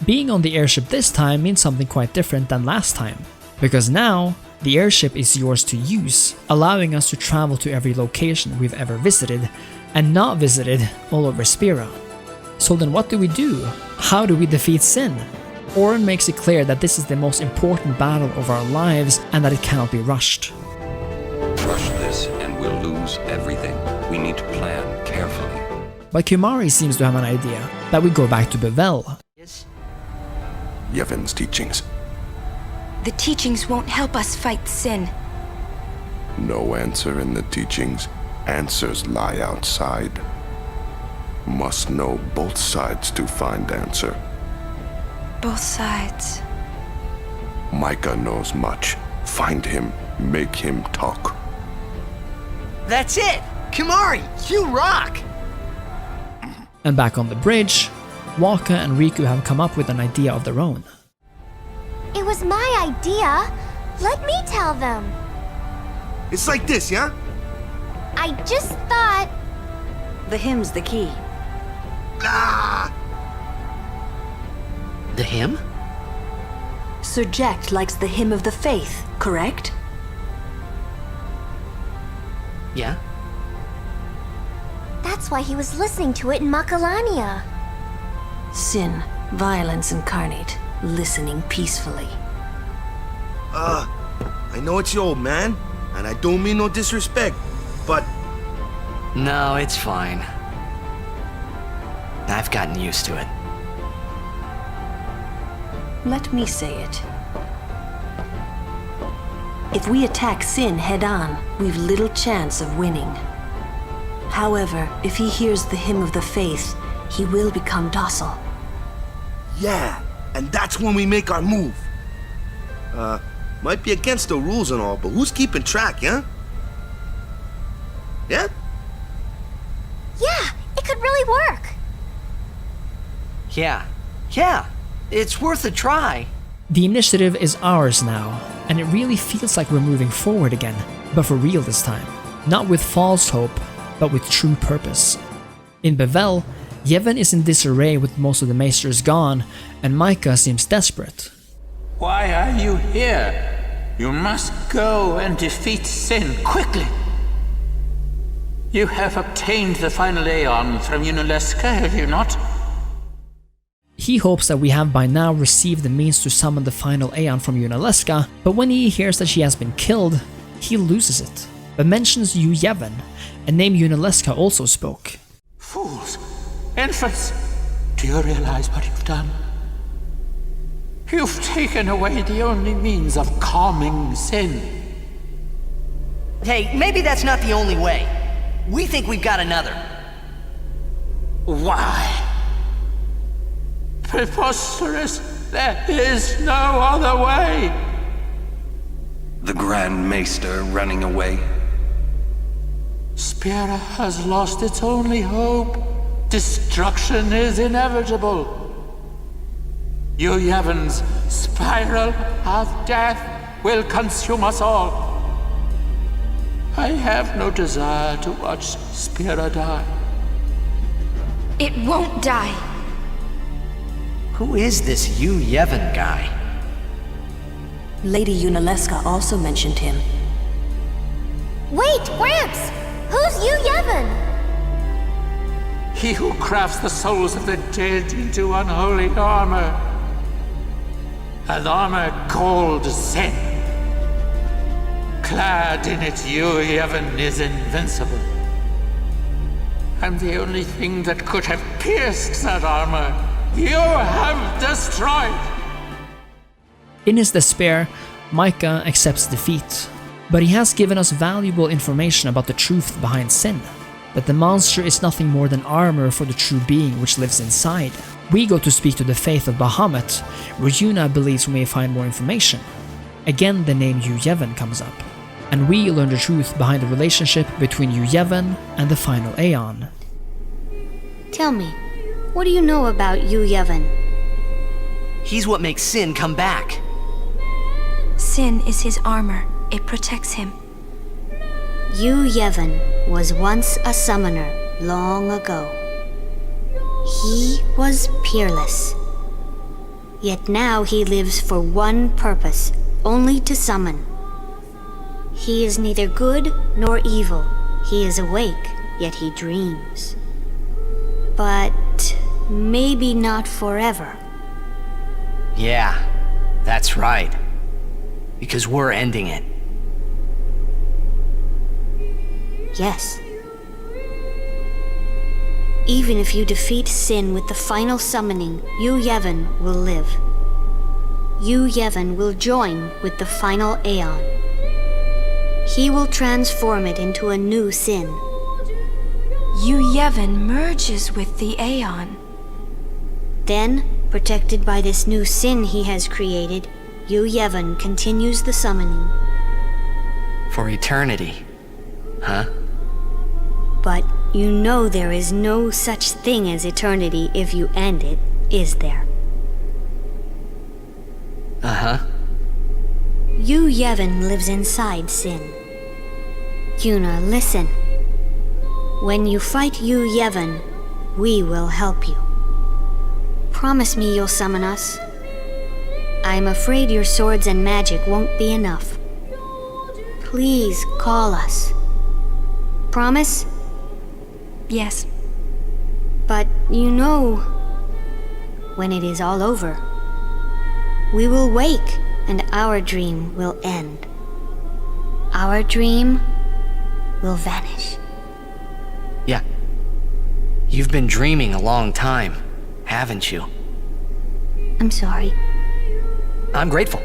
Being on the airship this time means something quite different than last time, because now the airship is yours to use, allowing us to travel to every location we've ever visited and not visited all over Spira. So then what do we do? How do we defeat Sin? Oren makes it clear that this is the most important battle of our lives and that it cannot be rushed. Rush this and we'll lose everything. We need to plan carefully. But Kimari seems to have an idea, that we go back to Bevelle. Yevon's teachings. The teachings won't help us fight Sin. No answer in the teachings. Answers lie outside. Must know both sides to find answer. Both sides. Micah knows much. Find him, make him talk. That's it! Kimari, you rock! And back on the bridge, Waka and Riku have come up with an idea of their own. It was my idea. Let me tell them. It's like this, yeah? I just thought... The hymn's the key. Ah! The hymn? Sir Jecht likes the hymn of the faith, correct? Yeah. That's why he was listening to it in Macalania. Sin, violence incarnate, listening peacefully. I know it's your old man, and I don't mean no disrespect, but... No, it's fine. I've gotten used to it. Let me say it. If we attack Sin head-on, we've little chance of winning. However, if he hears the hymn of the faith, he will become docile. Yeah, and that's when we make our move. Might be against the rules and all, but who's keeping track, yeah? Yeah? Yeah, it could really work. Yeah, it's worth a try. The initiative is ours now, and it really feels like we're moving forward again, but for real this time. Not with false hope, but with true purpose. In Bevelle, Yevon is in disarray with most of the maesters gone, and Micah seems desperate. Why are you here? You must go and defeat Sin quickly. You have obtained the final Aeon from Yuna, have you not? He hopes that we have by now received the means to summon the final Aeon from Yuna, but when he hears that she has been killed, he loses it, but mentions you Yevon, a name Yuna also spoke. Fools! Infants! Do you realize what you've done? You've taken away the only means of calming Sin. Hey, maybe that's not the only way. We think we've got another. Why? Preposterous! There is no other way! The Grand Maester running away? Spira has lost its only hope. Destruction is inevitable. You Yevon's spiral of death will consume us all. I have no desire to watch Spira die. It won't die. Who is this you Yevon guy? Lady Yuna also mentioned him. Wait, Gramps! Who's you Yevon? He who crafts the souls of the dead into unholy armor. An armor called Sin. Clad in it, you Yevon is invincible. And the only thing that could have pierced that armor, you have destroyed! In his despair, Micah accepts defeat, but he has given us valuable information about the truth behind Sin. that the monster is nothing more than armor for the true being which lives inside. We go to speak to the faith of Bahamut, where Yuna believes we may find more information. Again, the name Yu Yevon comes up, and we learn the truth behind the relationship between Yu Yevon and the final Aeon. Tell me, what do you know about Yu Yevon? He's what makes Sin come back. Sin is his armor. It protects him. Yu Yevon was once a summoner long ago. He was peerless. Yet now he lives for one purpose, only to summon. He is neither good nor evil. He is awake, yet he dreams. But maybe not forever. Yeah, that's right. Because we're ending it. Yes. Even if you defeat Sin with the final summoning, Yu Yevon will live. Yu Yevon will join with the final Aeon. He will transform it into a new Sin. Yu Yevon merges with the Aeon. Then, protected by this new Sin he has created, Yu Yevon continues the summoning. For eternity, huh? But you know there is no such thing as eternity if you end it, is there? Uh-huh. Yu Yevon lives inside Sin. Yuna, listen. When you fight Yu Yevon, we will help you. Promise me you'll summon us. I'm afraid your swords and magic won't be enough. Please call us. Promise? Yes. But you know, when it is all over, we will wake and our dream will end. Our dream will vanish. Yeah. You've been dreaming a long time, haven't you? I'm sorry. I'm grateful.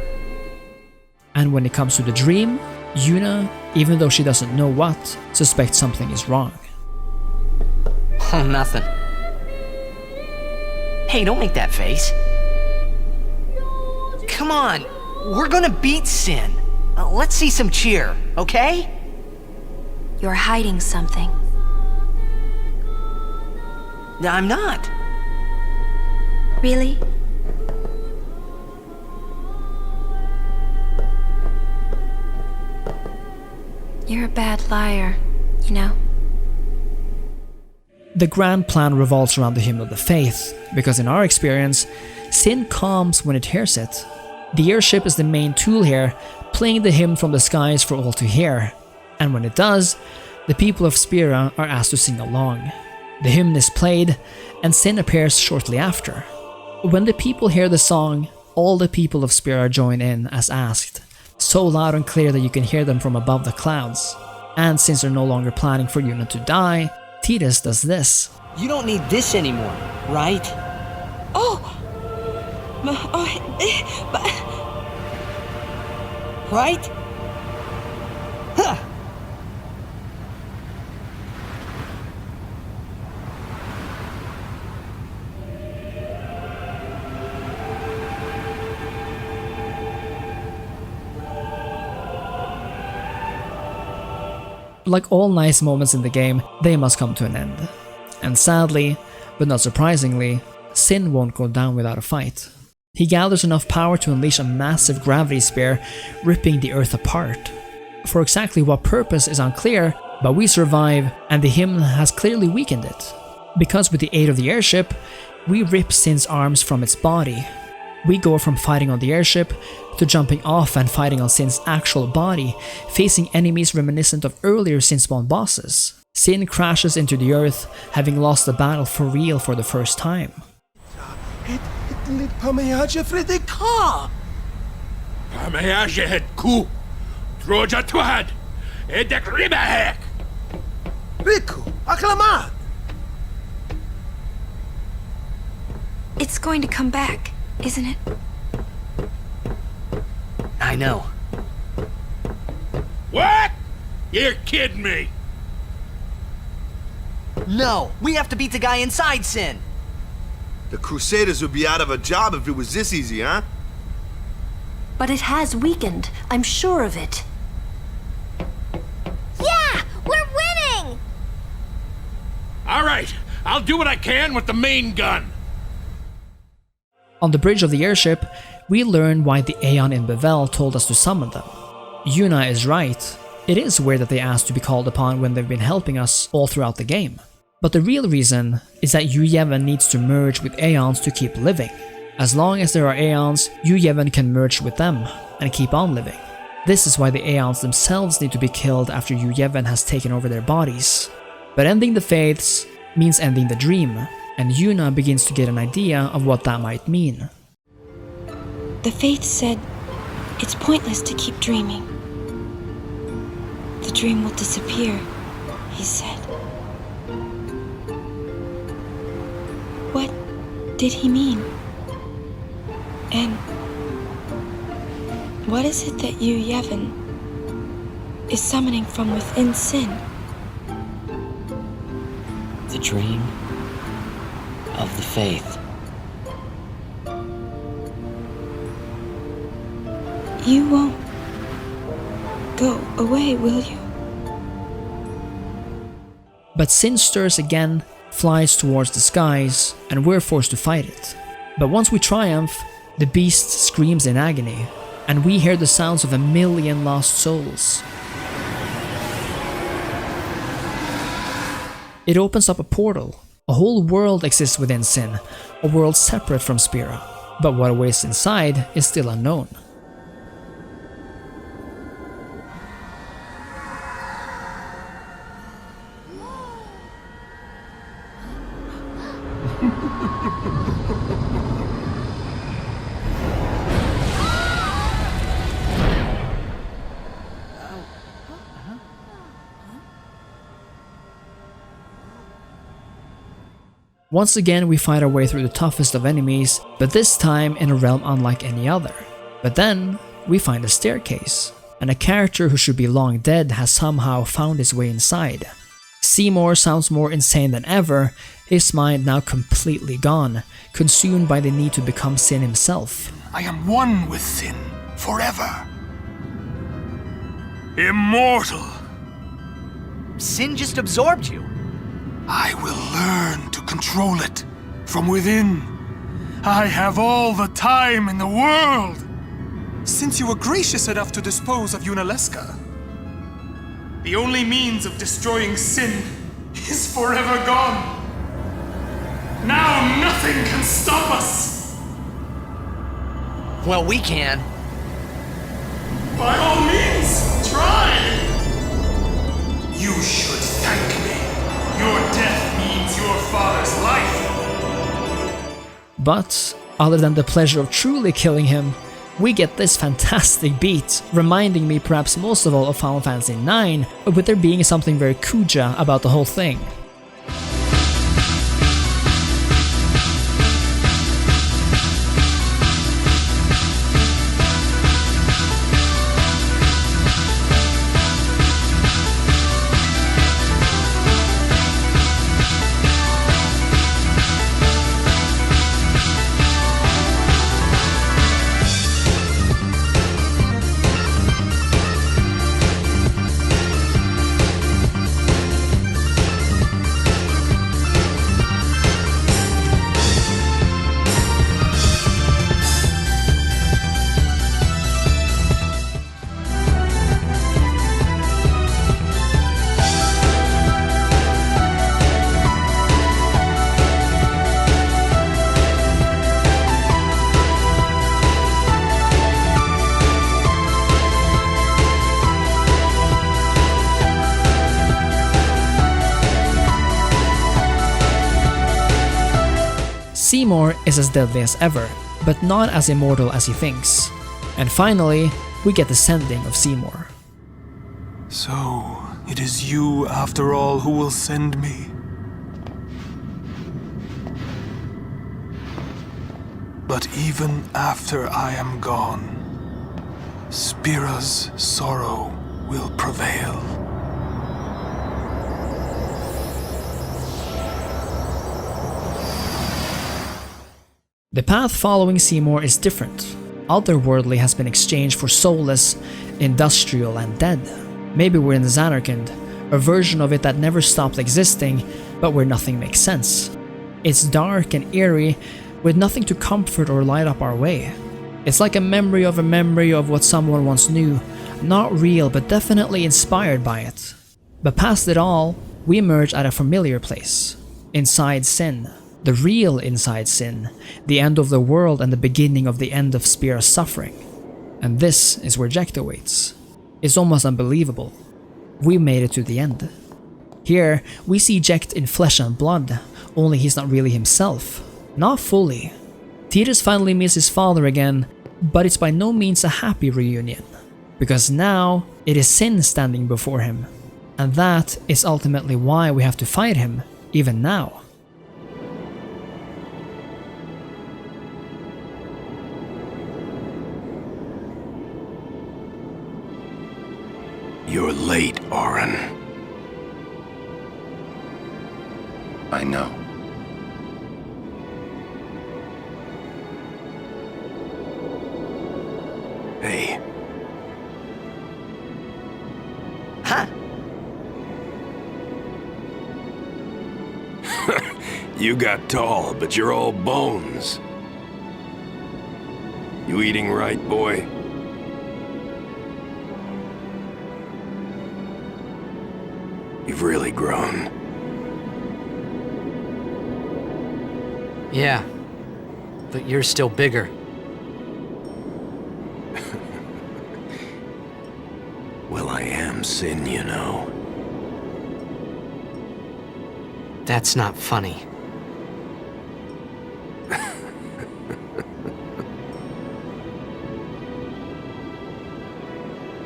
And when it comes to the dream, Yuna, even though she doesn't know what, suspects something is wrong. Oh, nothing. Hey, don't make that face. Come on, we're gonna beat Sin. Let's see some cheer, okay? You're hiding something. I'm not. Really? You're a bad liar, you know. The grand plan revolves around the Hymn of the Faith, because in our experience, Sin calms when it hears it. The airship is the main tool here, playing the hymn from the skies for all to hear, and when it does, the people of Spira are asked to sing along. The hymn is played, and Sin appears shortly after. When the people hear the song, all the people of Spira join in as asked, so loud and clear that you can hear them from above the clouds. And since they're no longer planning for Yuna to die, Tidus does this. You don't need this anymore, right? Right? Huh. Like all nice moments in the game, they must come to an end. And sadly, but not surprisingly, Sin won't go down without a fight. He gathers enough power to unleash a massive gravity spear, ripping the earth apart. For exactly what purpose is unclear, but we survive, and the hymn has clearly weakened it. Because with the aid of the airship, we rip Sin's arms from its body. We go from fighting on the airship to jumping off and fighting on Sin's actual body, facing enemies reminiscent of earlier Sin-spawn bosses. Sin crashes into the earth, having lost the battle for real for the first time. Pamiaje Fredika! Pamiaje het ku! Troja tuhad! Edek ribahek! Riku, acclamat! It's going to come back, isn't it? I know. What? You're kidding me! No, we have to beat the guy inside Sin. The Crusaders would be out of a job if it was this easy, huh? But it has weakened. I'm sure of it. Yeah! We're winning! All right, I'll do what I can with the main gun. On the bridge of the airship, we learn why the Aeon in Bevelle told us to summon them. Yuna is right. It is weird that they asked to be called upon when they've been helping us all throughout the game. But the real reason is that Yu Yevon needs to merge with Aeons to keep living. As long as there are Aeons, Yu Yevon can merge with them and keep on living. This is why the Aeons themselves need to be killed after Yu Yevon has taken over their bodies. But ending the faiths means ending the dream, and Yuna begins to get an idea of what that might mean. The faith said it's pointless to keep dreaming. The dream will disappear, he said. What did he mean? And what is it that Yu Yevon is summoning from within Sin? The dream of the faith. You won't go away, will you? But Sin stirs again, flies towards the skies, and we're forced to fight it. But once we triumph, the beast screams in agony, and we hear the sounds of 1,000,000 lost souls. It opens up a portal. A whole world exists within Sin, a world separate from Spira. But what awaits inside is still unknown. Once again, we fight our way through the toughest of enemies, but this time in a realm unlike any other. But then, we find a staircase, and a character who should be long dead has somehow found his way inside. Seymour sounds more insane than ever, his mind now completely gone, consumed by the need to become Sin himself. I am one with Sin, forever. Immortal. Sin just absorbed you. I will learn to control it from within. I have all the time in the world. Since you were gracious enough to dispose of Yunaleska, the only means of destroying Sin is forever gone. Now nothing can stop us. Well, we can. By all means, try. You should thank me. Your death means your father's life. But, other than the pleasure of truly killing him, we get this fantastic beat, reminding me perhaps most of all of Final Fantasy IX, with there being something very Kuja about the whole thing. Seymour is as deadly as ever, but not as immortal as he thinks. And finally, we get the sending of Seymour. So, it is you, after all, who will send me. But even after I am gone, Spira's sorrow will prevail. The path following Seymour is different. Otherworldly has been exchanged for soulless, industrial, and dead. Maybe we're in Zanarkand, a version of it that never stopped existing, but where nothing makes sense. It's dark and eerie, with nothing to comfort or light up our way. It's like a memory of what someone once knew, not real but definitely inspired by it. But past it all, we emerge at a familiar place. Inside Sin. The real inside Sin. The end of the world and the beginning of the end of Spira's suffering. And this is where Jecht awaits. It's almost unbelievable. We made it to the end. Here, we see Jecht in flesh and blood, only he's not really himself. Not fully. Tidus finally meets his father again, but it's by no means a happy reunion. Because now, it is Sin standing before him. And that is ultimately why we have to fight him, even now. You're late, Auron. I know. Hey. Huh? You got tall, but you're all bones. You eating right, boy? You've really grown. Yeah, but you're still bigger. Well, I am Sin, you know. That's not funny.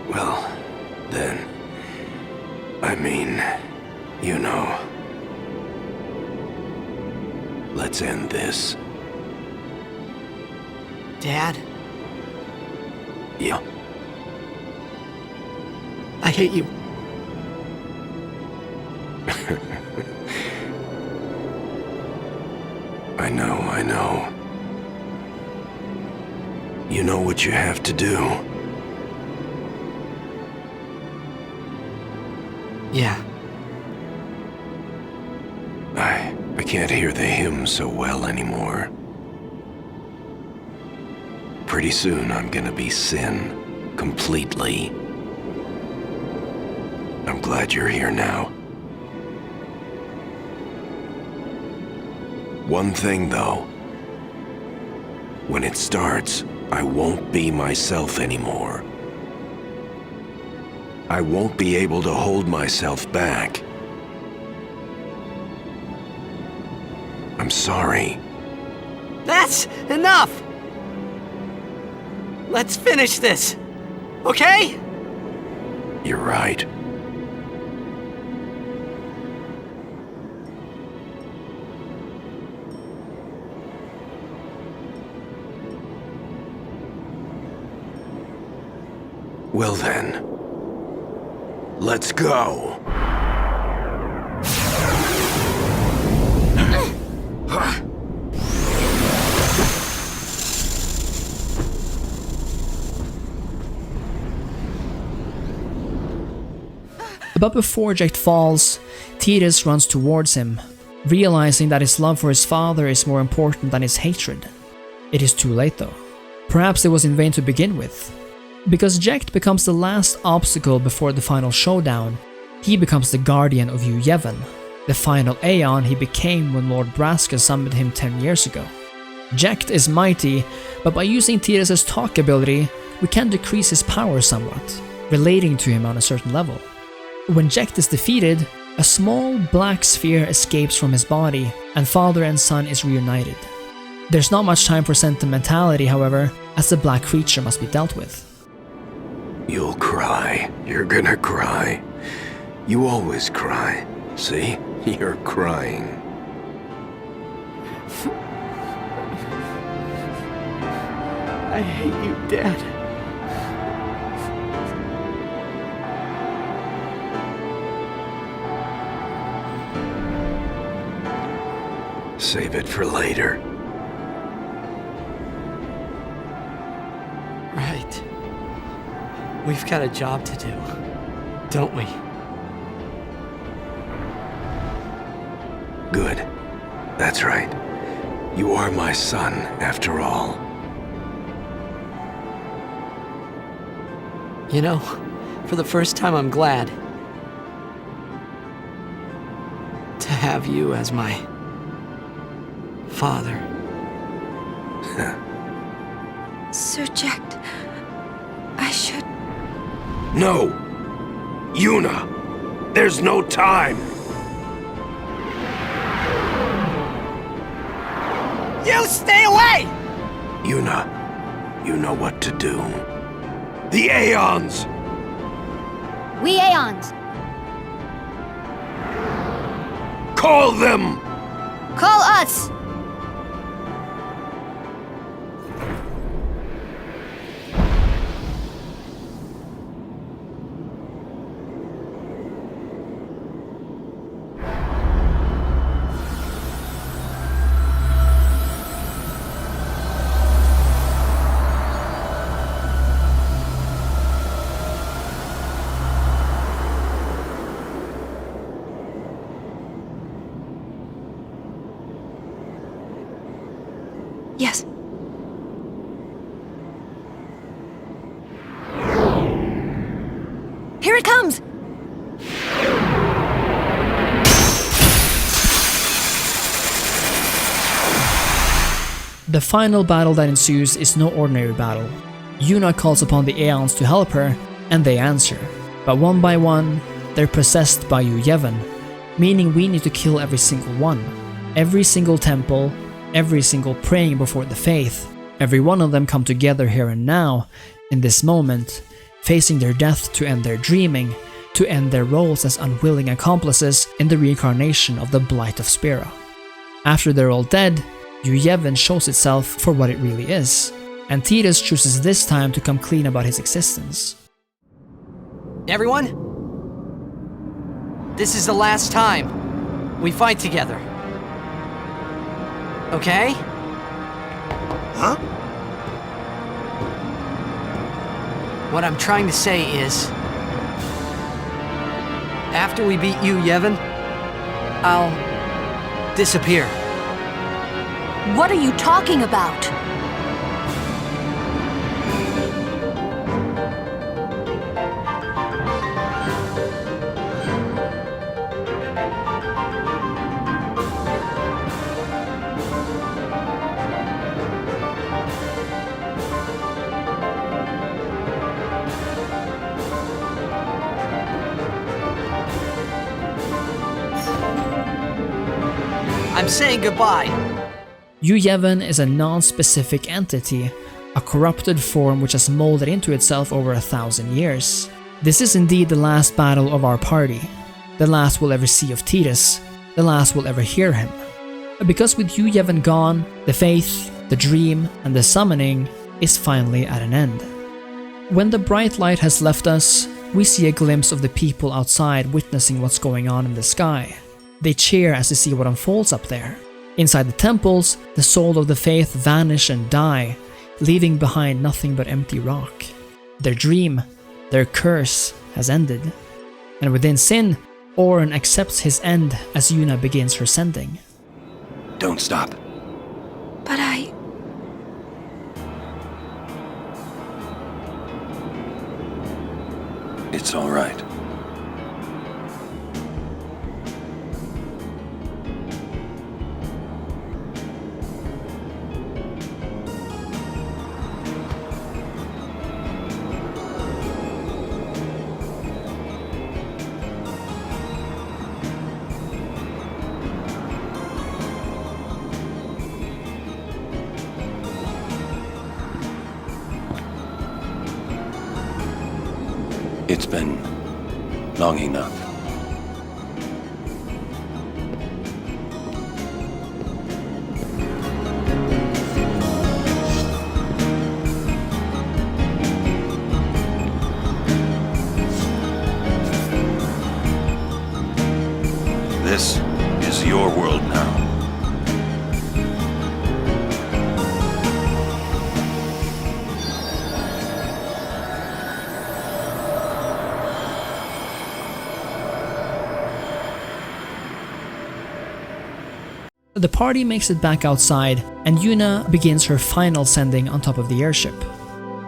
Well, then, I mean, you know. Let's end this. Dad? Yeah. I hate you. I know. You know what you have to do. Yeah. I can't hear the hymn so well anymore. Pretty soon I'm gonna be Sin, completely. I'm glad you're here now. One thing though. When it starts, I won't be myself anymore. I won't be able to hold myself back. I'm sorry. That's enough! Let's finish this, okay? You're right. Well then, let's go. But before Jecht falls, Tidus runs towards him, realizing that his love for his father is more important than his hatred. It is too late though. Perhaps it was in vain to begin with. Because Jecht becomes the last obstacle before the final showdown, he becomes the guardian of Yu Yevon, the final Aeon he became when Lord Braska summoned him 10 years ago. Jecht is mighty, but by using Tidus' talk ability, we can decrease his power somewhat, relating to him on a certain level. When Jecht is defeated, a small black sphere escapes from his body, and father and son is reunited. There's not much time for sentimentality, however, as the black creature must be dealt with. You'll cry. You're gonna cry. You always cry. See? You're crying. I hate you, Dad. Save it for later. We've got a job to do, don't we? Good. That's right. You are my son, after all. You know, for the first time I'm glad to have you as my father. Sir Jecht, I should... No! Yuna! There's no time! You stay away! Yuna, you know what to do. The Aeons! We Aeons. Call them! Call us! Yes. Here it comes! The final battle that ensues is no ordinary battle. Yuna calls upon the Aeons to help her, and they answer. But one by one, they're possessed by Yevon, meaning we need to kill every single one. Every single temple, every single praying before the faith, every one of them come together here and now, in this moment, facing their death to end their dreaming, to end their roles as unwilling accomplices in the reincarnation of the Blight of Spira. After they're all dead, Yevon shows itself for what it really is, and Tidus chooses this time to come clean about his existence. Everyone, this is the last time we fight together. Okay? Huh? What I'm trying to say is, after we beat you, Yevon, I'll disappear. What are you talking about? I'm saying goodbye. Yevon is a non-specific entity, a corrupted form which has molded into itself over 1,000 years. This is indeed the last battle of our party, the last we'll ever see of Tidus, the last we'll ever hear him. Because with Yevon gone, the faith, the dream, and the summoning is finally at an end. When the bright light has left us, we see a glimpse of the people outside witnessing what's going on in the sky. They cheer as they see what unfolds up there. Inside the temples, the soul of the faith vanish and die, leaving behind nothing but empty rock. Their dream, their curse, has ended. And within Sin, Oren accepts his end as Yuna begins her sending. Don't stop. But It's all right. It's been long enough. This is your world now. The party makes it back outside, and Yuna begins her final sending on top of the airship.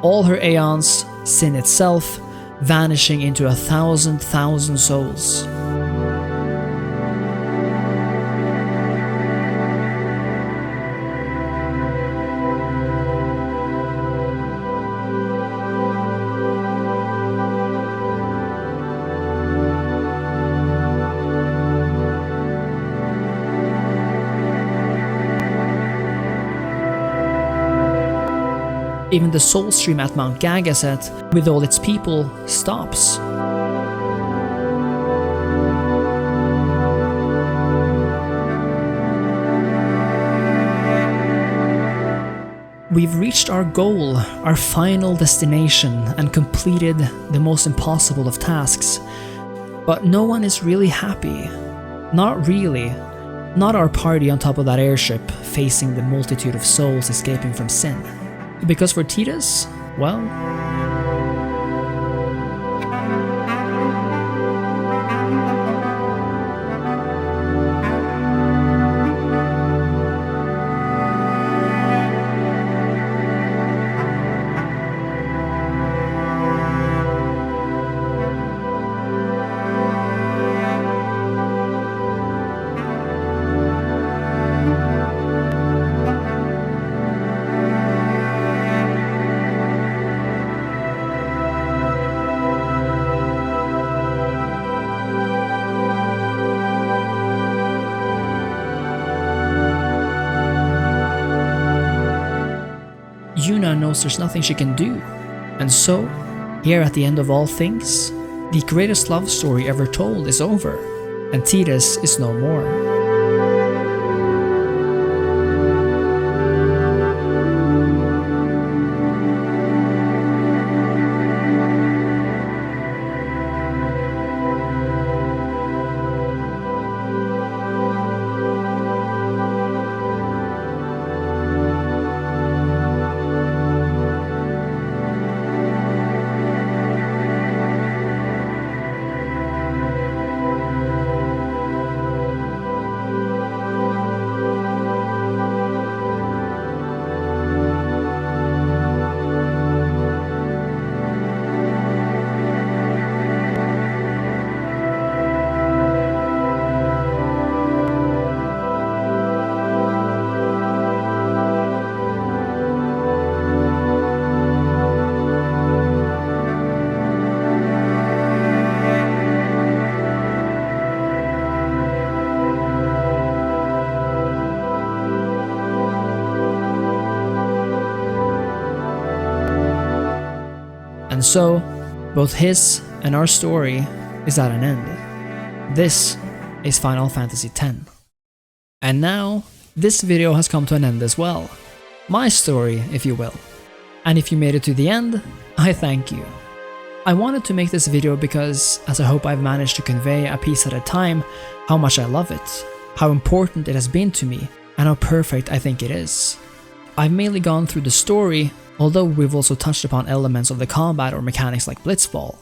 All her aeons, sin itself, vanishing into 1,000 souls. Even the soul stream at Mount Gagazet, with all its people, stops. We've reached our goal, our final destination, and completed the most impossible of tasks. But no one is really happy. Not really. Not our party on top of that airship, facing the multitude of souls escaping from sin. Because for Tidus, well... Yuna knows there's nothing she can do. And so, here at the end of all things, the greatest love story ever told is over, and Tidus is no more. And so, both his and our story is at an end. This is Final Fantasy X. And now, this video has come to an end as well. My story, if you will. And if you made it to the end, I thank you. I wanted to make this video because, as I hope I've managed to convey a piece at a time, how much I love it, how important it has been to me, and how perfect I think it is. I've mainly gone through the story, although we've also touched upon elements of the combat or mechanics like Blitzball.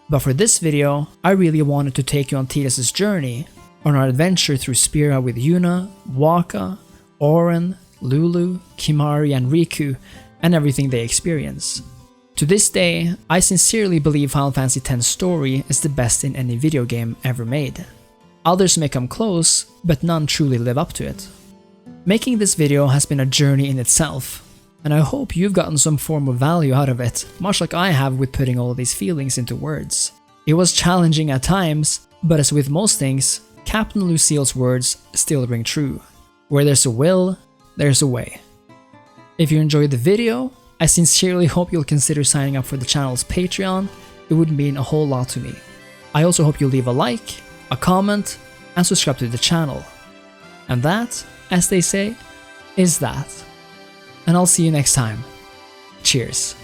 But for this video, I really wanted to take you on Tidus' journey, on our adventure through Spira with Yuna, Wakka, Auron, Lulu, Kimahri and Riku, and everything they experience. To this day, I sincerely believe Final Fantasy X's story is the best in any video game ever made. Others may come close, but none truly live up to it. Making this video has been a journey in itself, and I hope you've gotten some form of value out of it, much like I have with putting all these feelings into words. It was challenging at times, but as with most things, Captain Lucille's words still ring true. Where there's a will, there's a way. If you enjoyed the video, I sincerely hope you'll consider signing up for the channel's Patreon. It would mean a whole lot to me. I also hope you'll leave a like, a comment, and subscribe to the channel. And that, as they say, is that. And I'll see you next time. Cheers.